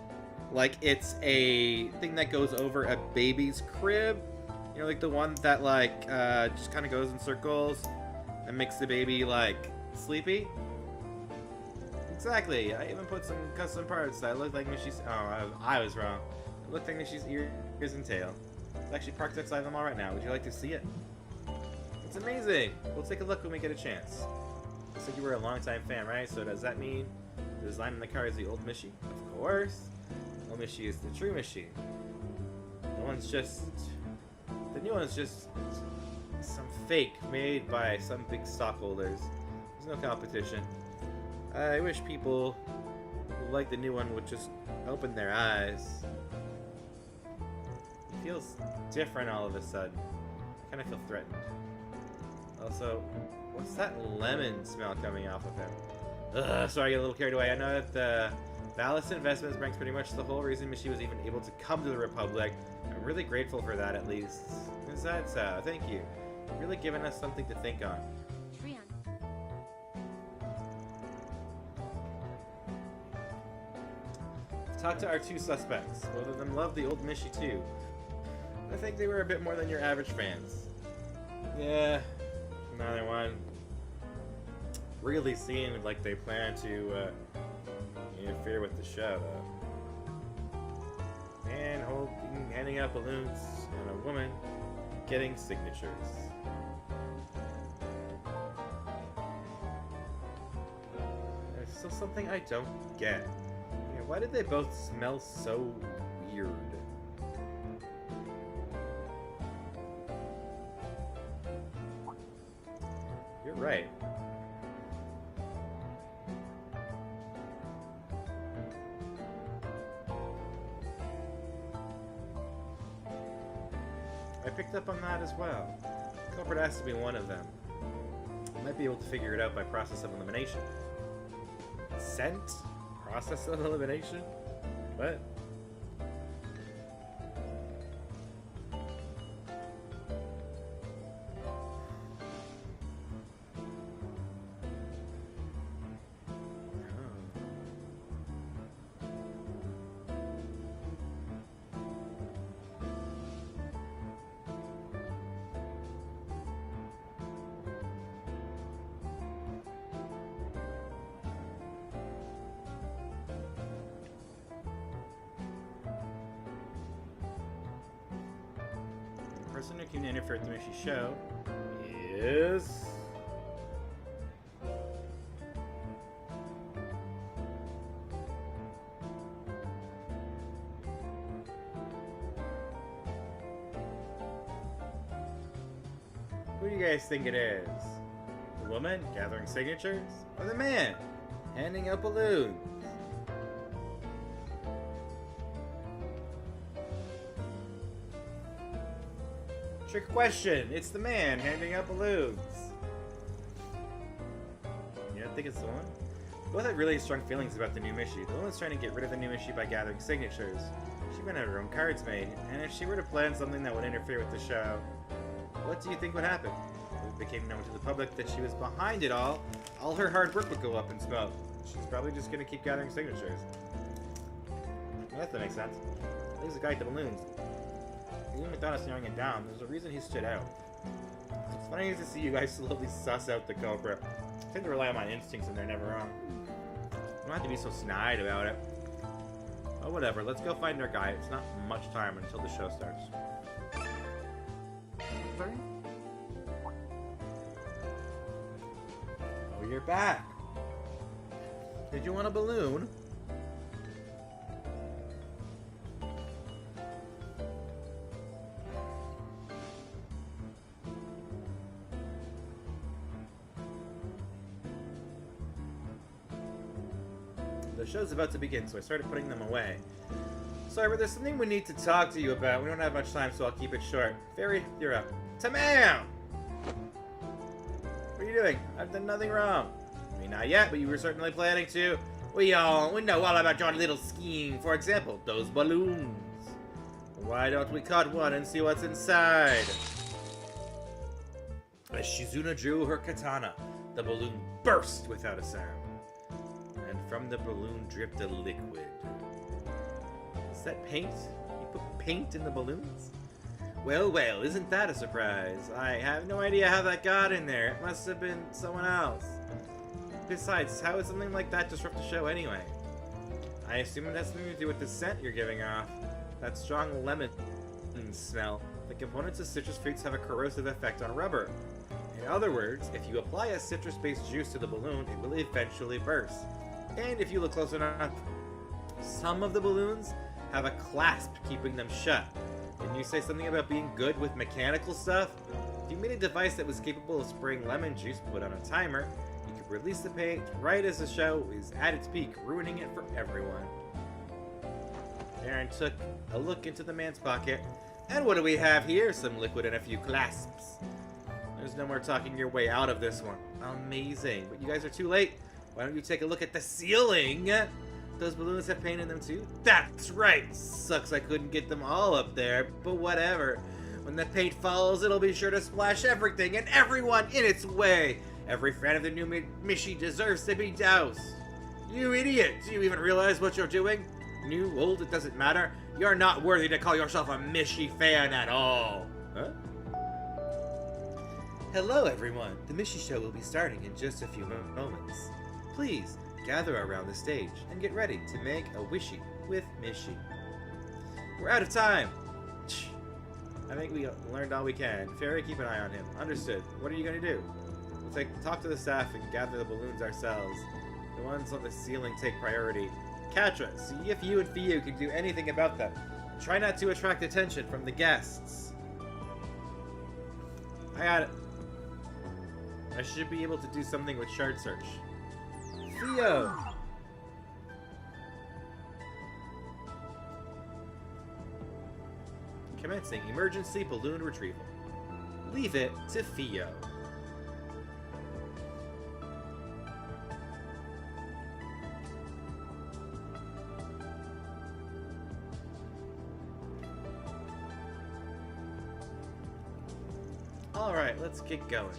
like it's a thing that goes over a baby's crib. You know, like the one that like just kind of goes in circles and makes the baby like sleepy. Exactly. I even put some custom parts that looked like Mishy's. Oh, I was wrong. It looked like Mishy's ears and tail. It's actually parked outside the mall right now. Would you like to see it? It's amazing. We'll take a look when we get a chance. Looks like you were a longtime fan, right? So does that mean the design on the car is the old Mishy? Of course. The old Mishy is the true Mishy. The new one's just some fake made by some big stockholders. There's no competition. I wish people who like the new one would just open their eyes. It feels different all of a sudden. I kind of feel threatened. Also, what's that lemon smell coming off of him? Ugh, sorry, I get a little carried away. I know that the Valis Investments brings pretty much the whole reason Mishy was even able to come to the Republic. I'm really grateful for that, at least. Is that so? Thank you. You've really given us something to think on. Talked to our two suspects. Both of them love the old Mishy too. I think they were a bit more than your average fans. Yeah, neither one really seemed like they plan to interfere with the show, though. Man handing out balloons, and a woman getting signatures. There's still something I don't get. Why did they both smell so weird? You're right. I picked up on that as well. The culprit has to be one of them. I might be able to figure it out by process of elimination. Scent? Process of elimination? What? The person who can interfere with the Mishy show is... Who do you guys think it is? The woman gathering signatures? Or the man handing out balloons? Trick question. It's the man handing out balloons. You don't think it's the one? We both had really strong feelings about the new Mishy. The woman's trying to get rid of the new Mishy by gathering signatures. She might have her own cards made, and if she were to plan something that would interfere with the show, what do you think would happen? If it became known to the public that she was behind it all her hard work would go up in smoke. She's probably just gonna keep gathering signatures. Well, that makes sense. There's a guy with the balloons. Even without us narrowing it down, there's a reason he stood out. It's funny to see you guys slowly suss out the culprit. I tend to rely on my instincts and they're never wrong. You don't have to be so snide about it. Oh, whatever. Let's go find our guy. It's not much time until the show starts. Oh, you're back. Did you want a balloon? The show's about to begin, so I started putting them away. Sorry, but there's something we need to talk to you about. We don't have much time, so I'll keep it short. Fairy, you're up. Tamam! What are you doing? I've done nothing wrong. I mean, not yet, but you were certainly planning to. We know all about your little scheme. For example, those balloons. Why don't we cut one and see what's inside? As Shizuna drew her katana, the balloon burst without a sound. And from the balloon dripped a liquid. Is that paint? You put paint in the balloons? Well, well, isn't that a surprise? I have no idea how that got in there. It must have been someone else. Besides, how would something like that disrupt the show anyway? I assume it has something to do with the scent you're giving off. That strong lemon smell. The components of citrus fruits have a corrosive effect on rubber. In other words, if you apply a citrus-based juice to the balloon, it will eventually burst. And if you look close enough, some of the balloons have a clasp keeping them shut. Didn't you say something about being good with mechanical stuff? If you made a device that was capable of spraying lemon juice put on a timer, you could release the paint right as the show is at its peak, ruining it for everyone. Aaron took a look into the man's pocket. And what do we have here? Some liquid and a few clasps. There's no more talking your way out of this one. Amazing. But you guys are too late. Why don't you take a look at the ceiling? Those balloons have paint in them too? That's right! Sucks I couldn't get them all up there, but whatever. When the paint falls, it'll be sure to splash everything and everyone in its way. Every fan of the new Mishi deserves to be doused. You idiot! Do you even realize what you're doing? New, old, it doesn't matter. You're not worthy to call yourself a Mishi fan at all. Huh? Hello everyone. The Mishi show will be starting in just a few moments. Please, gather around the stage and get ready to make a wishy with Mishi. We're out of time! I think we learned all we can. Fairy, keep an eye on him. Understood. What are you going to do? We'll talk to the staff and gather the balloons ourselves. The ones on the ceiling take priority. Katra, see if you and Fiu can do anything about them. Try not to attract attention from the guests. I got it. I should be able to do something with Shard Search. Theo! Commencing emergency balloon retrieval. Leave it to Theo. Alright, let's get going.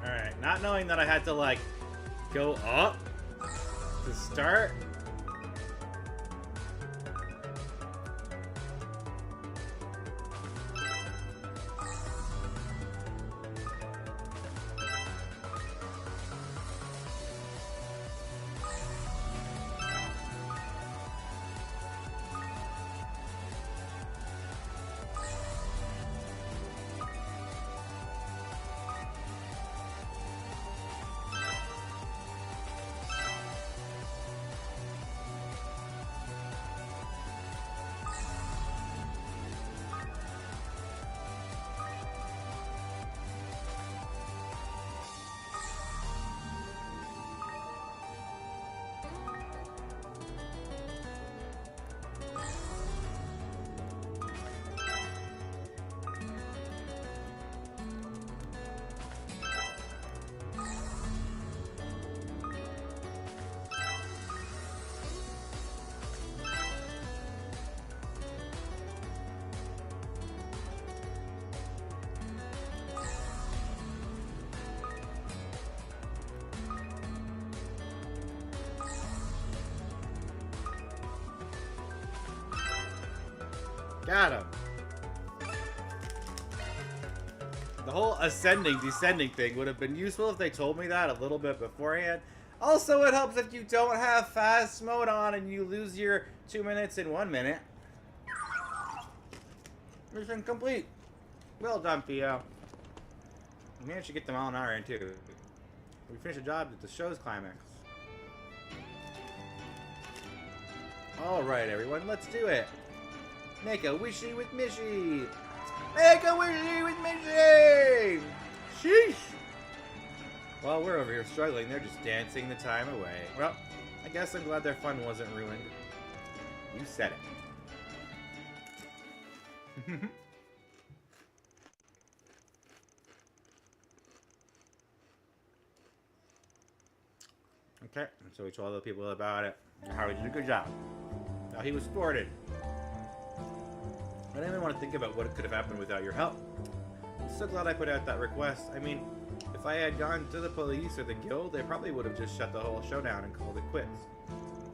Alright, not knowing that I had to, like, go up to start. Got him. The whole ascending, descending thing would have been useful if they told me that a little bit beforehand. Also, it helps if you don't have fast mode on and you lose your 2 minutes in 1 minute. Mission complete. Well done, Theo. You managed to get them all on our end, too. We finished the job at the show's climax. Alright, everyone, let's do it. Make a wishy with Mishy. Make a wishy with Mishy! Sheesh! While we're over here struggling, they're just dancing the time away. Well, I guess I'm glad their fun wasn't ruined. You said it. Okay, so we told other people about it. Harley did a good job. Now he was thwarted. I didn't even want to think about what could have happened without your help. I'm so glad I put out that request. I mean, if I had gone to the police or the guild, they probably would have just shut the whole show down and called it quits.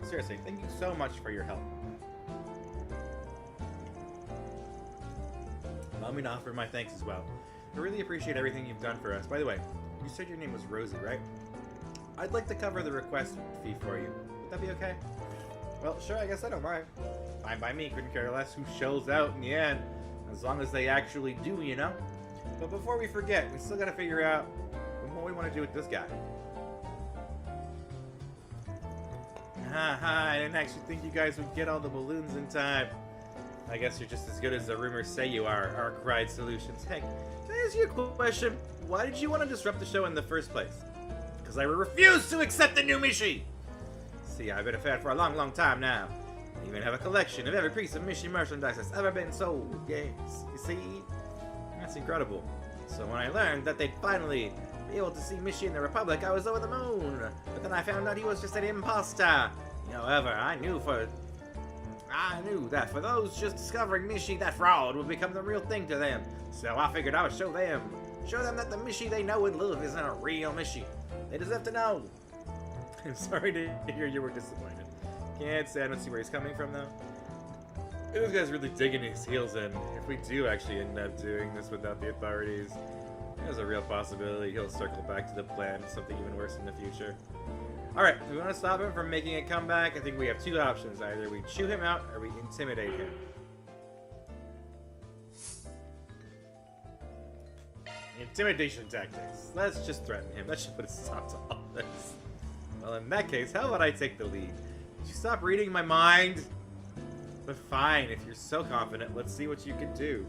Seriously, thank you so much for your help. Allow me to offer my thanks as well. I really appreciate everything you've done for us. By the way, you said your name was Rosie, right? I'd like to cover the request fee for you. Would that be okay? Well, sure, I guess I don't mind. Fine by me, couldn't care less who shows out in the end. As long as they actually do, you know? But before we forget, we still gotta figure out what we want to do with this guy. Haha, I didn't actually think you guys would get all the balloons in time. I guess you're just as good as the rumors say you are, Arc Ride Solutions. Hey, can I ask you a question? Why did you want to disrupt the show in the first place? Because I refuse to accept the new Mishi! See, I've been a fan for a long, long time now. I even have a collection of every piece of Mishi merchandise that's ever been sold. Yes, you see? That's incredible. So when I learned that they'd finally be able to see Mishi in the Republic, I was over the moon. But then I found out he was just an imposter. However, I knew that for those just discovering Mishi, that fraud would become the real thing to them. So I figured I would show them that the Mishi they know and love isn't a real Mishi. They deserve to know. I'm sorry to hear you were disappointed. Can't say I don't see where he's coming from, though. This guy's really digging his heels in. If we do actually end up doing this without the authorities, there's a real possibility he'll circle back to the plan, something even worse in the future. Alright, we want to stop him from making a comeback. I think we have two options. Either we chew him out, or we intimidate him. Intimidation tactics. Let's just threaten him. That should put a stop to all this. Well, in that case, how about I take the lead? Did you stop reading my mind? But fine, if you're so confident, let's see what you can do.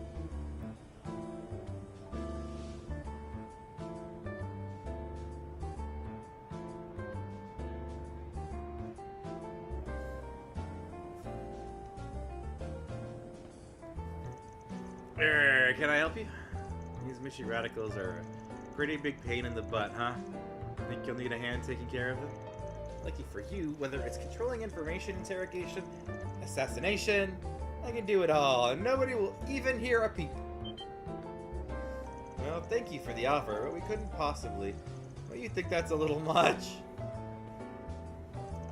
Can I help you? These Mishi radicals are a pretty big pain in the butt, huh? Think you'll need a hand taking care of them? Lucky for you, whether it's controlling information interrogation, assassination, I can do it all, and nobody will even hear a peep. Well, thank you for the offer, but we couldn't possibly. Well, you think that's a little much?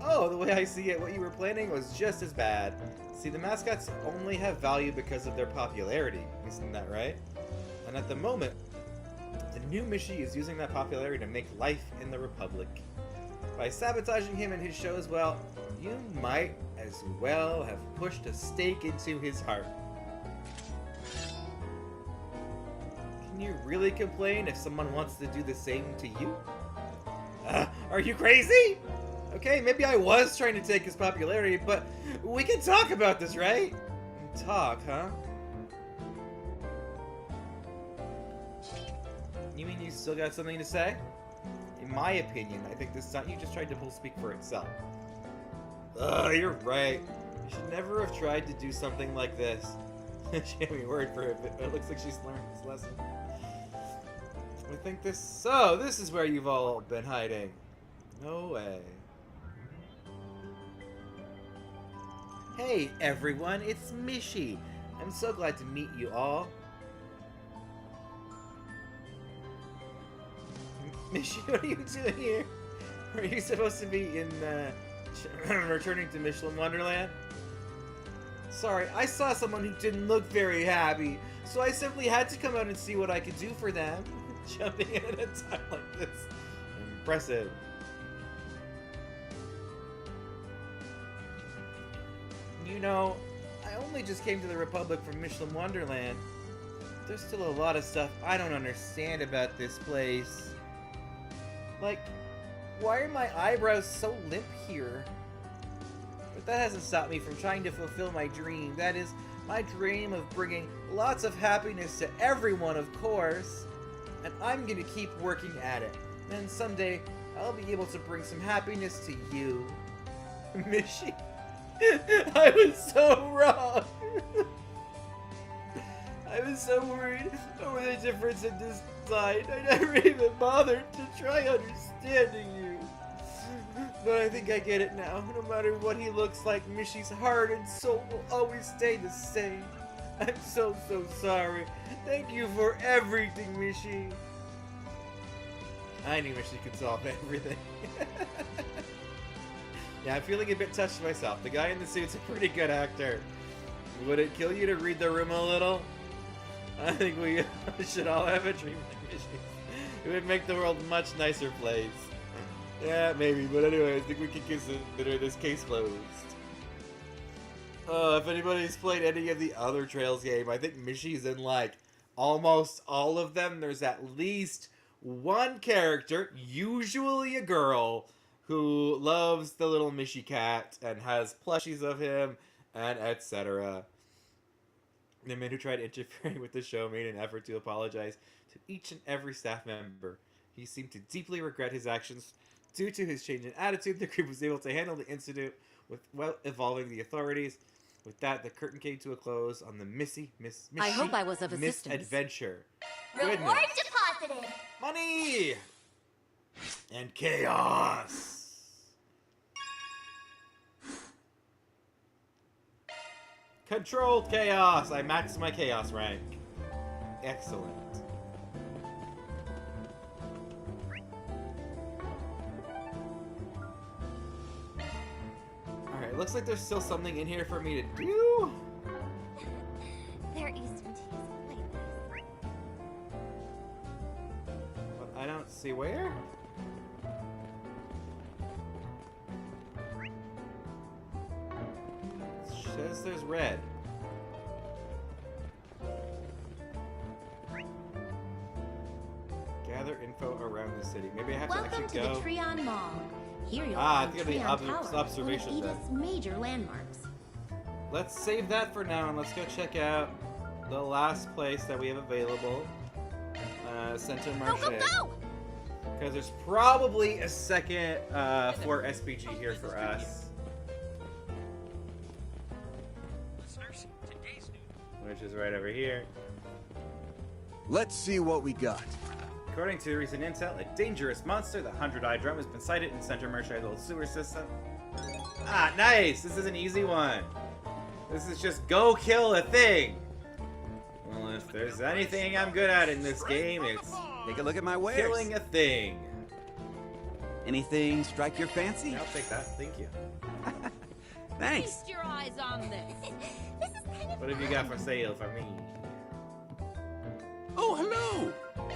Oh, the way I see it, what you were planning was just as bad. See, the mascots only have value because of their popularity, isn't that right? And at the moment, the new Mishi is using that popularity to make life in the Republic. By sabotaging him and his show as well, you might as well have pushed a stake into his heart. Can you really complain if someone wants to do the same to you? Are you crazy? Okay, maybe I was trying to take his popularity, but we can talk about this, right? Talk, huh? You mean you still got something to say? In my opinion, I think this stunt you just tried to pull speak for itself. Ugh, you're right. You should never have tried to do something like this. She had me worried for a bit, but it looks like she's learned this lesson. I think this... So, this is where you've all been hiding. No way. Hey everyone, it's Mishi. I'm so glad to meet you all. Mishi, what are you doing here? Are you supposed to be in, returning to Michelin Wonderland? Sorry, I saw someone who didn't look very happy, so I simply had to come out and see what I could do for them. Jumping in at a time like this. Impressive. You know, I only just came to the Republic from Michelin Wonderland. There's still a lot of stuff I don't understand about this place. Like, why are my eyebrows so limp here? But that hasn't stopped me from trying to fulfill my dream. That is, my dream of bringing lots of happiness to everyone, of course. And I'm gonna keep working at it. Then someday, I'll be able to bring some happiness to you. Mishi. I was so wrong. I was so worried over the difference in design. I never even bothered to try understanding you. But I think I get it now. No matter what he looks like, Mishi's heart and soul will always stay the same. I'm so sorry. Thank you for everything, Mishi. I knew Mishi could solve everything. Yeah, I'm feeling a bit touched myself. The guy in the suit's a pretty good actor. Would it kill you to read the room a little? I think we should all have a dream like Mishi. It would make the world a much nicer place. Yeah, maybe. But anyway, I think we can consider this case closed. If anybody's played any of the other Trails game, I think Mishi's in like almost all of them. There's at least one character, usually a girl, who loves the little Mishi cat and has plushies of him and etc. The man who tried interfering with the show made an effort to apologize to each and every staff member. He seemed to deeply regret his actions. Due to his change in attitude, the group was able to handle the incident without involving the authorities. With that, the curtain came to a close on the Mishi I hope I was of assistance. Misadventure. Reward Goodness. deposited. Money! And chaos! Controlled chaos! I maxed my chaos rank. Excellent. Alright, looks like there's still something in here for me to do. There Eastern tea is quite nice. But I don't see where. Says there's red. Gather info around the city. Maybe I have Welcome to actually to go. the Treon Mall. Here you'll I find think the Treon Tower, observation one of then. Edith's major landmarks. Let's save that for now and let's go check out the last place that we have available. Center Marche. Go! Because there's probably a second for SPG here for us. Which is right over here. Let's see what we got. According to recent intel, a dangerous monster, the 100-Eye Drum, has been sighted in Center Marche's old sewer system. Ah, nice! This is an easy one. This is just go kill a thing. Well, if there's anything I'm good at in this game, it's Take a look at my wares. killing a thing. Anything strike your fancy? I'll take that. Thank you. Thanks. Feast your eyes on this. What have you got for sale for me? Oh, hello.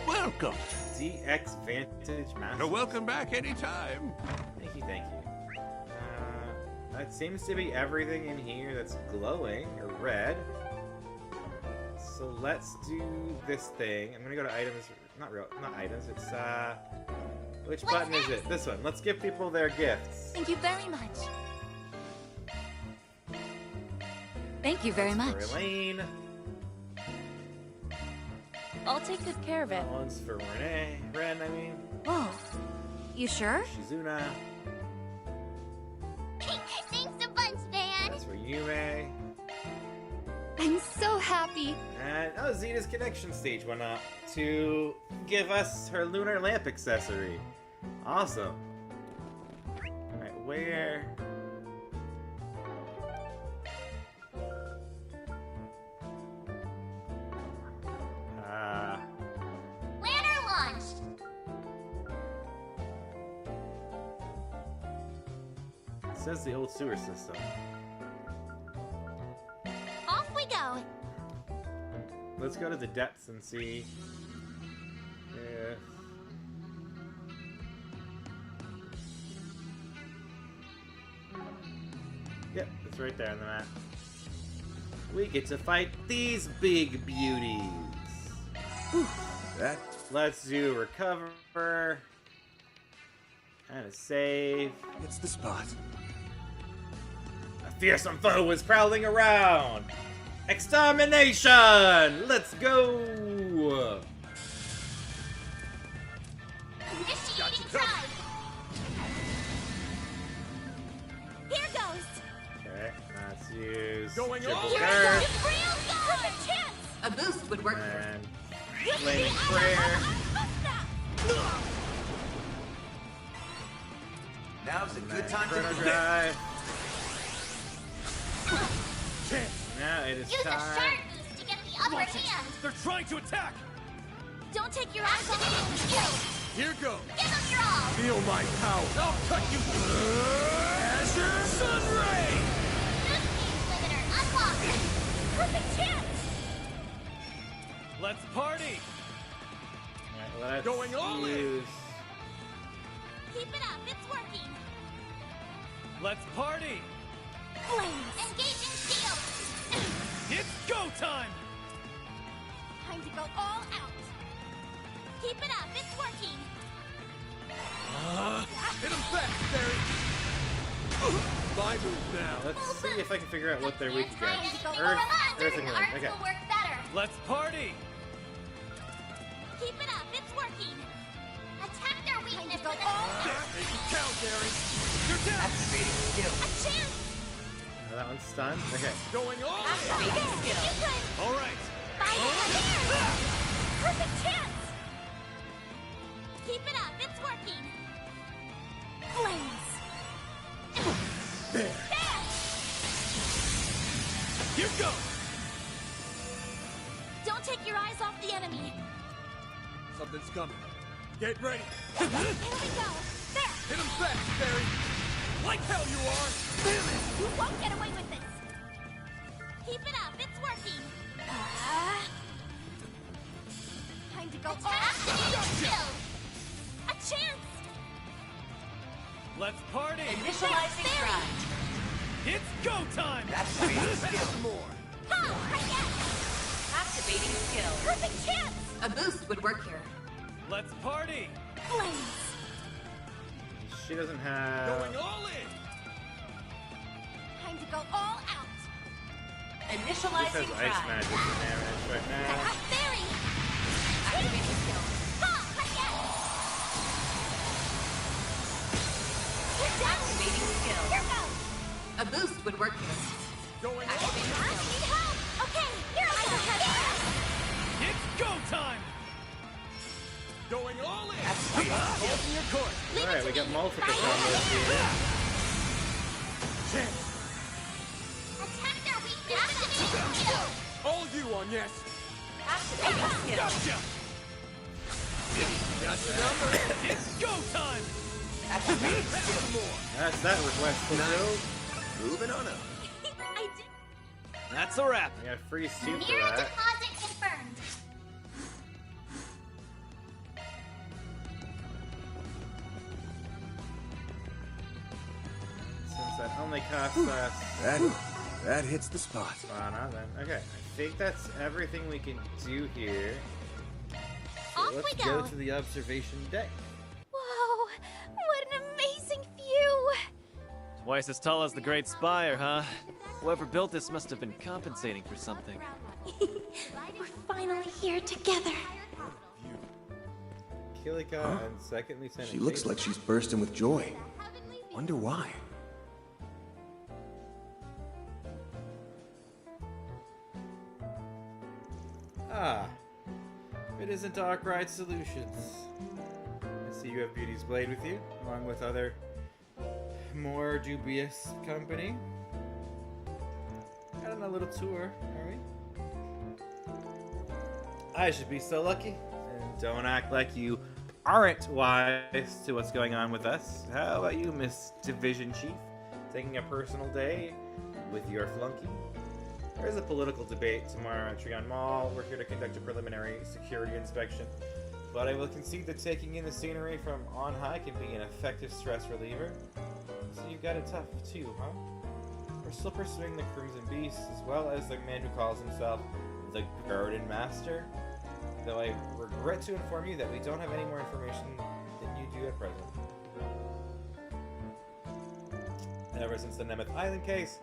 Welcome. DX Vantage Master. Welcome back anytime. Thank you, thank you. That seems to be everything in here that's glowing or red. So let's do this thing. I'm gonna go to items. Not items. It's which button is it? This one. Let's give people their gifts. Thank you very much. Thank you very much. For Elaine. I'll take good care of it. That one's for Ren, I mean. Whoa. You sure? Shizuna. Thanks a bunch, Van. That's for Yume. I'm so happy. And Zeta's connection stage went up to give us her lunar lamp accessory. Awesome. Alright, where? Lantern launched. It says the old sewer system. let's go to the depths and see. Yep, it's right there on the map. We get to fight these big beauties. That. Let's do recover. And a save. It's the spot. A fearsome foe was prowling around. Extermination! Let's go! Initiating drive. Here goes. Okay, let's use Going triple all curve Perfect chance. A boost would work. and flaming prayer. Now's a good and time to chrono do drive. Now it is Use a time. shark boost to get the upper hand. They're trying to attack! Don't take your eyes off the skill. Here goes! Give them your all. Feel my power! I'll cut you! Azure Sun Ray! This game's limiter unlocked. Perfect chance. Let's party! Alright, let's Going all in. use. Keep it up. It's working. Let's party! Flames. Engaging shield. It's go time! Time to go all out. Keep it up. It's working. Hit him fast, Barry! My move now. Let's see if I can figure out what they're weak Time to against. go Earth, all Earth and out. Wind. Arts Okay. will work better. Let's party! Keep it up. It's working. Attack their weakness with a Make it count, Barry! You're down! Activating skill. chance. Oh, that one's stunned. Okay. Going on! You could. All right! Perfect chance. Keep it up. It's working. Flames. There! There. Here goes! Don't take your eyes off the enemy. Something's coming. Get ready! Here we go. There. Hit him fast, Barry! Like hell you are! You won't get away with this. Keep it up. It's working. Time to go all out. A chance. Let's party! Initializing drive. It's go time! Activating skill. Some more! Activating skill. Perfect chance. A boost would work here. Let's party! Flames. She doesn't have. Going all in! Time to go all out. She Initializing has ice drive. magic damage right now. Berry. Activating skill. Activating skill. Here goes. A boost would work here. Going all Activating I skill. need help. Okay, here I go. in! It's go time! Going all in! Activating skill. Hold your course! Alright, we got multiple combos here. Chance! Attack their weakness. Activating skill. All you on yes! Activating skill. Gotcha! Got your number! It's go time! Activating Some more! That's that request fulfilled. Moving on up. I did. That's a wrap. We got free soup for Mirror that. deposit confirmed. Since that only costs us That hits the spot. mana, then okay. I think that's everything we can do here. So Off let's we go go. to the observation deck. Whoa, what an amazing view! Twice as tall as the Great Spire, huh? Whoever built this must have been compensating for something. We're finally here together. Kilika and second Lieutenant. She looks Kate. like she's bursting with joy. Wonder why. Ah, it isn't Darkride Solutions. I see you have Beauty's Blade with you, along with other more dubious company. Got on a little tour, are we? I should be so lucky. And don't act like you aren't wise to what's going on with us. How about you, Miss Division Chief? Taking a personal day with your flunky? There is a political debate tomorrow at Trion Mall. We're here to conduct a preliminary security inspection. But I will concede that taking in the scenery from on high can be an effective stress reliever. So you got it tough too, huh? We're still pursuing the Crimson Beast, as well as the man who calls himself the Garden Master. Though I regret to inform you that we don't have any more information than you do at present. Ever since the Nemeth Island case,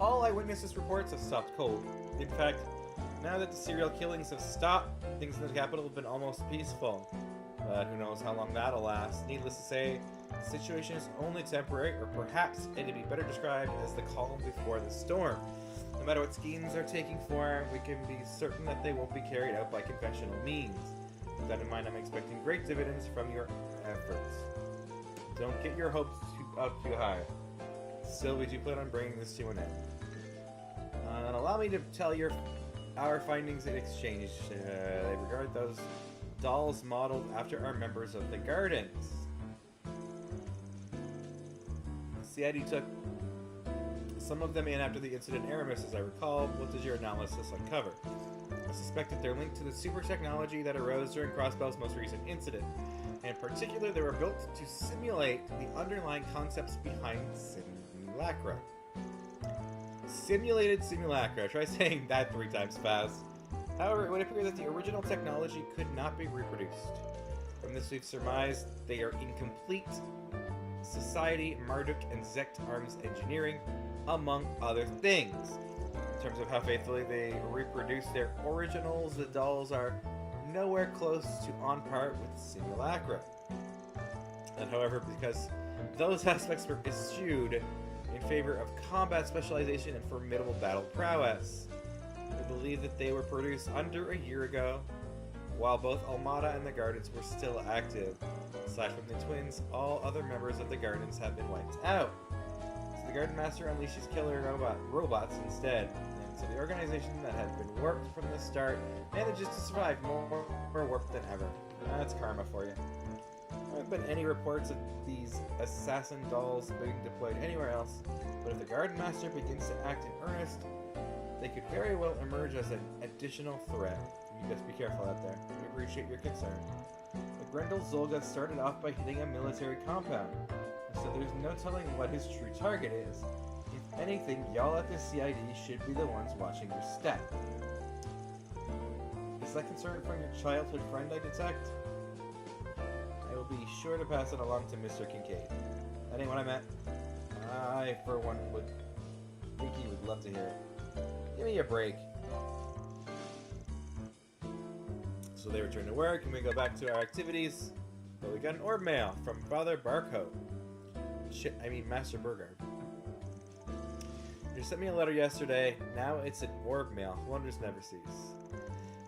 all eyewitnesses reports have stopped cold. In fact, now that the serial killings have stopped, things in the capital have been almost peaceful. But who knows how long that'll last. Needless to say, the situation is only temporary, or perhaps it'd be better described as the calm before the storm. No matter what schemes are taking form, we can be certain that they won't be carried out by conventional means. With that in mind, I'm expecting great dividends from your efforts. Don't get your hopes up too high. Still, we do plan on bringing this to an end. And allow me to tell our findings in exchange. They regard those dolls modeled after our members of the Gardens. CID took some of them in after the incident in Aramis, as I recall. What does your analysis uncover? I suspect that they're linked to the super technology that arose during Crossbell's most recent incident. In particular, they were built to simulate the underlying concepts behind simulacra. Simulated simulacra. Try saying that 3 times fast. However, it would appear that the original technology could not be reproduced. From this, we've surmised they are incomplete. Society, Marduk, and Zect Arms Engineering, among other things. In terms of how faithfully they reproduce their originals, the dolls are nowhere close to on par with simulacra. And however, because those aspects were eschewed in favor of combat specialization and formidable battle prowess. We believe that they were produced under a year ago, while both Almada and the Gardens were still active. Aside from the twins, all other members of the Gardens have been wiped out. So the Garden Master unleashes killer robots instead. And so the organization that had been warped from the start manages to survive more warped than ever. That's karma for you. There haven't been any reports of these assassin dolls being deployed anywhere else, but if the Garden Master begins to act in earnest, they could very well emerge as an additional threat. You best be careful out there. We appreciate your concern. The Grendel Zolga started off by hitting a military compound, so there's no telling what his true target is. If anything, y'all at the CID should be the ones watching your step. Is that concern from your childhood friend, I detect? I will be sure to pass it along to Mr. Kincaid. That ain't what I meant. I, for one, would think he would love to hear it. Give me a break. So they return to work, and we go back to our activities. But we got an orb mail from Father Barco. Master Burgard. You sent me a letter yesterday. Now it's an orb mail. Wonders never cease.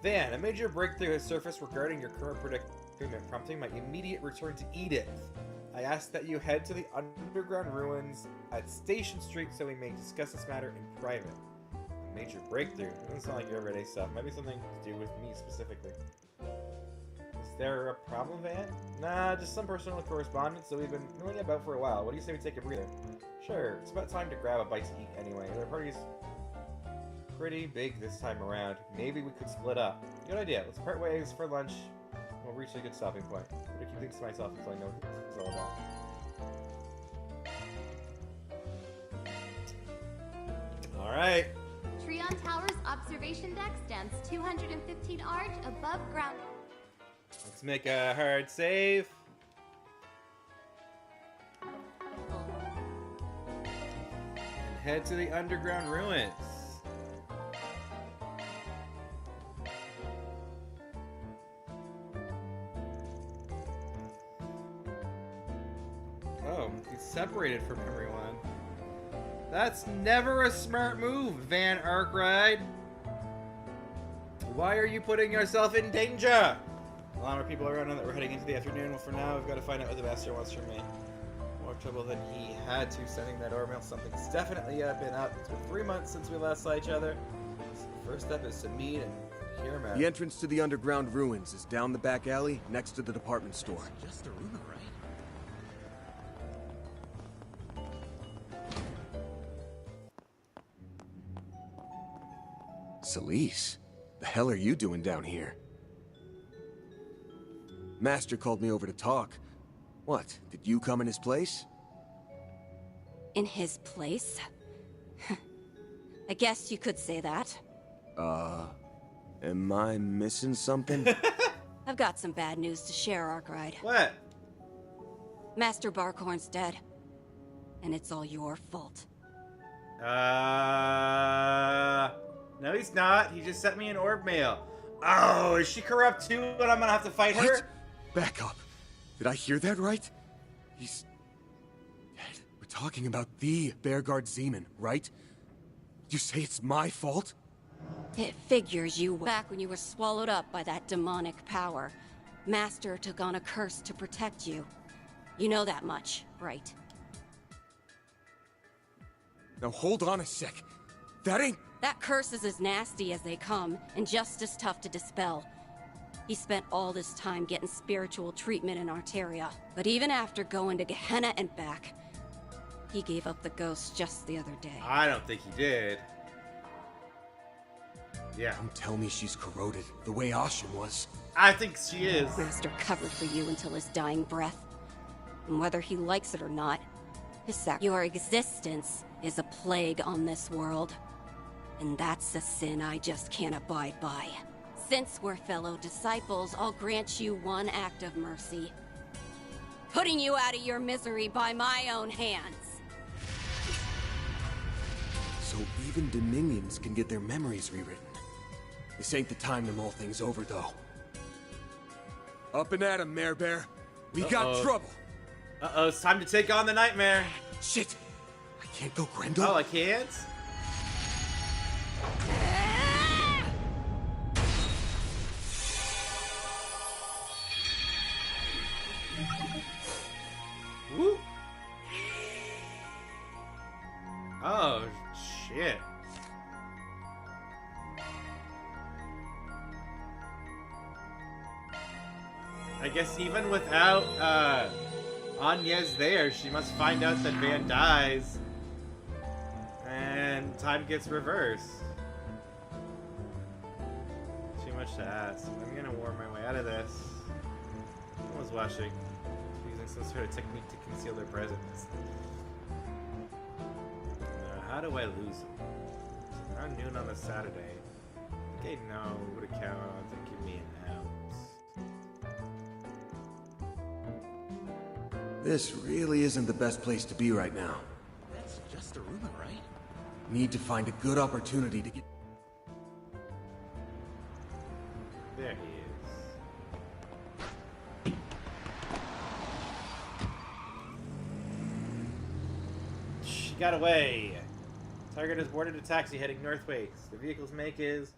Van, a major breakthrough has surfaced regarding your current predicament, prompting my immediate return to Edith. I ask that you head to the underground ruins at Station Street so we may discuss this matter in private. A major breakthrough? It doesn't sound like your everyday stuff. Might be something to do with me specifically. Is there a problem, Van? Nah, just some personal correspondence that we've been milling about for a while. What do you say we take a breather? Sure, it's about time to grab a bite to eat anyway. The party's pretty big this time around. Maybe we could split up. Good idea. Let's part ways for lunch. We'll reach a good stopping point. I'm gonna keep things to myself until I know what it's all about. Alright. Trion Tower's observation deck stands 215 arch above ground. Let's make a hard save. And head to the underground ruins. Oh, he's separated from everyone. That's never a smart move, Van Arkwright. Why are you putting yourself in danger? A lot more people around now that we're heading into the afternoon. Well, for now, we've got to find out what the Master wants from me. More trouble than he had to sending that orb mail. Something's definitely been up. It's been 3 months since we last saw each other. So the first step is to meet and hear him out. The entrance to the underground ruins is down the back alley next to the department store. Just a rumor, right? Celise, the hell are you doing down here? Master called me over to talk. What, did you come in his place? In his place? I guess you could say that. Am I missing something? I've got some bad news to share, Arkwright. What? Master Barkhorn's dead. And it's all your fault. No, he's not. He just sent me an orb mail. Oh, is she corrupt too? And I'm gonna have to fight her? Back up. Did I hear that right? He's dead. We're talking about the Bearguard Zeman, right? You say it's my fault? It figures you back when you were swallowed up by that demonic power. Master took on a curse to protect you. You know that much, right? Now hold on a sec. That curse is as nasty as they come, and just as tough to dispel. He spent all this time getting spiritual treatment in Arteria, but even after going to Gehenna and back, he gave up the ghost just the other day. I don't think he did. Yeah. Don't tell me she's corroded, the way Ashen was. I think she is. Master covered for you until his dying breath. And whether he likes it or not, your existence is a plague on this world. And that's a sin I just can't abide by. Since we're fellow disciples, I'll grant you one act of mercy. Putting you out of your misery by my own hands. So even Dominions can get their memories rewritten. This ain't the time to mull things over, though. Up and at 'em, Mare Bear. We got trouble. Uh-oh, it's time to take on the nightmare. Shit! I can't go Grendel? Oh, I can't? Woo! Oh, shit. I guess even without, Anya's there, she must find out that Van dies. And time gets reversed. Too much to ask. I'm gonna warm my way out of this. Someone's watching. Using some sort of technique to conceal their presence. How do I lose them? Around noon on a Saturday. I think I know who to count on to give me an out. This really isn't the best place to be right now. That's just a rumor, right? Need to find a good opportunity to get... There he is. She got away. Target has boarded a taxi heading northways. The vehicle's make is...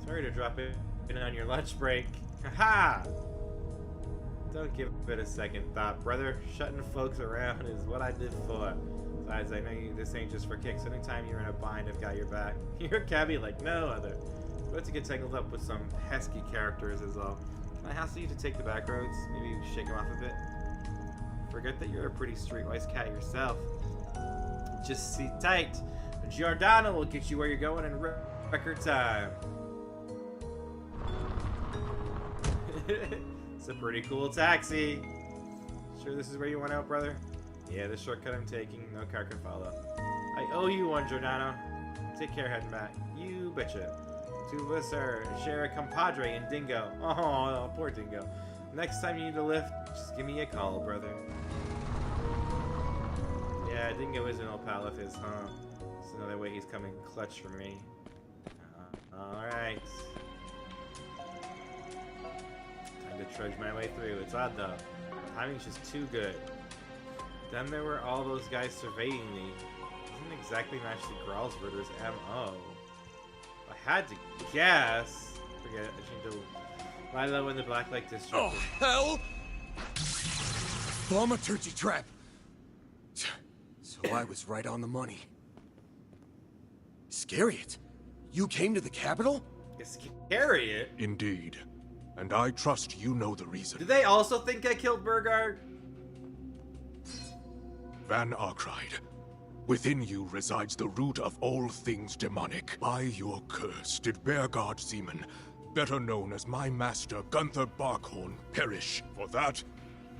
Sorry to drop in on your lunch break. Haha! Don't give it a second thought, brother. Shutting folks around is what I did for. Besides, I know this ain't just for kicks. Anytime you're in a bind, I've got your back. You're a cabbie like no other. But to get tangled up with some pesky characters is all. Can I hassle you to take the back roads? Maybe shake them off a bit? Forget that you're a pretty streetwise cat yourself. Just sit tight. Giordano will get you where you're going in record time. It's a pretty cool taxi. Sure this is where you want out, brother? Yeah, the shortcut I'm taking, no car can follow. I owe you one, Giordano. Take care heading back. You betcha. Two of us share a compadre in Dingo. Oh, poor Dingo. Next time you need a lift, just give me a call, brother. Yeah, Dingo is an old pal of his, huh? It's another way he's coming clutch for me. Alright. Time to trudge my way through. It's odd though. Timing's just too good. Then there were all those guys surveying me. Doesn't exactly match the Gralsberger's MO. I had to guess. Forget it. I need to lie low in the Black Lake District. Oh, hell! Thaumaturgy trap! So I was right on the money. Scariot, you came to the capital? Scariot? Indeed. And I trust you know the reason. Did they also think I killed Burgard? Van Arkwright, Within you resides the root of all things demonic. By your curse did Bearguard Seaman, better known as my master Gunther Barkhorn, perish. For that,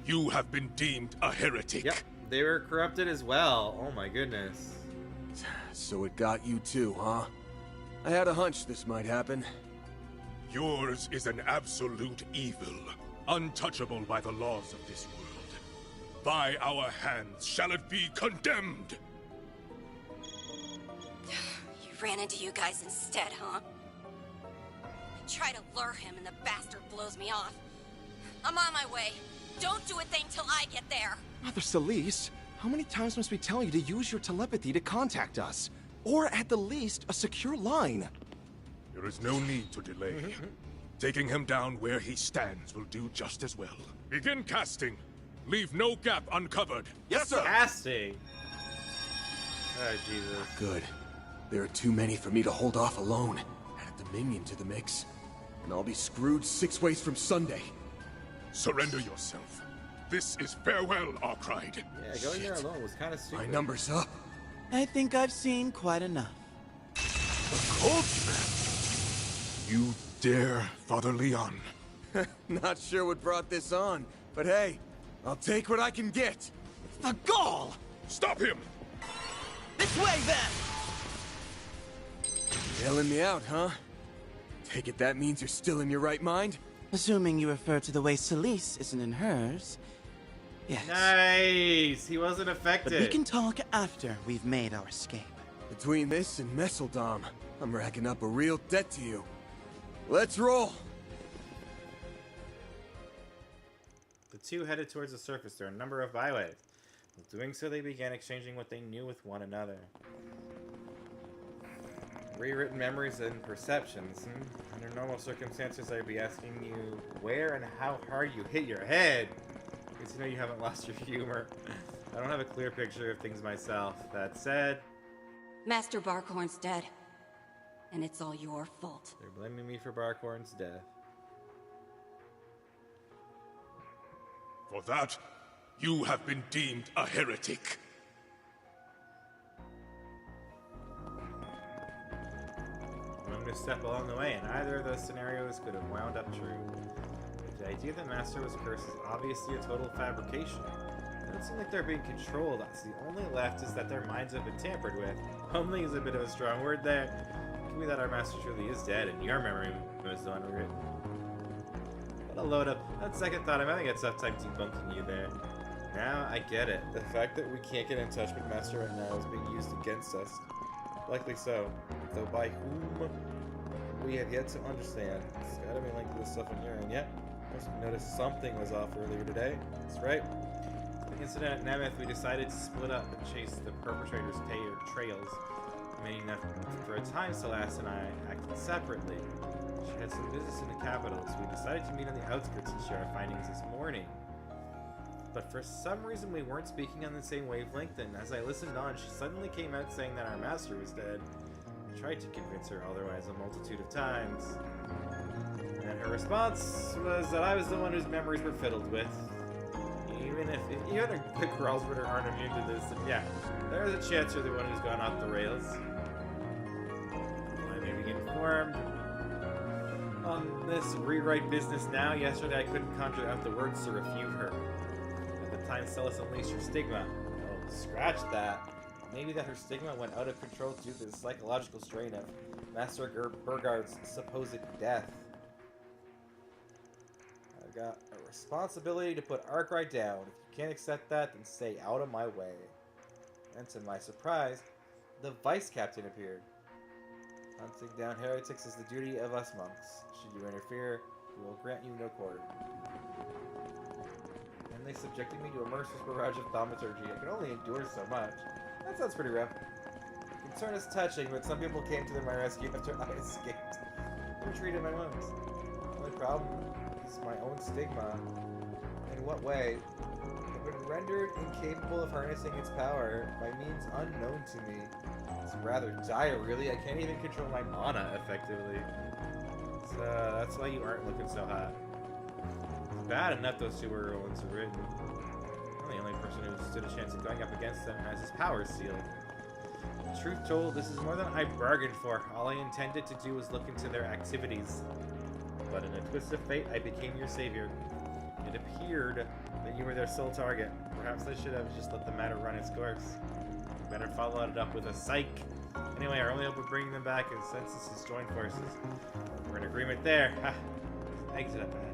you have been deemed a heretic. Yep, they were corrupted as well. Oh my goodness. So it got you too, huh? I had a hunch this might happen. Yours is an absolute evil, untouchable by the laws of this world. By our hands shall it be condemned! You ran into you guys instead, huh? I try to lure him and the bastard blows me off. I'm on my way. Don't do a thing till I get there. Mother Celeste, how many times must we tell you to use your telepathy to contact us? Or at the least, a secure line. There is no need to delay. Taking him down where he stands will do just as well. Begin casting. Leave no gap uncovered. Yes, sir. Casting. Oh, Jesus. Good. There are too many for me to hold off alone. Add a Dominion to the mix, and I'll be screwed 6 ways from Sunday. Surrender yourself. This is farewell, Arkride. Yeah, going there alone was kind of stupid. My number's up. I think I've seen quite enough. You dare, Father Leon. Not sure what brought this on, but hey, I'll take what I can get. The gall! Stop him! This way, then! Bailing me out, huh? Take it that means you're still in your right mind? Assuming you refer to the way Celeste isn't in hers. Yes. Nice! He wasn't affected. But we can talk after we've made our escape. Between this and Messeldom, I'm racking up a real debt to you. Let's roll! The two headed towards the surface through a number of byways. While doing so, they began exchanging what they knew with one another. Rewritten memories and perceptions. Under normal circumstances, I'd be asking you where and how hard you hit your head. Good to know you haven't lost your humor. I don't have a clear picture of things myself. That said, Master Barkhorn's dead. And it's all your fault. they're blaming me for Barkhorn's death. For that, you have been deemed a heretic. One misstep along the way, and either of those scenarios could have wound up true. The idea that Master was cursed is obviously a total fabrication. It doesn't seem like they're being controlled, so the only left is that their minds have been tampered with. Only is a bit of a strong word there. It could be that our Master truly is dead, and your memory was the one rewritten. What a load up. On second thought, I'm having a tough time debunking you there. Now I get it. The fact that we can't get in touch with Master right now is being used against us. Likely so. Though by whom, we have yet to understand. It's gotta be linked to the stuff on your end. Yet, must have noticed something was off earlier today. That's right. The incident at Nemeth, we decided to split up and chase the perpetrators' trails. Many enough for a time, Celeste and I acted separately. She had some business in the capital, so we decided to meet on the outskirts and share our findings this morning. But for some reason we weren't speaking on the same wavelength, and as I listened on, she suddenly came out saying that our master was dead. I tried to convince her otherwise a multitude of times. And her response was that I was the one whose memories were fiddled with. Even if the girls aren't immune to this, then yeah, there's a chance you're the one who's gone off the rails. I may be informed on this rewrite business now. Yesterday I couldn't conjure out the words to refute her. At the time Celis unleashed her stigma. Oh, scratch that. Maybe that her stigma went out of control due to the psychological strain of Master Burgard's supposed death. I've got a responsibility to put Arkwright down. If you can't accept that, then stay out of my way. And to my surprise, the vice captain appeared. Hunting down heretics is the duty of us monks. Should you interfere, we will grant you no quarter. And they subjected me to a merciless barrage of thaumaturgy. I can only endure so much. That sounds pretty rough. Concern is touching, but some people came to my rescue after I escaped. They treated my wounds. The only problem is my own stigma. In what way? I've been rendered incapable of harnessing its power by means unknown to me. It's rather dire, really. I can't even control my mana effectively. So that's why you aren't looking so hot. It's bad enough those two were ones written. I'm the only person who stood a chance of going up against them has his powers sealed. Truth told, this is more than I bargained for. All I intended to do was look into their activities. But in a twist of fate, I became your savior. It appeared that you were their sole target. Perhaps I should have just let the matter run its course. Better follow it up with a psych. Anyway, our only hope of bringing them back is Census's joint forces. We're in agreement there. Ha! There's an exit up ahead.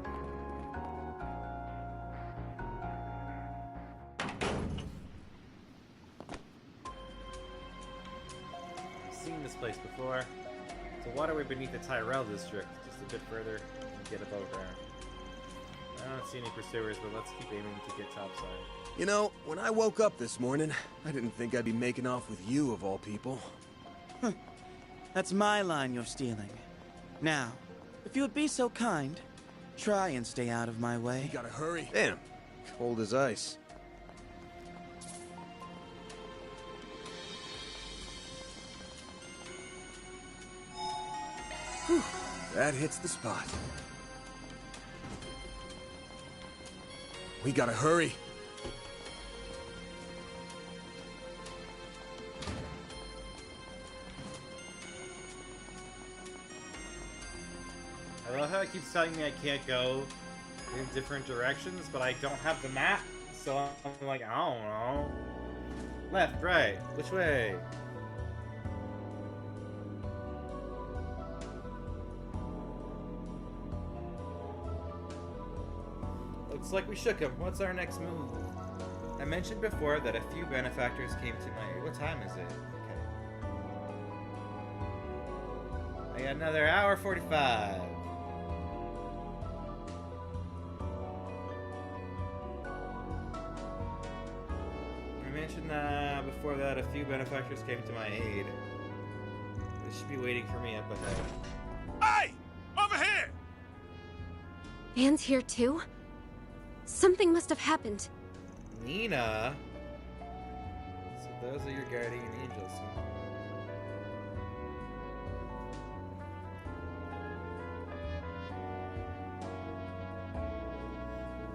Seen this place before. It's a waterway beneath the Tyrell district, just a bit further and get above ground. I don't see any pursuers, but let's keep aiming to get topside. You know, when I woke up this morning, I didn't think I'd be making off with you of all people. That's my line you're stealing. Now, if you would be so kind, try and stay out of my way. You gotta hurry. Damn, cold as ice. Whew, that hits the spot. We gotta hurry. I love how it keeps telling me I can't go in different directions, but I don't have the map, so I'm like, I don't know. Left, right, which way? Looks like we shook him. What's our next move? I mentioned before that a few benefactors came to my aid. What time is it? Okay. I got another hour 45. I mentioned before that a few benefactors came to my aid. They should be waiting for me up ahead. Hey! Over here! Anne's here too? Something must have happened. Nina? So those are your guardian angels, huh?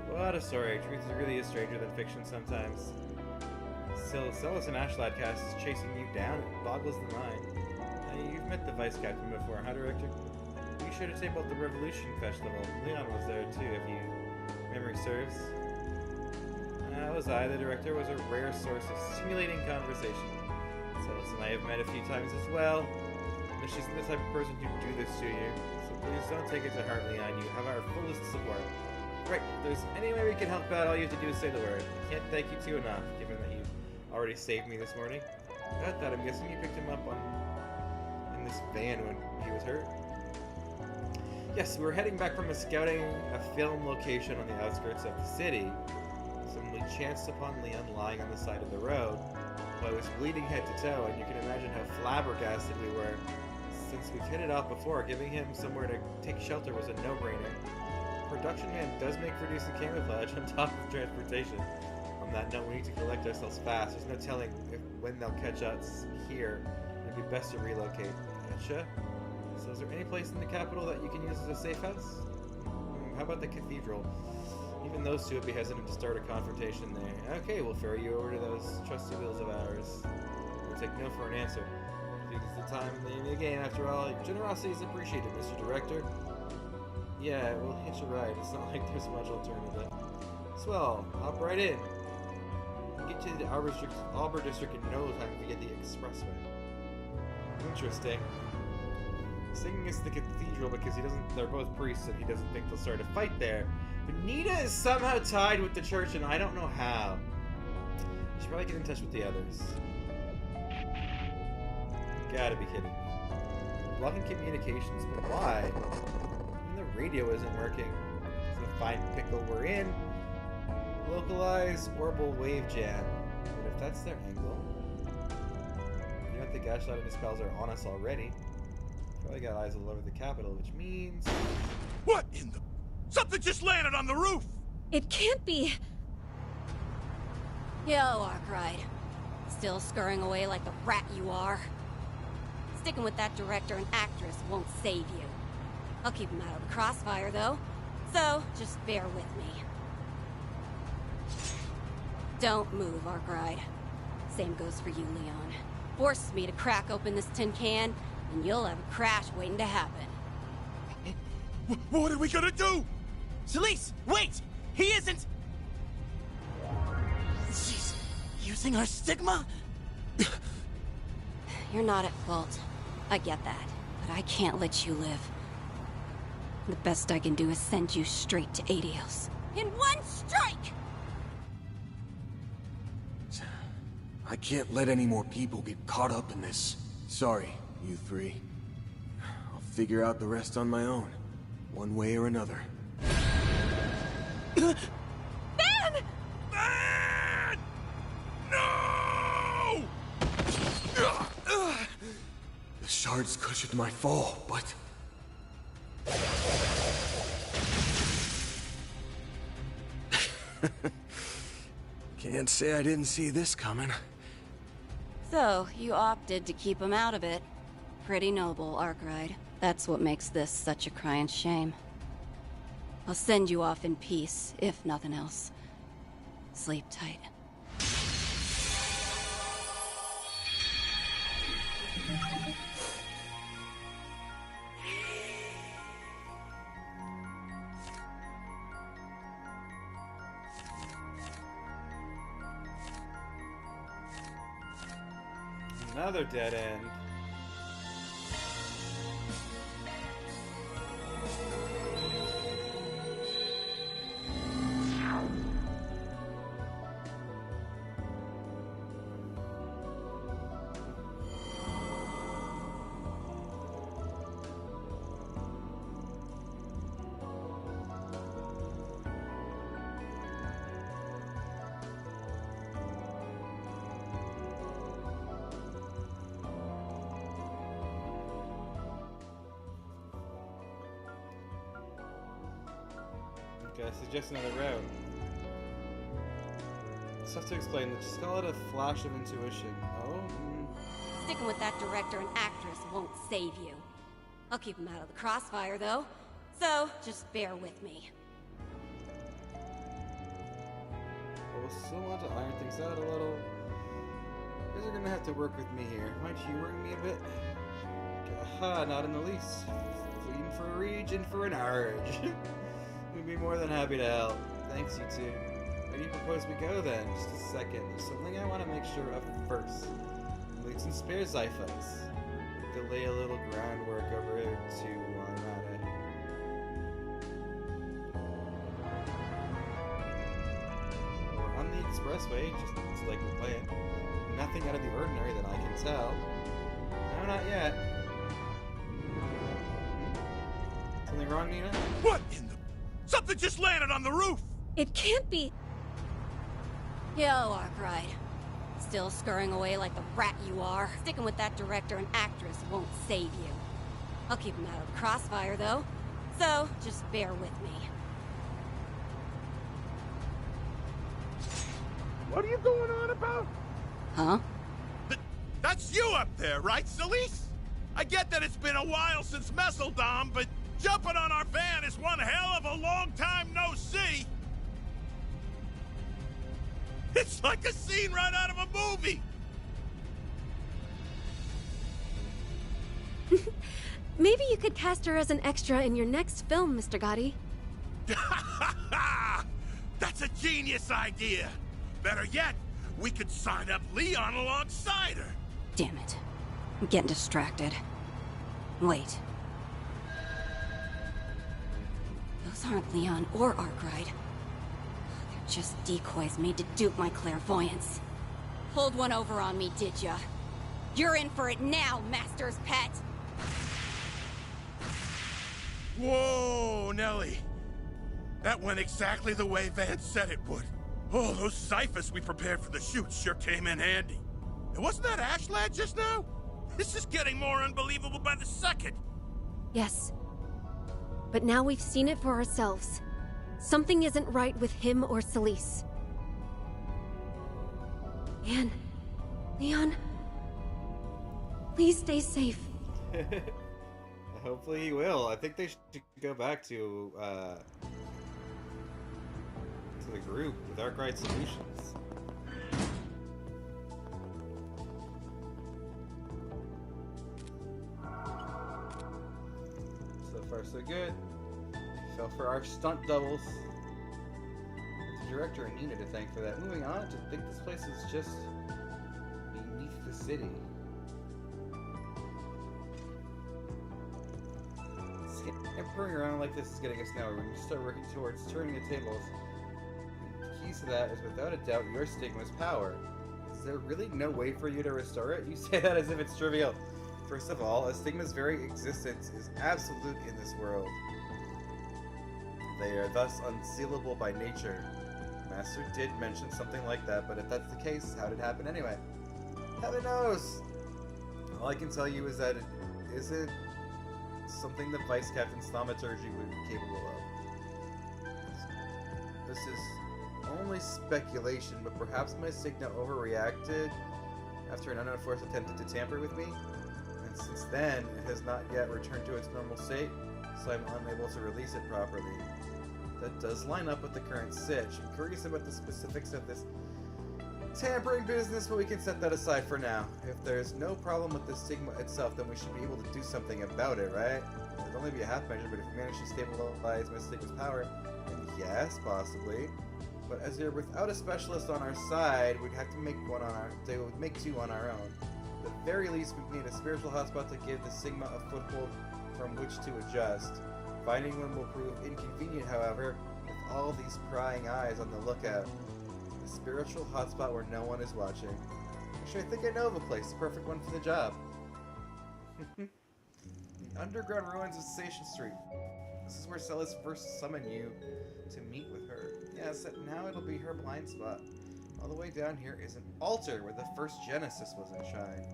What a story. Truth is really a stranger than fiction sometimes. Celis and Ashlad cast is chasing you down. It boggles the mind. You've met the Vice Captain before, huh, Director? You sure to say about the Revolution Festival. Leon was there too, if you memory serves. That was I. The Director was a rare source of stimulating conversation. Celis and I have met a few times as well. But she's the type of person who'd do this to you. So please don't take it to heart, Leon. You have our fullest support. Right, if there's any way we can help out, all you have to do is say the word. I can't thank you too enough, given that you already saved me this morning. Got that. I'm guessing you picked him up in this van when he was hurt. Yes, we were heading back from scouting a film location on the outskirts of the city. Suddenly chanced upon Leon lying on the side of the road. Well, I was bleeding head to toe, and you can imagine how flabbergasted we were. Since we've hit it off before, giving him somewhere to take shelter was a no-brainer. Production man does make for decent camouflage on top of transportation. On that note, we need to collect ourselves fast. There's no telling when they'll catch us here. It'd be best to relocate. Gotcha. So is there any place in the capital that you can use as a safe house? How about the cathedral? Even those two would be hesitant to start a confrontation there. Okay, we'll ferry you over to those trusty wheels of ours. We'll take no for an answer. I think it's the time of the name of the game after all. Your generosity is appreciated, Mr. Director. Yeah, we'll hitch a ride. It's not like there's much alternative. Swell, hop right in. Get to the Arbor District in no time if you get the expressway. Interesting. Singing is the cathedral because they're both priests and he doesn't think they'll start a fight there. But Nina is somehow tied with the church and I don't know how. I should probably get in touch with the others. You gotta be kidding me. Blocking communications, but why? And the radio isn't working. It's a fine pickle we're in. Localized orbital wave jam. But if that's their angle, you don't think Ashlad and his pals are on us already? Probably got eyes all over the capital, which means... What in the... Something just landed on the roof! It can't be... Yo, Arkwright. Still scurrying away like the rat you are. Sticking with that director and actress won't save you. I'll keep him out of the crossfire, though. So, just bear with me. Don't move, Arkwright. Same goes for you, Leon. force me to crack open this tin can, and you'll have a crash waiting to happen. What are we gonna do? Celise, wait! He isn't... She's using our stigma? You're not at fault. I get that. But I can't let you live. The best I can do is send you straight to Adios. In one strike! I can't let any more people get caught up in this. Sorry, you three. I'll figure out the rest on my own, one way or another. Ben! Ben! No! The shards cushioned my fall, but... Can't say I didn't see this coming. So, you opted to keep him out of it. Pretty noble, Arkwright. That's what makes this such a crying shame. I'll send you off in peace, if nothing else. Sleep tight. Another dead end. Okay, suggest another route. It's tough to explain. Just call it a flash of intuition. Oh? Sticking with that director and actress won't save you. I'll keep them out of the crossfire, though. So, just bear with me. But we'll still want to iron things out a little. You guys are gonna have to work with me here. Mind humoring me a bit? Aha, not in the least. Fleeing for a region for an urge. We'd be more than happy to help. Thanks, you two. Where do you propose we go then? Just a second. There's something I want to make sure of first. Make some spare Zyphus. To lay a little groundwork over it too while I'm at it. We're on the expressway, just like we planned. Nothing out of the ordinary that I can tell. No, not yet. Something wrong, Nina? What in the... Something just landed on the roof! It can't be... Yo, Arkwright. Still scurrying away like the rat you are. Sticking with that director and actress won't save you. I'll keep them out of the crossfire, though. So, just bear with me. What are you going on about? Huh? That's you up there, right, Celise? I get that it's been a while since Messeldom, but jumping on our van is one hell of a long time no see. It's like a scene right out of a movie. Maybe you could cast her as an extra in your next film, Mr. Gotti. That's a genius idea. Better yet, we could sign up Leon alongside her. Damn it. I'm getting distracted. Wait. Those aren't Leon or Arkwright. They're just decoys made to dupe my clairvoyance. Pulled one over on me, did ya? You're in for it now, Master's pet! Whoa, Nelly. That went exactly the way Van said it would. Oh, those Zyphus we prepared for the shoot sure came in handy. And wasn't that Ash Lad just now? This is getting more unbelievable by the second. Yes. But now we've seen it for ourselves. Something isn't right with him or Celise. Anne, Leon, please stay safe. Hopefully he will. I think they should go back to the group with Arkwright Solutions. far so good. Fell for our stunt doubles. The director and Nina to thank for that. Moving on, to think this place is just beneath the city. Scampering around like this is getting us nowhere. When you start working towards turning the tables, the keys to that is without a doubt your stigma's power. Is there really no way for you to restore it? You say that as if it's trivial. First of all, a stigma's very existence is absolute in this world. They are thus unsealable by nature. Master did mention something like that, but if that's the case, how did it happen anyway? Heaven knows! All I can tell you is that it isn't something that Vice Captain Thaumaturgy would be capable of. This is only speculation, but perhaps my Signa overreacted after an unknown force attempted to tamper with me, and since then it has not yet returned to its normal state, so I'm unable to release it properly. That does line up with the current sitch. I'm curious about the specifics of this tampering business, but we can set that aside for now. If there's no problem with the Sigma itself, then we should be able to do something about it, right? It'd only be a half measure, but if we manage to stabilize my Sigma's power, then yes, possibly. But as you're without a specialist on our side, we'd have to make one on our. They would make two on our own. At the very least, we need a spiritual hotspot to give the Sigma a foothold from which to adjust. Finding one will prove inconvenient, however, with all these prying eyes on the lookout. A spiritual hotspot where no one is watching. Actually, I think I know of a place, the perfect one for the job. The underground ruins of Station Street. This is where Celis first summoned you to meet with her. Yes, and now it'll be her blind spot. All the way down here is an altar where the first Genesis was enshrined.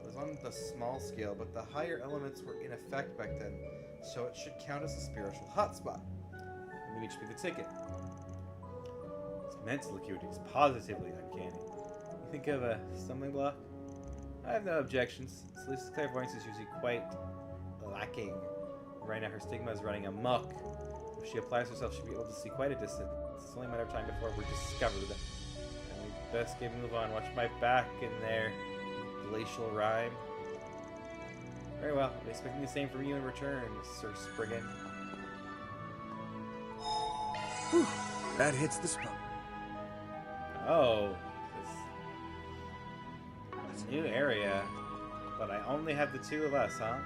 It was on the small scale, but the higher elements were in effect back then, so it should count as a spiritual hotspot. Let me be the ticket. Its mental acuity is positively uncanny. You think of a stumbling block? I have no objections. Celeste's clairvoyance is usually quite lacking. Right now her stigma is running amok. If she applies herself, she'll be able to see quite a distance. It's only a matter of time before we're discovered. And we best get move on. Watch my back in there. Glacial rhyme. Very well. I'm expecting the same from you in return, Sir Spriggan. Whew, that hits the spot. Oh. This new area. But I only have the two of us, huh?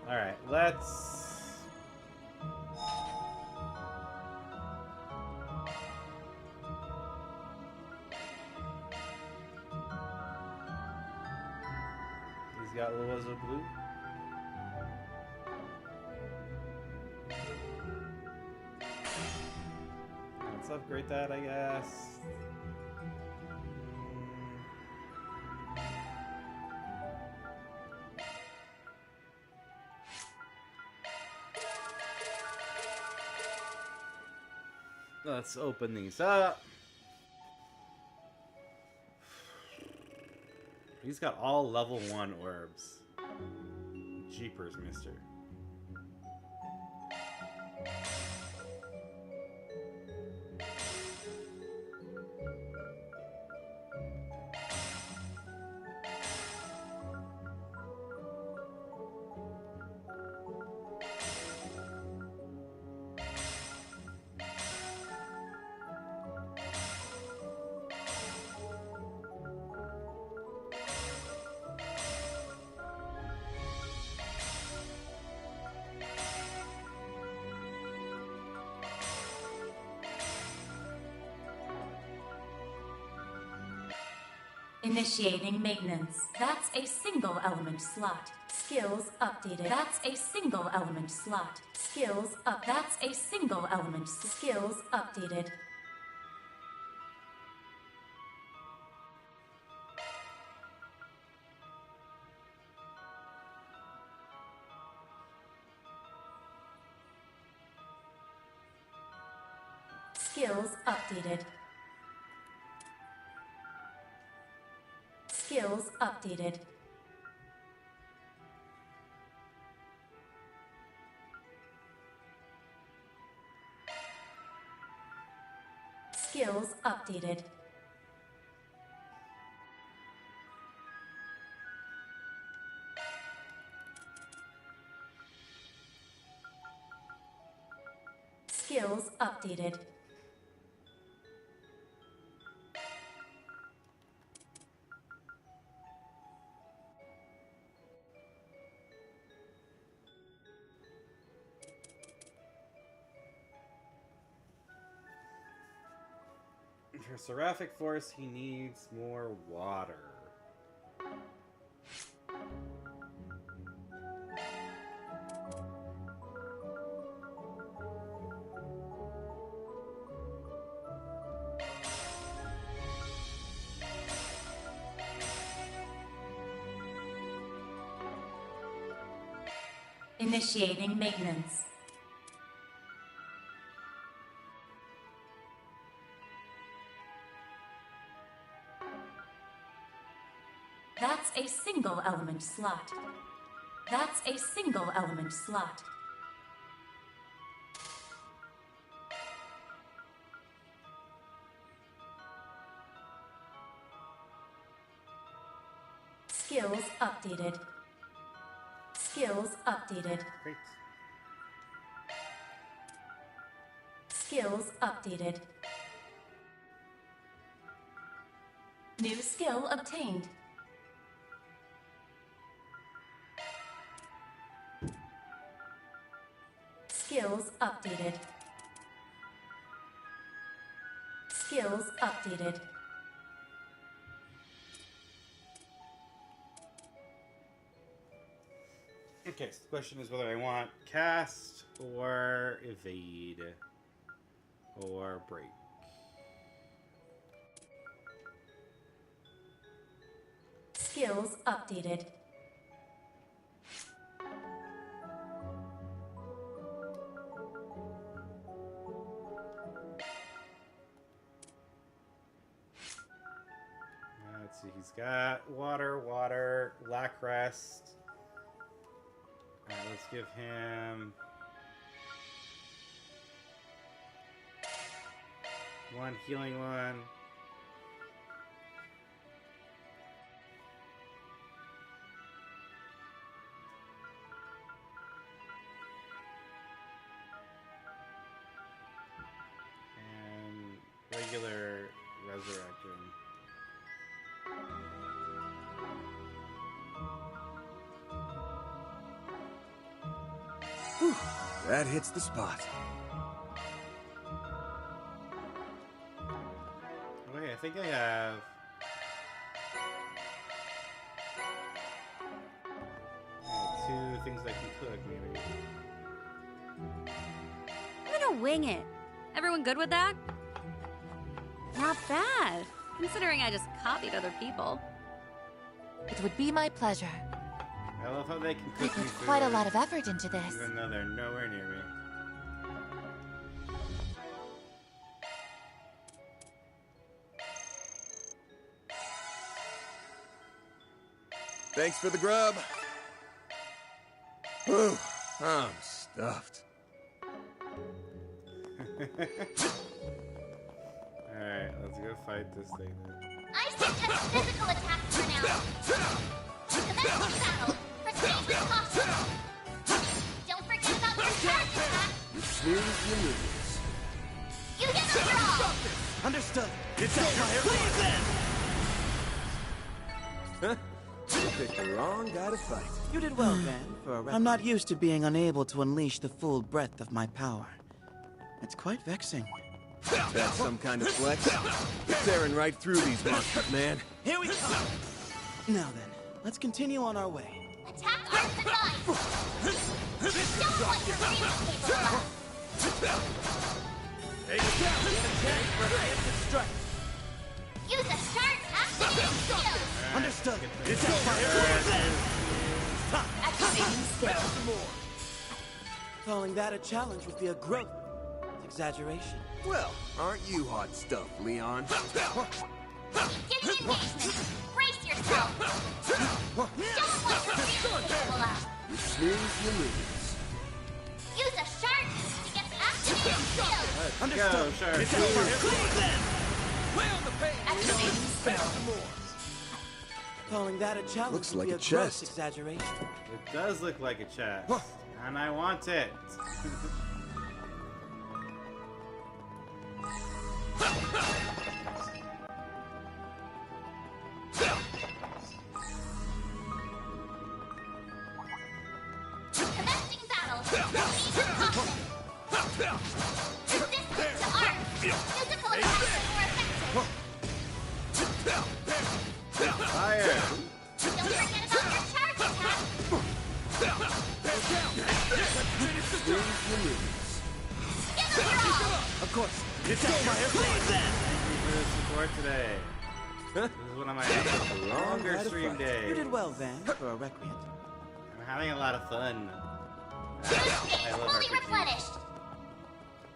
Alright, let's... He's got Loazo Blue. Let's upgrade that, I guess. Let's open these up. He's got all level 1 orbs. Jeepers, mister. Initiating maintenance. That's a single element slot. Skills updated. That's a single element slot. Skills up. That's a single element. Skills updated. Skills updated. Skills updated. Skills updated. Skills updated. For Seraphic Force, he needs more water. Initiating maintenance. That's a single element slot. That's a single element slot. Skills updated. Skills updated. Great. Skills updated. New skill obtained. Skills updated. Skills updated. Okay, so the question is whether I want cast or evade or break. Skills updated. Let's see, he's got water, lack rest. Let's give him one healing one. And regular resurrection. Whew, that hits the spot. Wait, I think I have... two things I can cook, maybe. I'm gonna wing it. Everyone good with that? Not bad, considering I just copied other people. It would be my pleasure. I love how they can I cook me put quite a food, lot of effort into this. even though they're nowhere near me. Thanks for the grub. Whew, I'm stuffed. Alright, let's go fight this thing then. I suggest physical attacks for now. Commence the battle. Proceed with caution. Don't forget about your charge attack. You snooze, you lose. You get a draw. Understood. It's out Huh? You picked the wrong guy to fight. You did well, Van. I'm not used to being unable to unleash the full breadth of my power. It's quite vexing. That's some kind of flex. You're tearing right through these monsters, man. Here we come! Now then, let's continue on our way. Attack arms and minds. Don't want your real capable of. Use a sharp activating skill. Understood. It's activating skill. Calling that a challenge would be a gross exaggeration. Well, aren't you hot stuff, Leon? Begin engagement. Brace yourself. Don't want your real capable of. You snooze, you lose. Use a sharp to get activating skill. Understood. Shark. Activating skill. Calling that a challenge Looks would like be a a gross chest. exaggeration. It does look like a chest. And I want it. Of course. It's over then. Thank you for the support today. This is one of my longer stream days. You did well, Van, for a recreant. I'm having a lot of fun. I love Fully RPGs. replenished.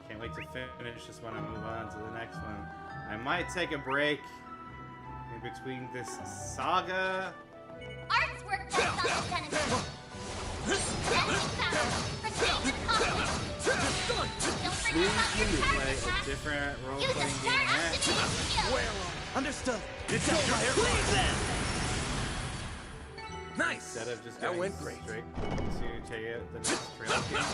Can't wait to finish this one and move on to the next one. I might take a break in between this saga. Arts work best on the Denison. Ending battle. Proceed with caution. Don't forget about your Play charge a attack. different Use role-playing a game. star activating skill. Understood. It's over then. Nice. Instead of just That going went great. straight to take out the next trail game.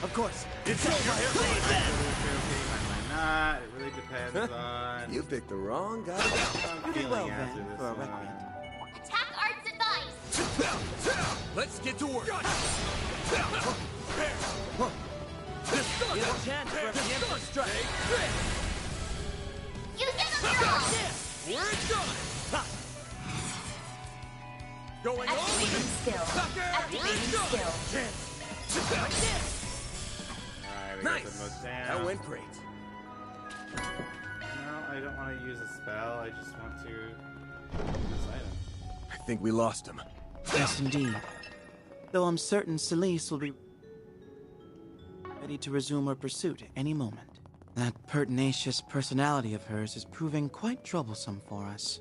Of course. It's over I might not. It really depends on. You picked the wrong guy. I'm You did well, feeling after Van, this for a one. recreant. Attack arts advised. Let's get to work. Get a chance for a preemptive strike. Use it on your own. We're done. Going Activating skill. Activating skill. Alright, we got Nice. the mode down. That went great. No, I don't want to use a spell. I just want to use this item. I think we lost him. Yes, indeed. Though I'm certain Celeste will be ready to resume her pursuit at any moment. That pertinacious personality of hers is proving quite troublesome for us.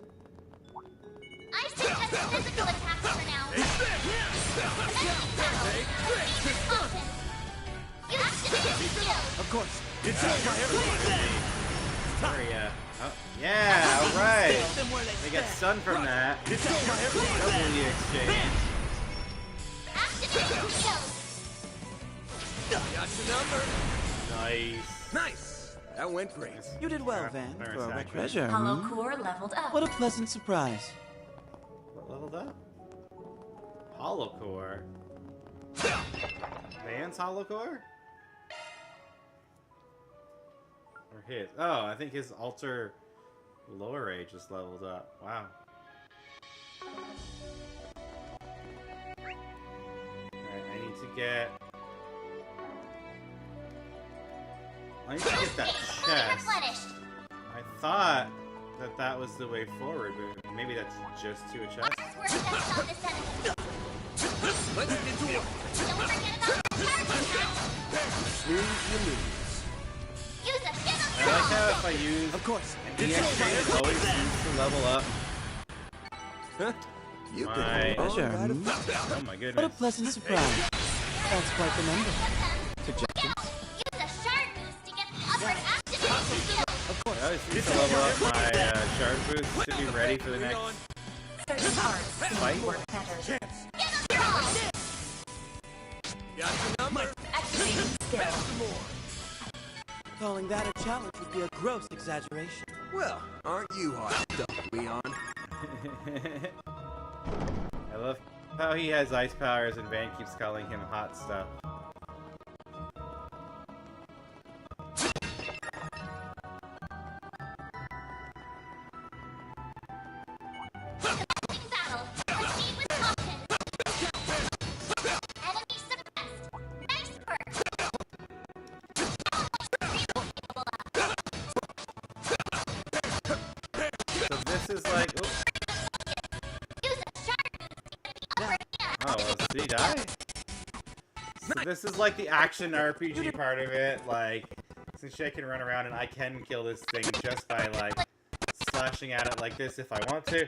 I suggest physical attacks for now. Commencing battle. Proceed with caution. Use activating skill. Of course. It's over Sorry, oh, yeah, alright. They get stunned from that. W exchange. Activating skill. Got your number. Nice. Nice. That went great. You did well, Van, Better for a attack. treasure. Hollow core leveled up. What a pleasant surprise. What leveled up? Hollow core. Van's hollow core? Or his? Oh, I think his alter lower age just leveled up. Wow. Alright, I need to get that Fully chest. replenished. I thought that that was the way forward, but maybe that's just to a chest. Arts work best on the Denison. Let's get to work. Don't forget about your charge attack. Snooze, you lose. Use a hit on I your like own. how if I use Of course. the exchange, it always seems to level up You my... picked the wrong Pleasure. guy to Oh my What a goodness. pleasant surprise. That's quite the number. Suggestions? Use a shard boost to get the upward activating skill. Of course. I always seem to level up my shard boost to be ready for the next Certain parts seem fight. to work better. Hit on your own. Got your number. Activating skill. Some more. Calling that a challenge would be a gross exaggeration. Well, aren't you hot stuff, Leon? I love how he has ice powers and Van keeps calling him hot stuff. Commencing battle. Proceed with caution. Enemy suppressed. Nice work. So this is like... Oops. Use a shard boost to get the upward Oh, well, did he die? So this is like the action RPG part of it, like, since I can run around and I can kill this thing just by, like, slashing at it like this if I want to.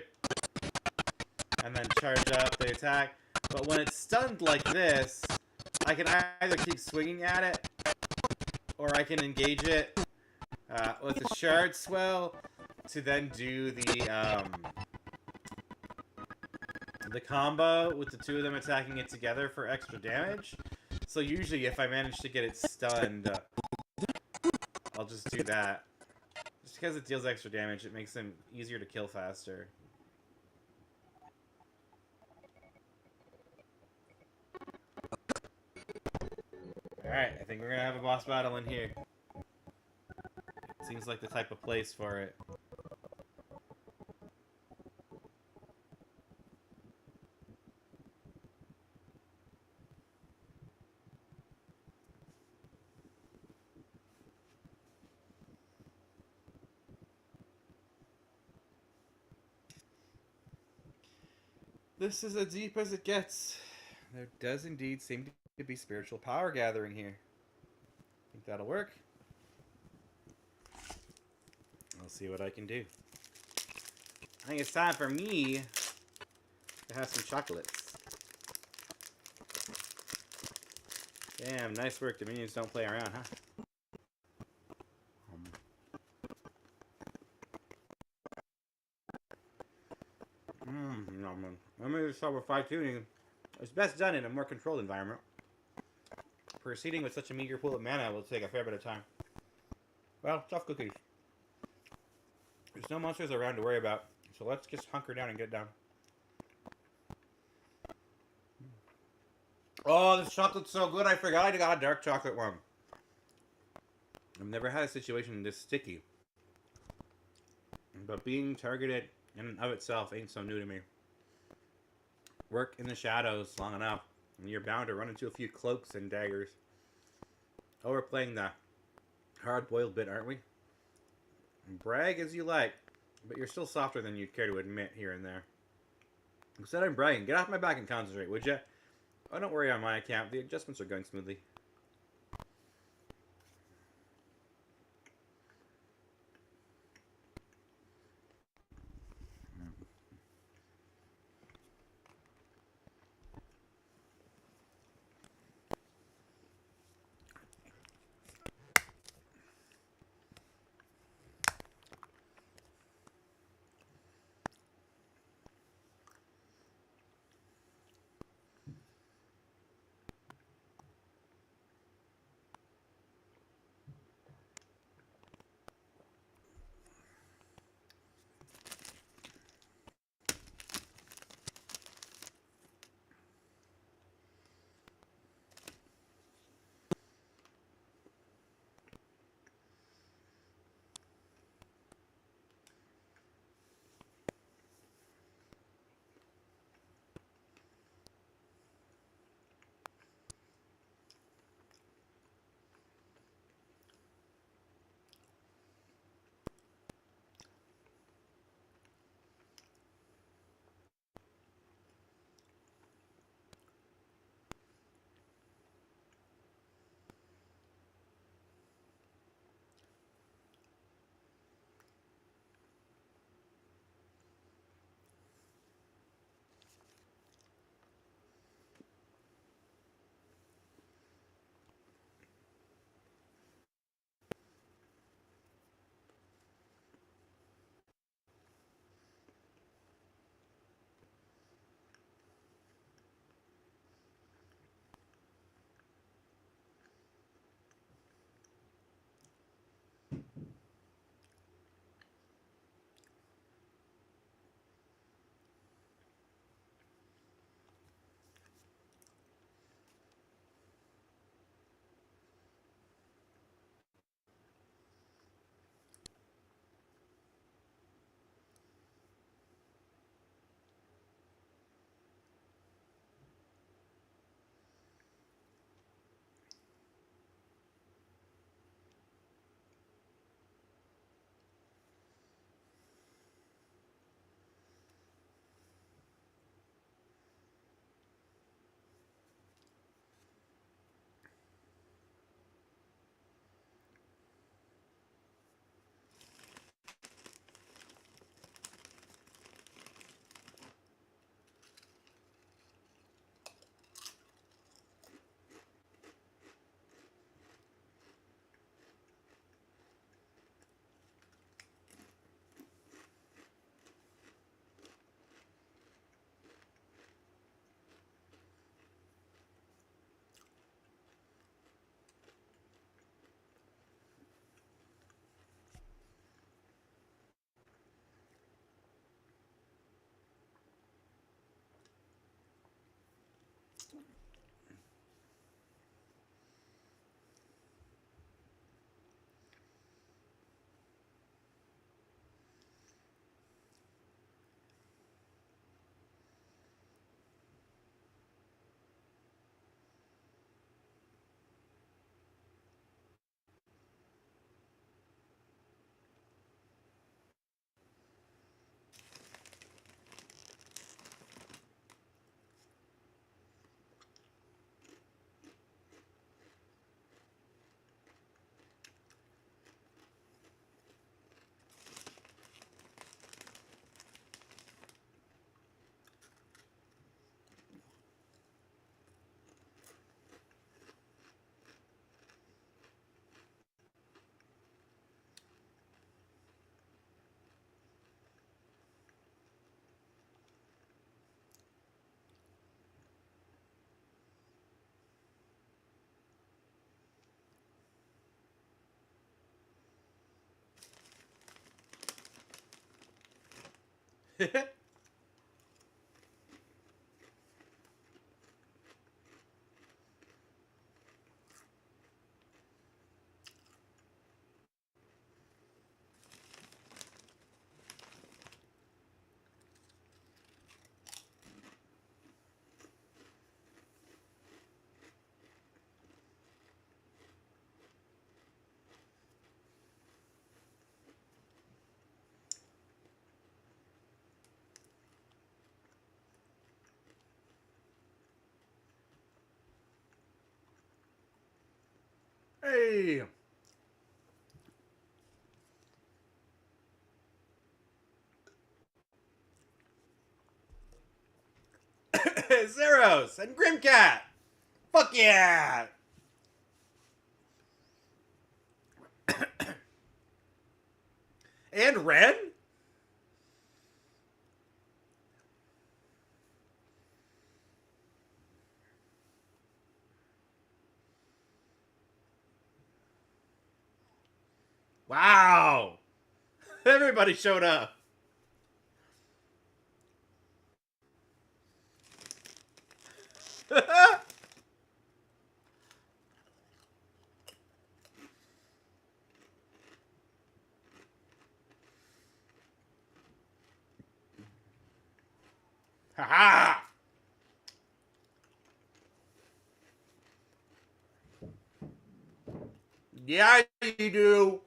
And then charge up the attack. But when it's stunned like this, I can either keep swinging at it, or I can engage it with a shard swell to then do the combo with the two of them attacking it together for extra damage. So usually if I manage to get it stunned, I'll just do that. Just because it deals extra damage, it makes them easier to kill faster. Alright, I think we're gonna have a boss battle in here. Seems like the type of place for it. This is as deep as it gets. There does indeed seem to be spiritual power gathering here. Think that'll work? I'll see what I can do. I think it's time for me to have some chocolates. Damn, nice work. The minions don't play around, huh? Let me just start with fine-tuning. It's best done in a more controlled environment. Proceeding with such a meager pool of mana will take a fair bit of time. Well, tough cookies. There's no monsters around to worry about, so let's just hunker down and get down. Oh, this chocolate's so good, I forgot I got a dark chocolate one. I've never had a situation this sticky. But being targeted in and of itself ain't so new to me. Work in the shadows long enough, and you're bound to run into a few cloaks and daggers. Oh, we're playing the hard-boiled bit, aren't we? Brag as you like, but you're still softer than you'd care to admit here and there. Instead I'm bragging. Get off my back and concentrate, would ya? Oh, don't worry on my account. The adjustments are going smoothly. Hey! Zeros and Grimcat! Fuck yeah! And Ren? Wow! Everybody showed up. Ha-ha! Yeah, you do.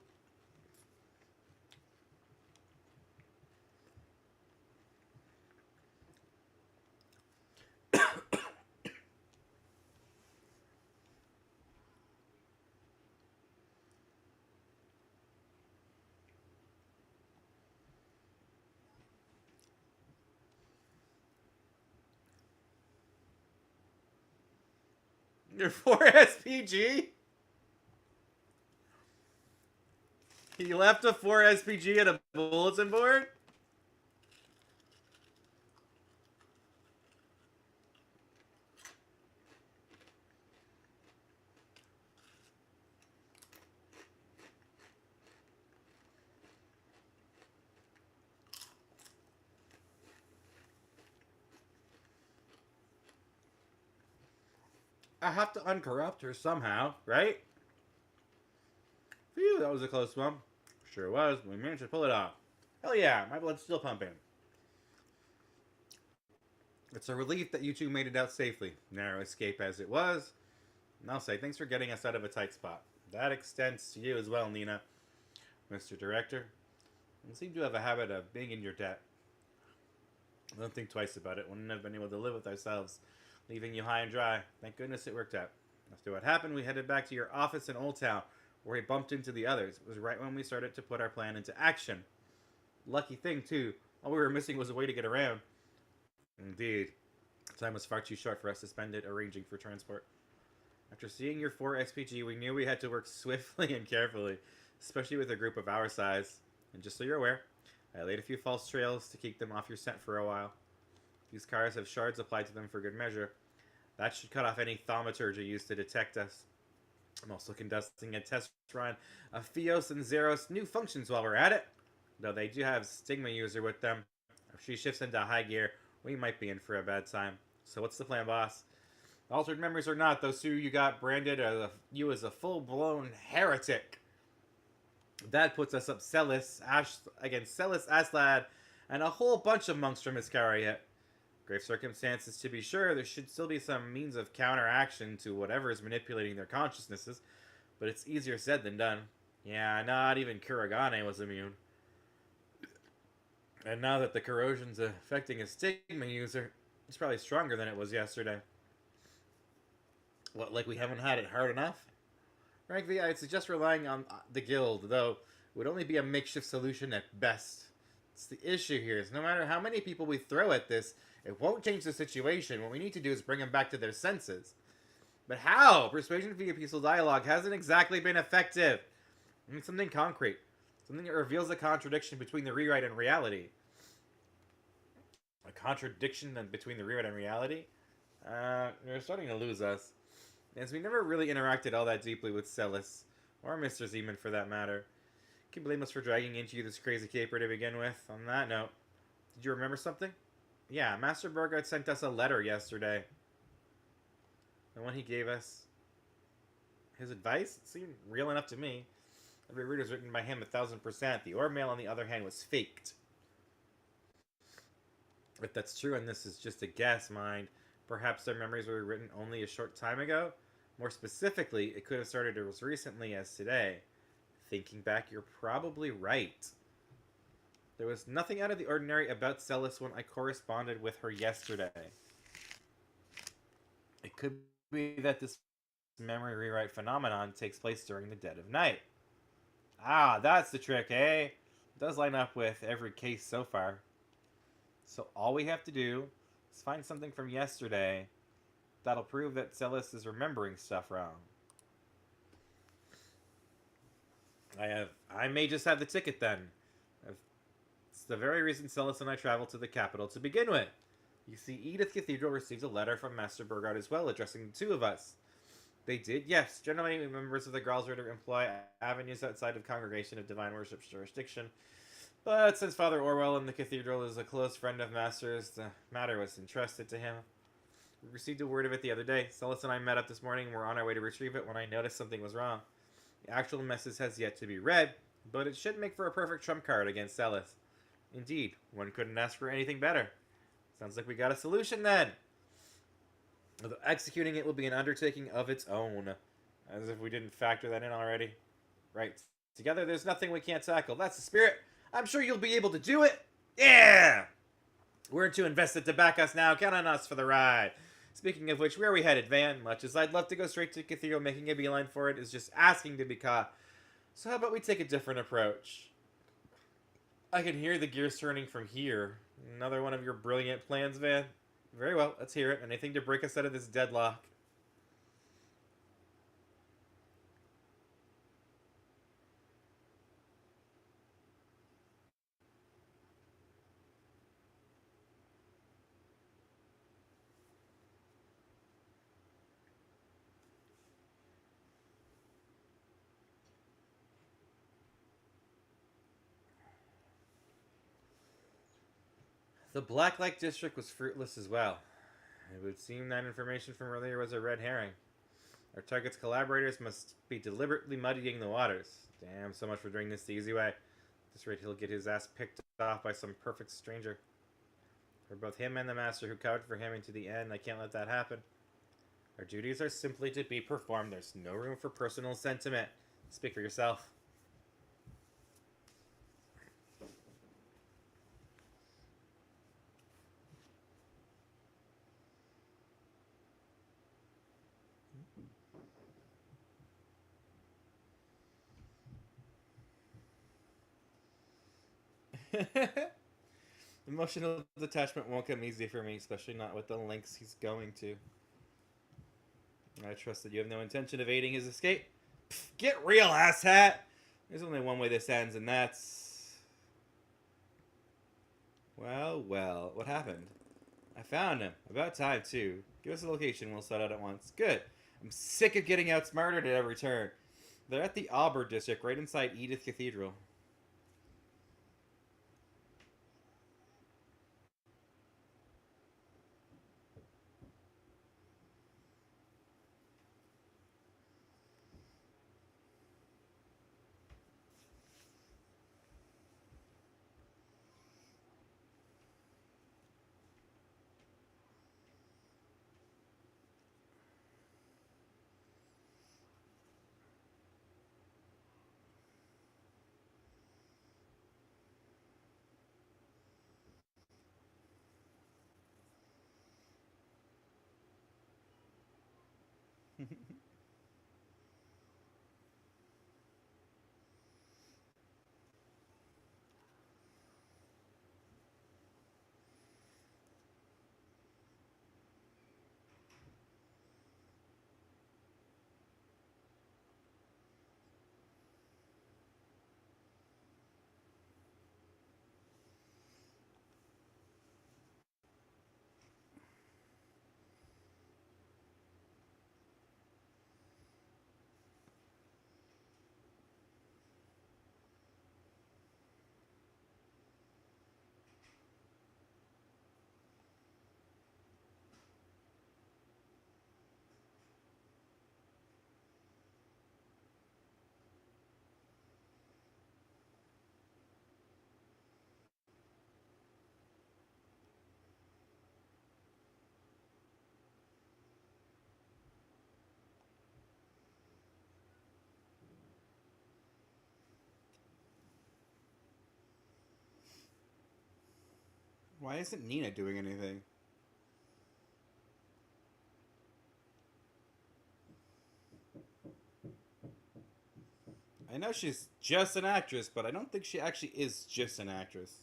You're 4 SPG? He left a 4 SPG at a bulletin board? I have to uncorrupt her somehow, right? Phew, that was a close one. Sure was. We managed to pull it off. Hell yeah, my blood's still pumping. It's a relief that you two made it out safely. Narrow escape as it was. And I'll say thanks for getting us out of a tight spot. That extends to you as well, Nina. Mr. Director. You seem to have a habit of being in your debt. Don't think twice about it. Wouldn't have been able to live with ourselves, leaving you high and dry. Thank goodness it worked out. After what happened, we headed back to your office in Old Town, where we bumped into the others. It was right when we started to put our plan into action. Lucky thing, too. All we were missing was a way to get around. Indeed. Time was far too short for us to spend it arranging for transport. After seeing your 4 SPG, we knew we had to work swiftly and carefully, especially with a group of our size. And just so you're aware, I laid a few false trails to keep them off your scent for a while. These cars have shards applied to them for good measure. That should cut off any thaumaturgy used to detect us. I'm also conducting a test run of Theos and Zeros' new functions while we're at it. Though they do have Stigma User with them. If she shifts into high gear, we might be in for a bad time. So what's the plan, boss? Altered memories or not, those two you got branded you as a full-blown heretic. That puts us up against Celis, Aslad, and a whole bunch of monks from Iscariot. Grave circumstances to be sure, there should still be some means of counteraction to whatever is manipulating their consciousnesses, but it's easier said than done. Yeah, not even Kuragane was immune. And now that the corrosion's affecting a Stigma User, it's probably stronger than it was yesterday. What, like we haven't had it hard enough? Frankly, I'd suggest relying on the guild, though it would only be a makeshift solution at best. It's the issue here is no matter how many people we throw at this, it won't change the situation. What we need to do is bring them back to their senses. But how? Persuasion via peaceful dialogue hasn't exactly been effective. I need something concrete. Something that reveals the contradiction between the rewrite and reality. A contradiction between the rewrite and reality? You're starting to lose us. As we never really interacted all that deeply with Celis, or Mr. Zeman for that matter. You can blame us for dragging into you this crazy caper to begin with. On that note, Did you remember something? Yeah, Master Burgard sent us a letter yesterday. The one he gave us. His advice seemed real enough to me. Every read was written by him 1,000%. The orb mail, on the other hand, was faked. If that's true, and this is just a guess, mind, perhaps their memories were written only a short time ago? More specifically, it could have started as recently as today. Thinking back, you're probably right. There was nothing out of the ordinary about Celis when I corresponded with her yesterday. It could be that this memory rewrite phenomenon takes place during the dead of night. Ah, that's the trick, eh? It does line up with every case so far. So all we have to do is find something from yesterday that'll prove that Celis is remembering stuff wrong. I may just have the ticket then. It's the very reason Celis and I traveled to the capital to begin with. You see, Edith Cathedral received a letter from Master Burgard as well, addressing the two of us. They did, yes. Generally, members of the Gralsritter employ avenues outside of Congregation of Divine Worship's jurisdiction. But since Father Orwell in the Cathedral is a close friend of Master's, the matter was entrusted to him. We received a word of it the other day. Celis and I met up this morning and were on our way to retrieve it when I noticed something was wrong. The actual message has yet to be read, but it should make for a perfect trump card against Celis. Indeed, one couldn't ask for anything better. Sounds like we got a solution then. Although executing it will be an undertaking of its own. As if we didn't factor that in already. Right. Together there's nothing we can't tackle. That's the spirit. I'm sure you'll be able to do it. Yeah! We're too invested to back us now. Count on us for the ride. Speaking of which, where are we headed, Van? Much as I'd love to go straight to Cathedral, making a beeline for it is just asking to be caught. So how about we take a different approach? I can hear the gears turning from here. Another one of your brilliant plans, Van? Very well, let's hear it. Anything to break us out of this deadlock. The Blacklight District was fruitless as well. It would seem that information from earlier was a red herring. Our target's collaborators must be deliberately muddying the waters. Damn, so much for doing this the easy way. At this rate, he'll get his ass picked off by some perfect stranger. For both him and the Master who covered for him into the end, I can't let that happen. Our duties are simply to be performed. There's no room for personal sentiment. Speak for yourself. Emotional detachment won't come easy for me, especially not with the lengths he's going to. I trust that you have no intention of aiding his escape. Pfft, get real, asshat! There's only one way this ends, and that's... Well, well, what happened? I found him. About time, too. Give us a location, we'll set out at once. Good. I'm sick of getting outsmarted at every turn. They're at the Auburn district, right inside Edith Cathedral. Why isn't Nina doing anything? I know she's just an actress, but I don't think she actually is just an actress.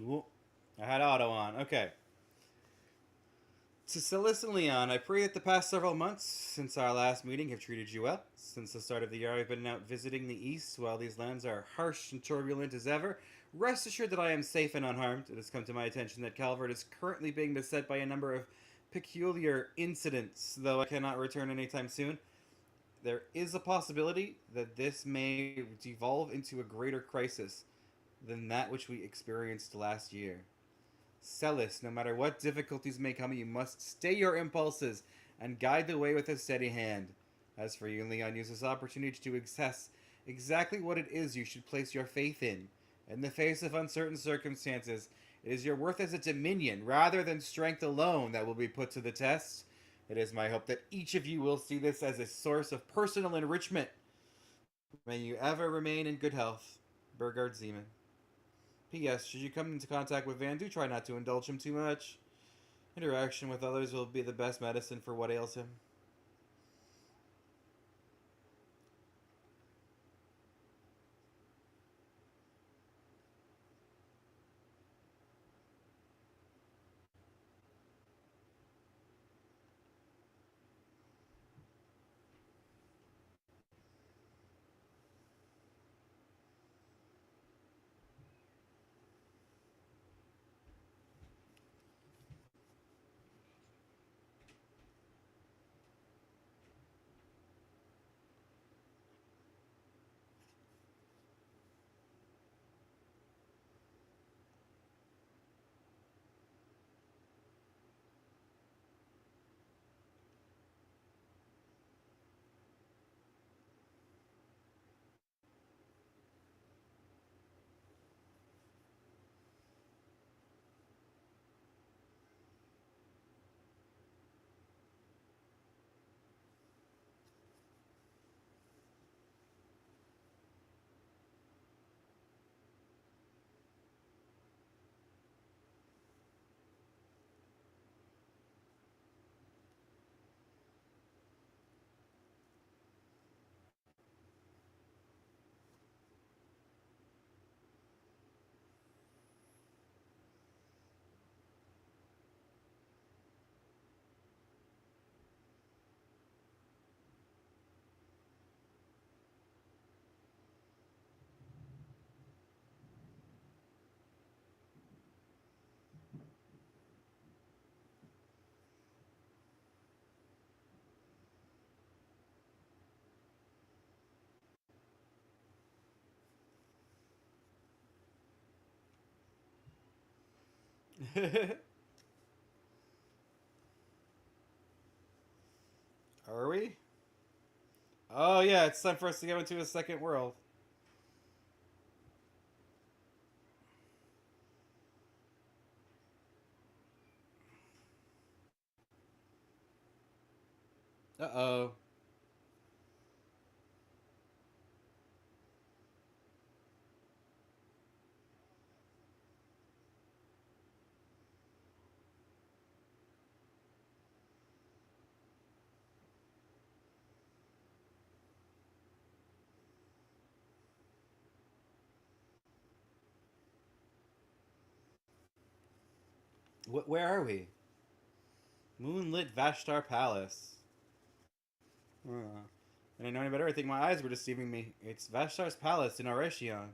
Ooh, I had auto on. Okay. To Celis and Leon, I pray that the past several months since our last meeting have treated you well. Since the start of the year, I've been out visiting the East. While these lands are harsh and turbulent as ever, rest assured that I am safe and unharmed. It has come to my attention that Calvert is currently being beset by a number of peculiar incidents, though I cannot return anytime soon. There is a possibility that this may devolve into a greater crisis than that which we experienced last year. Celis, no matter what difficulties may come, you must stay your impulses and guide the way with a steady hand. As for you, Leon, use this opportunity to assess exactly what it is you should place your faith in. In the face of uncertain circumstances, it is your worth as a dominion, rather than strength alone, that will be put to the test. It is my hope that each of you will see this as a source of personal enrichment. May you ever remain in good health. Burgard Zeman. P.S. Should you come into contact with Van, do try not to indulge him too much. Interaction with others will be the best medicine for what ails him. Are we? Oh yeah, it's time for us to go into a second world. Uh-oh. Where are we? Moonlit Vashtar Palace. I didn't know any better. I think my eyes were deceiving me. It's Vashtar's palace in Oreshion.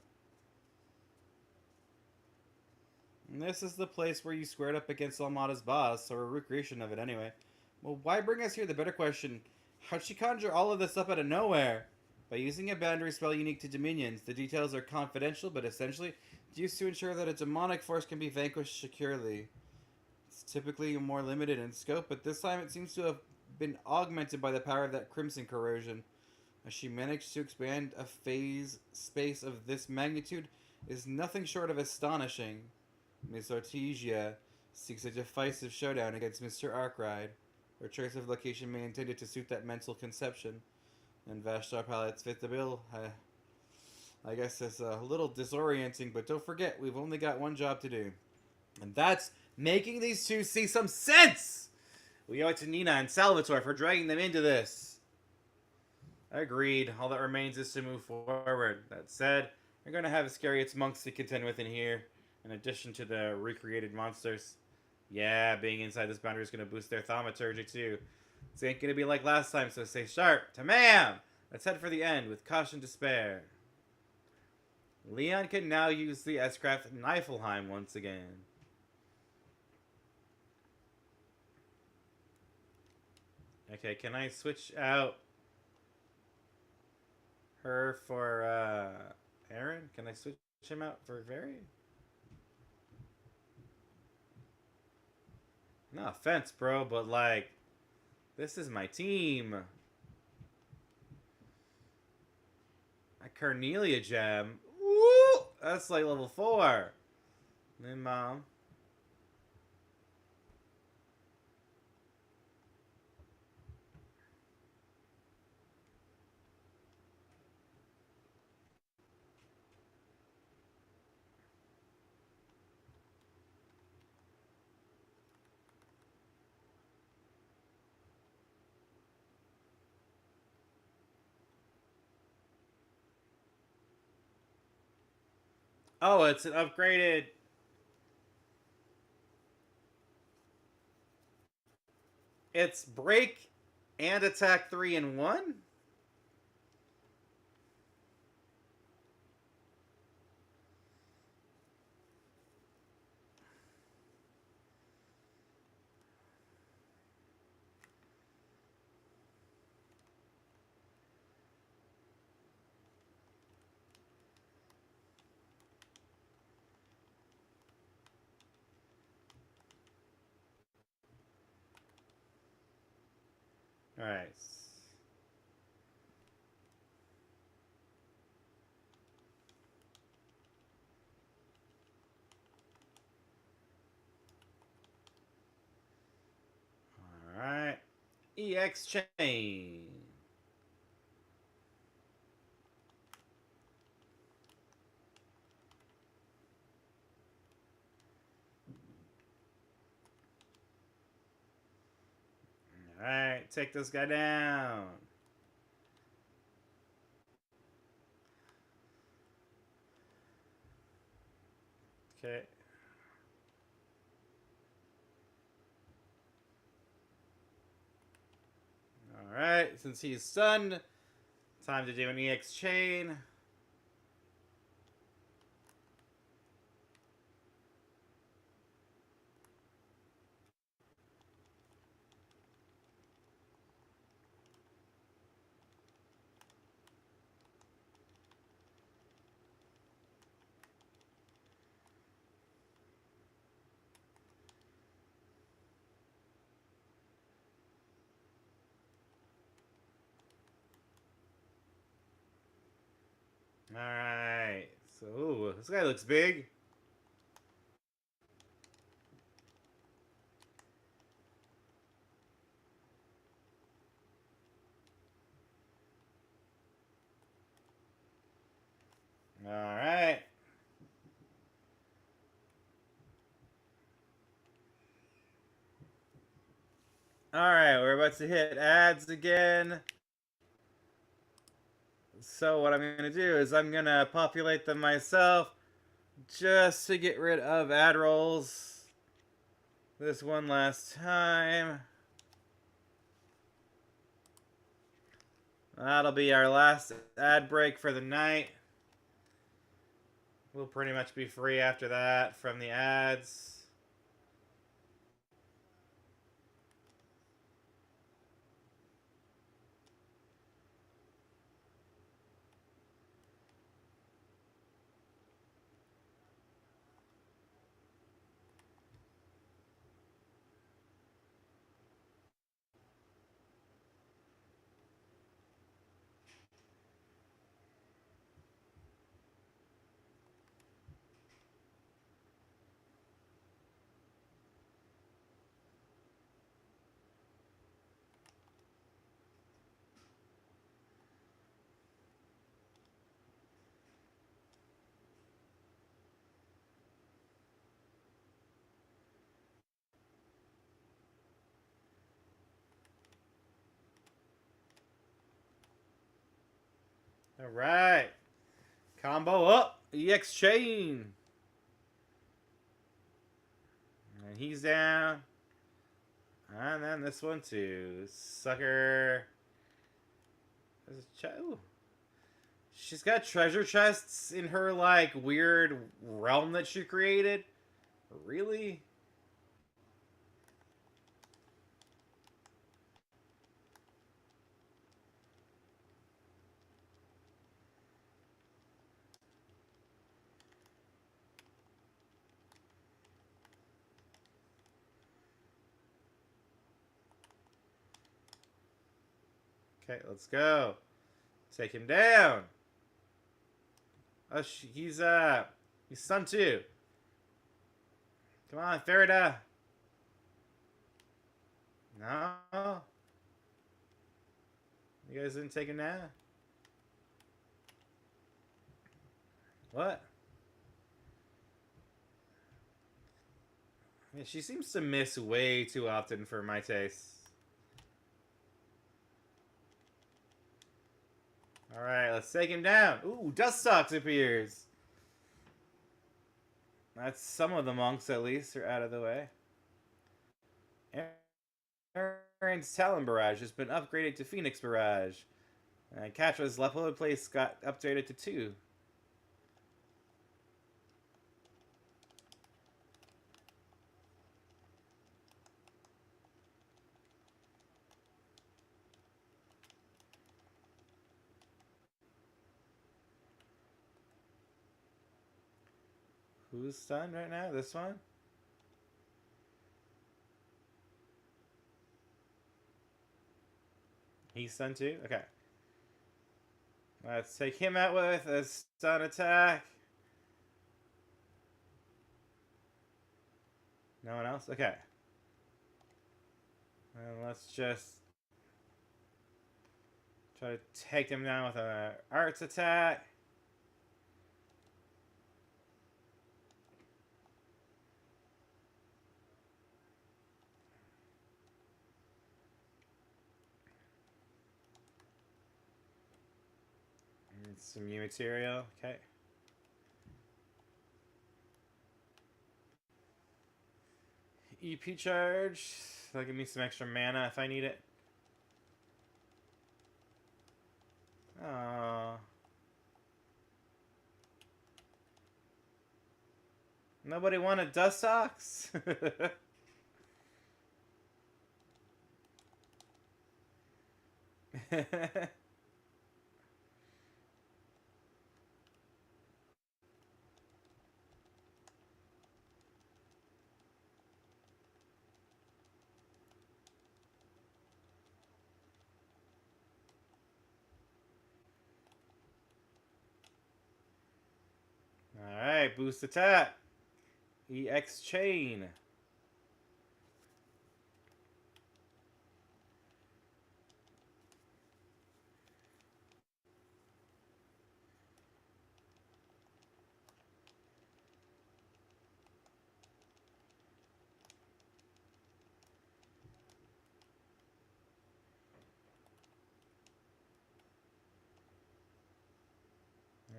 And this is the place where you squared up against Almada's boss, or a recreation of it anyway. Well, why bring us here? The better question. How'd she conjure all of this up out of nowhere? By using a boundary spell unique to Dominions. The details are confidential, but essentially it's used to ensure that a demonic force can be vanquished securely. It's typically more limited in scope, but this time it seems to have been augmented by the power of that crimson corrosion. As she managed to expand a phase space of this magnitude is nothing short of astonishing. Miss Artesia seeks a decisive showdown against Mr. Arkwright. Her choice of location may intended to suit that mental conception. And Vashtar palettes fit the bill. I guess it's a little disorienting, but don't forget, we've only got one job to do. And that's making these two see some sense! We owe it to Nina and Salvatore for dragging them into this. Agreed. All that remains is to move forward. That said, we're going to have Iscariot's monks to contend with in here, in addition to the recreated monsters. Yeah, being inside this boundary is going to boost their thaumaturgy too. This ain't going to be like last time, so stay sharp. Tamam! Let's head for the end with caution to spare. Leon can now use the S-Craft Niflheim once again. Okay, can I switch out her for Aaron? Can I switch him out for Very? No offense, bro, but like, this is my team. A Carnelia gem. Woo! That's like level 4. Then mom. Oh, it's an upgraded. It's break and attack 3 in 1? Alright. Alright. EX chain. Alright, take this guy down. Okay. Alright, since he's stunned, time to do an EX chain. Alright. So, ooh, this guy looks big. Alright. Alright, we're about to hit ads again. So what I'm going to do is I'm going to populate them myself just to get rid of ad rolls this one last time. That'll be our last ad break for the night. We'll pretty much be free after that from the ads. Alright. Combo up. EX chain. And he's down. And then this one too. Sucker. Ooh. She's got treasure chests in her, like, weird realm that she created. Really? Okay, let's go. Take him down. Oh, he's stunned too. Come on, Farida. No. You guys didn't take a nap? What? Yeah, she seems to miss way too often for my taste. Alright, let's take him down. Ooh, Dust Socks appears. That's some of the monks, at least, are out of the way. Aaron's Talon Barrage has been upgraded to Phoenix Barrage. And Katra's level place got updated to 2. Who's stunned right now? This one? He's stunned too? Okay. Let's take him out with a stun attack. No one else? Okay. And let's just try to take him down with an arts attack. And some new material. Okay. EP charge. That'll give me some extra mana if I need it. Oh. Nobody wanted Dust Socks? Alright, boost attack. EX chain.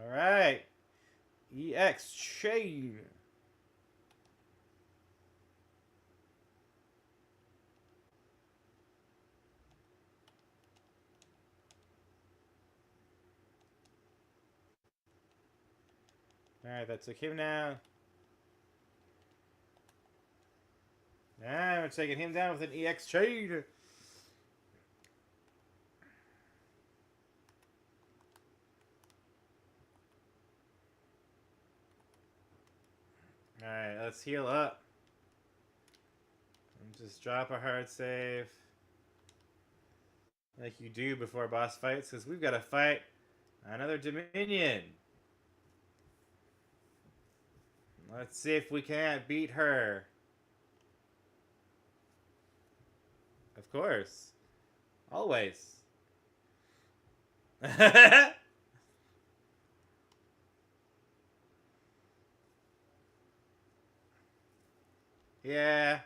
Alright. EX chain. Alright, that took him down. Now we're taking him down with an EX chain. Alright, let's heal up. And just drop a hard save. Like you do before boss fights, because we've got to fight another Dominion. Let's see if we can't beat her. Of course. Always. Yeah.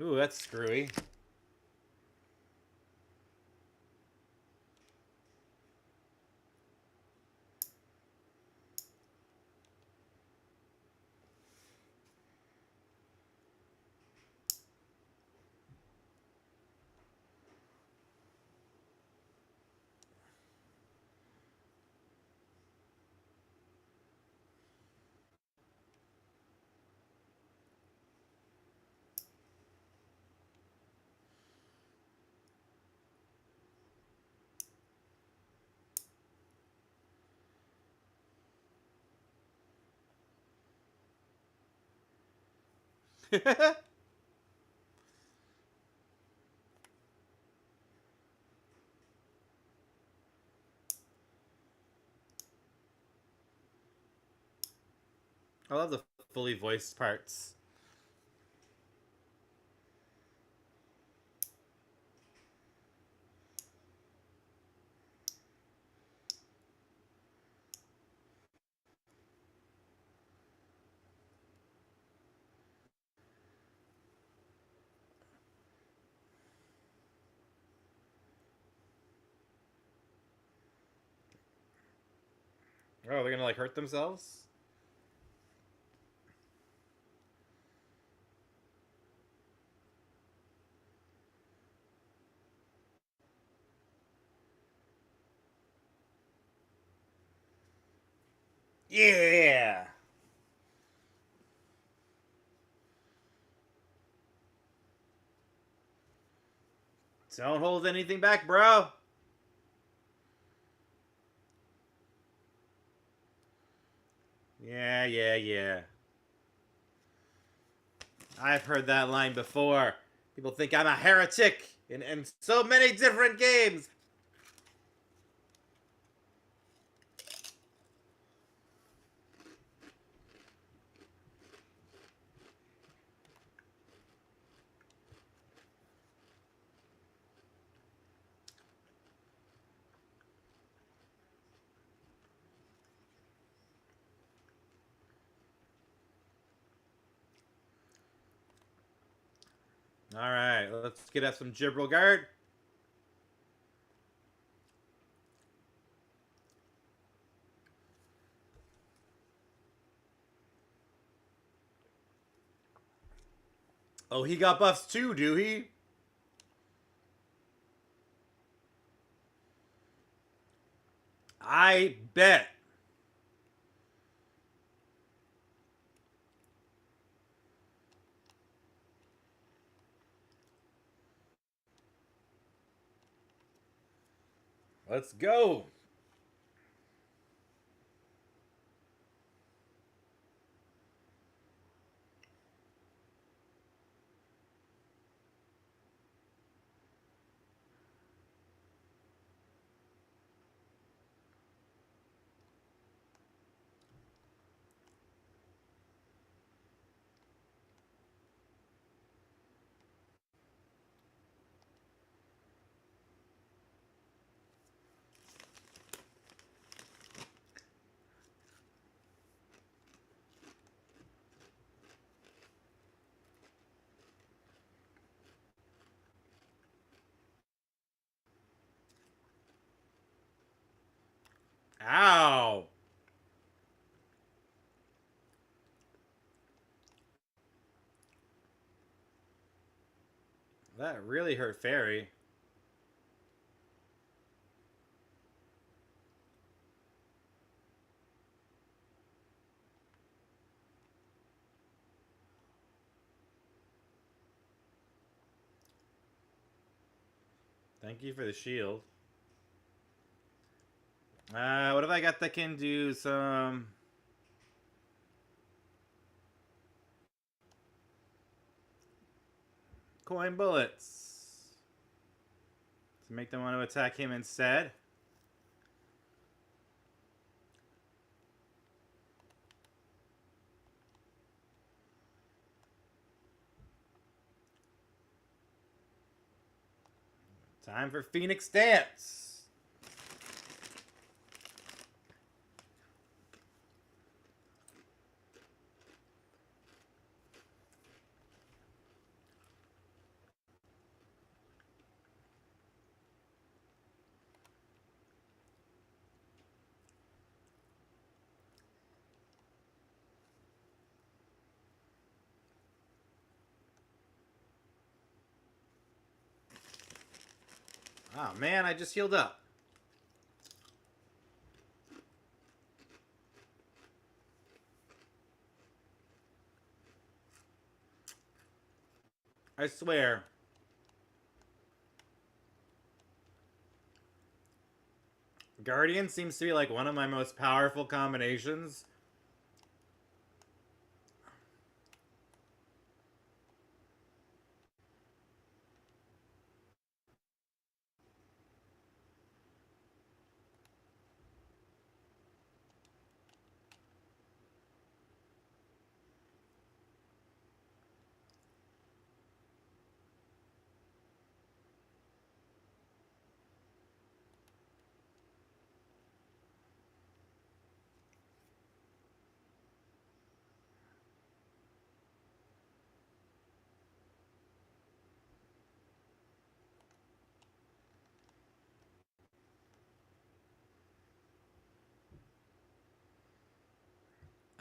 Ooh, that's screwy. I love the fully voiced parts. Oh, they're gonna like hurt themselves? Yeah! Don't hold anything back, bro! Yeah, yeah, yeah. I've heard that line before. People think I'm a heretic in so many different games. Alright, let's get us some Gibral Guard. Oh, he got buffs too, do he? I bet. Let's go. Ow. That really hurt Fairy. Thank you for the shield. What have I got that can do some... coin bullets to make them want to attack him instead? Time for Phoenix Dance. Oh man, I just healed up. I swear. Guardian seems to be like one of my most powerful combinations.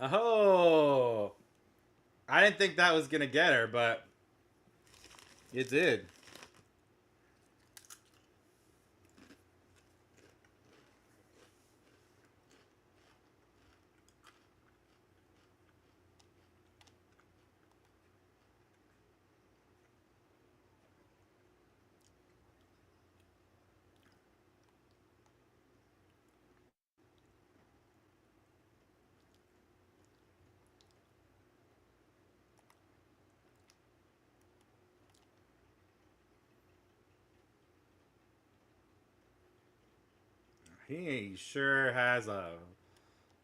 Oh! I didn't think that was gonna get her, but it did. He sure has a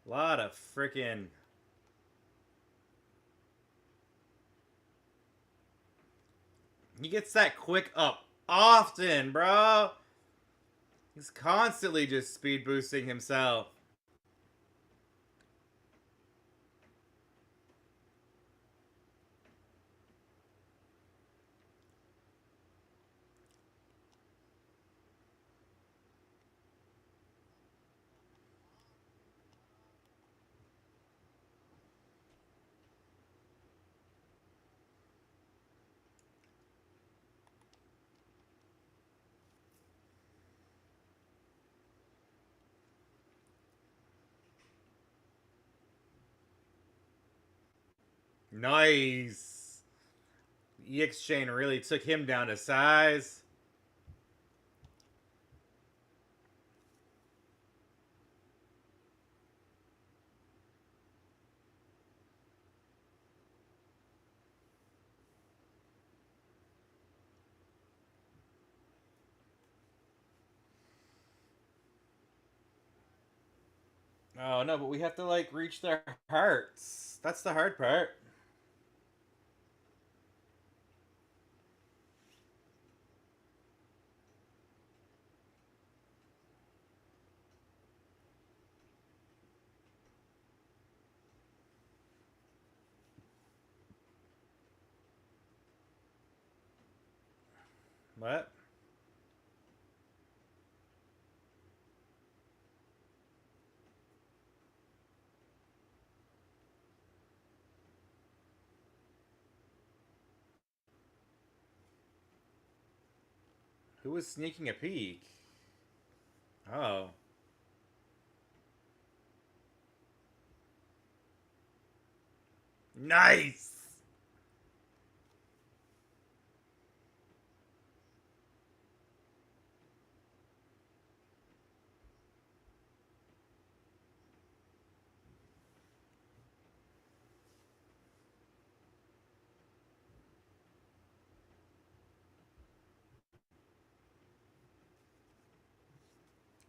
lot of freaking... He gets that quick up often, bro. He's constantly just speed boosting himself. Nice. EX chain really took him down to size. Oh no, but we have to like reach their hearts. That's the hard part. What? Who was sneaking a peek? Oh. Nice!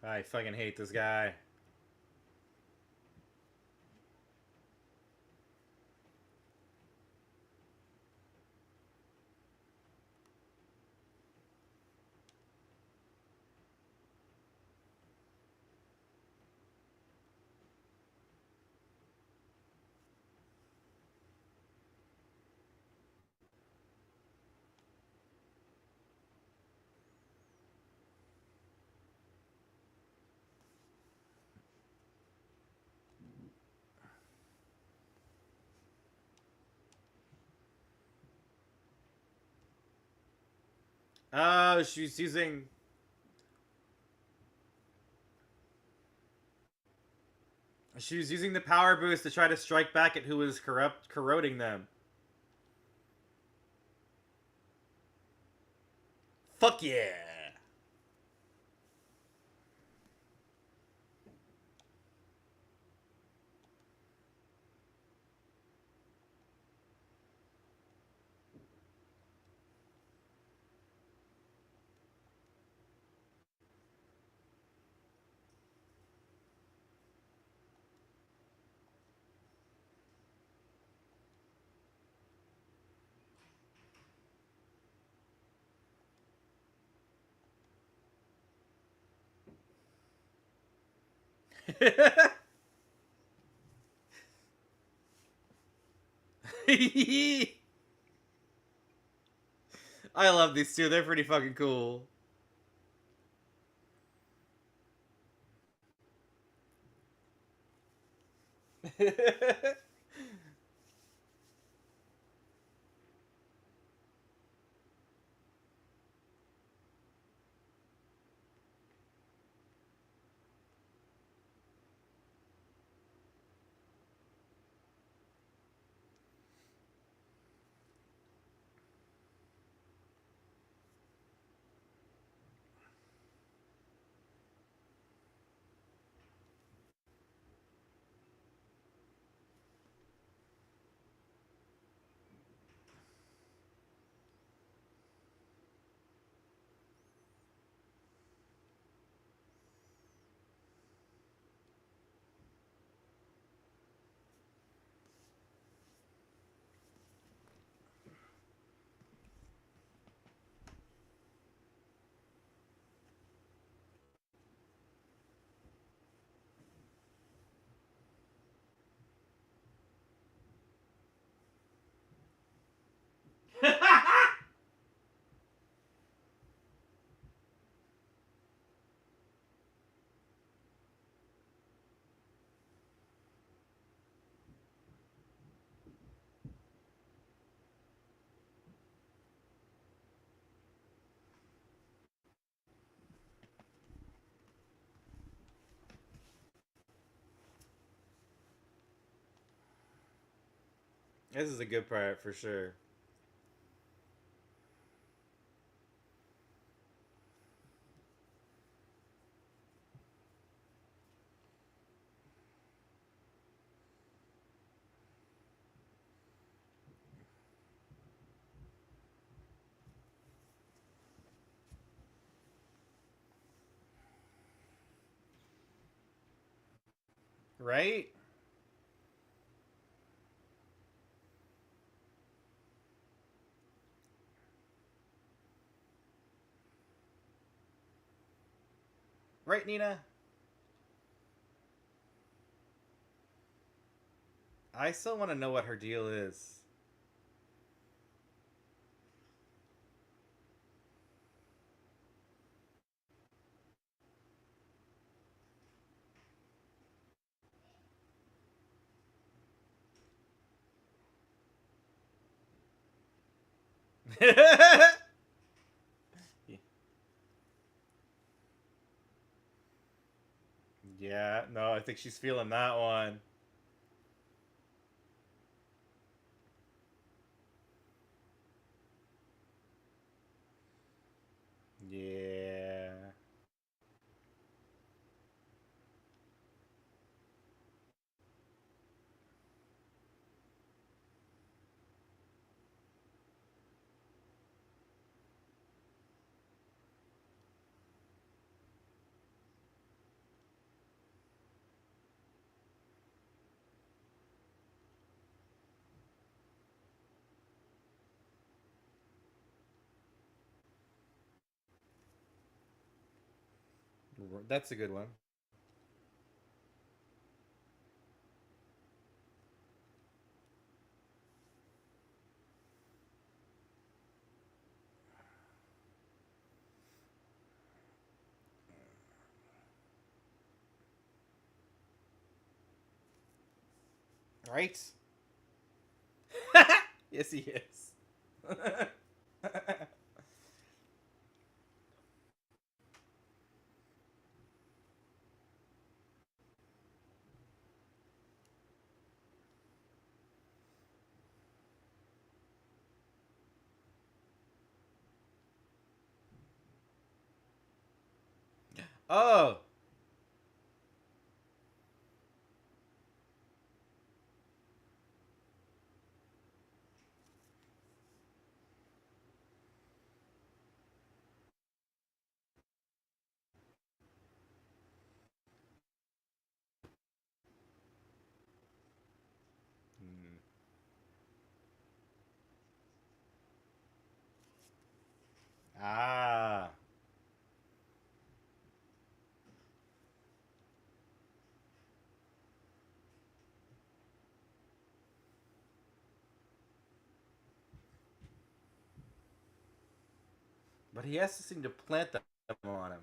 I fucking hate this guy. Oh, she's using... She was using the power boost to try to strike back at who was corroding them. Fuck yeah! I love these two. They're pretty fucking cool. This is a good part for sure. Right? Right, Nina? I still want to know what her deal is. Yeah, no, I think she's feeling that one. Yeah. That's a good one. Right? Yes, he is. Oh! Hmm. Ah. But he has to seem to plant them on him.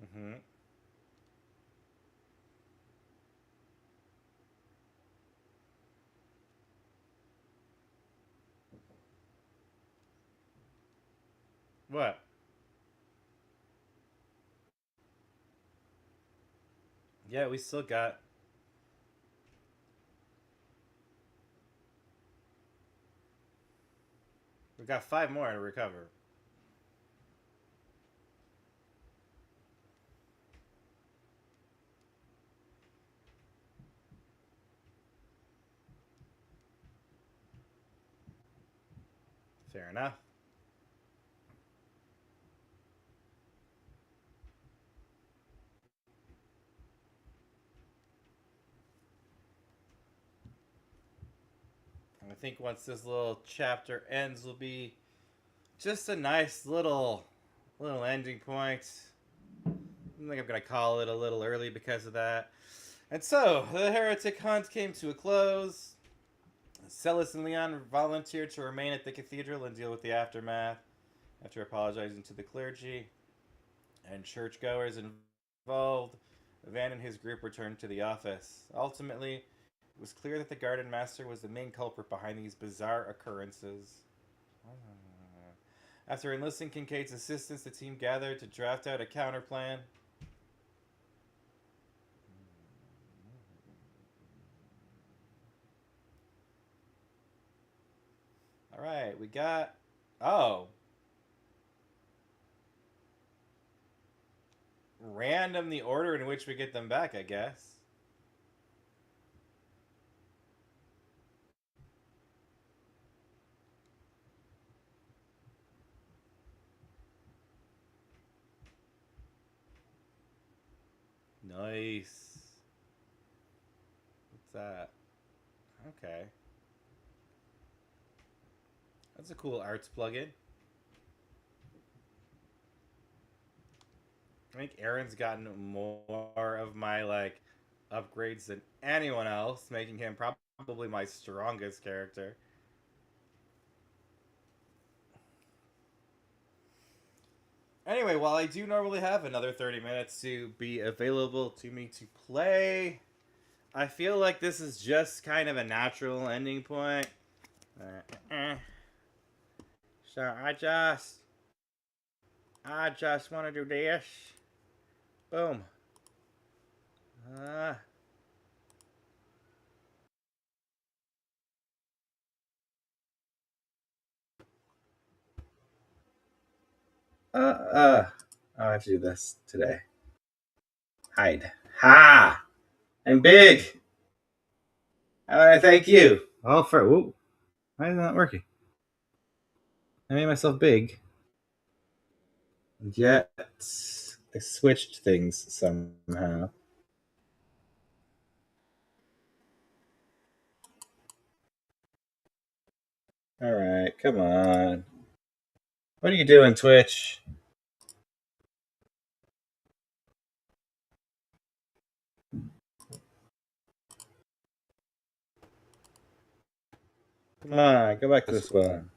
Mm-hmm. What? Yeah, we still got... We got 5 more to recover. Fair enough. And I think once this little chapter ends will be just a nice little ending point. I think I'm gonna call it a little early because of that. And so, the heretic hunt came to a close. Celis and Leon volunteered to remain at the cathedral and deal with the aftermath after apologizing to the clergy and churchgoers involved. Van and his group returned to the office. Ultimately, It was clear that the Garden Master was the main culprit behind these bizarre occurrences. After enlisting Kincaid's assistance, the team gathered to draft out a counterplan. Alright, we got... Oh. Random the order in which we get them back, I guess. Nice. What's that? Okay. That's a cool arts plugin. I think Aaron's gotten more of my, like, upgrades than anyone else, making him probably my strongest character. Anyway, while I do normally have another 30 minutes to be available to me to play, I feel like this is just kind of a natural ending point. So I just want to do this. Boom. I have to do this today. Hide. Ha! I'm big! How do I thank you? All for... Whoa. Why is it not working? I made myself big. Yet, I switched things somehow. Alright, come on. What are you doing, Twitch? Come on, go back to this one.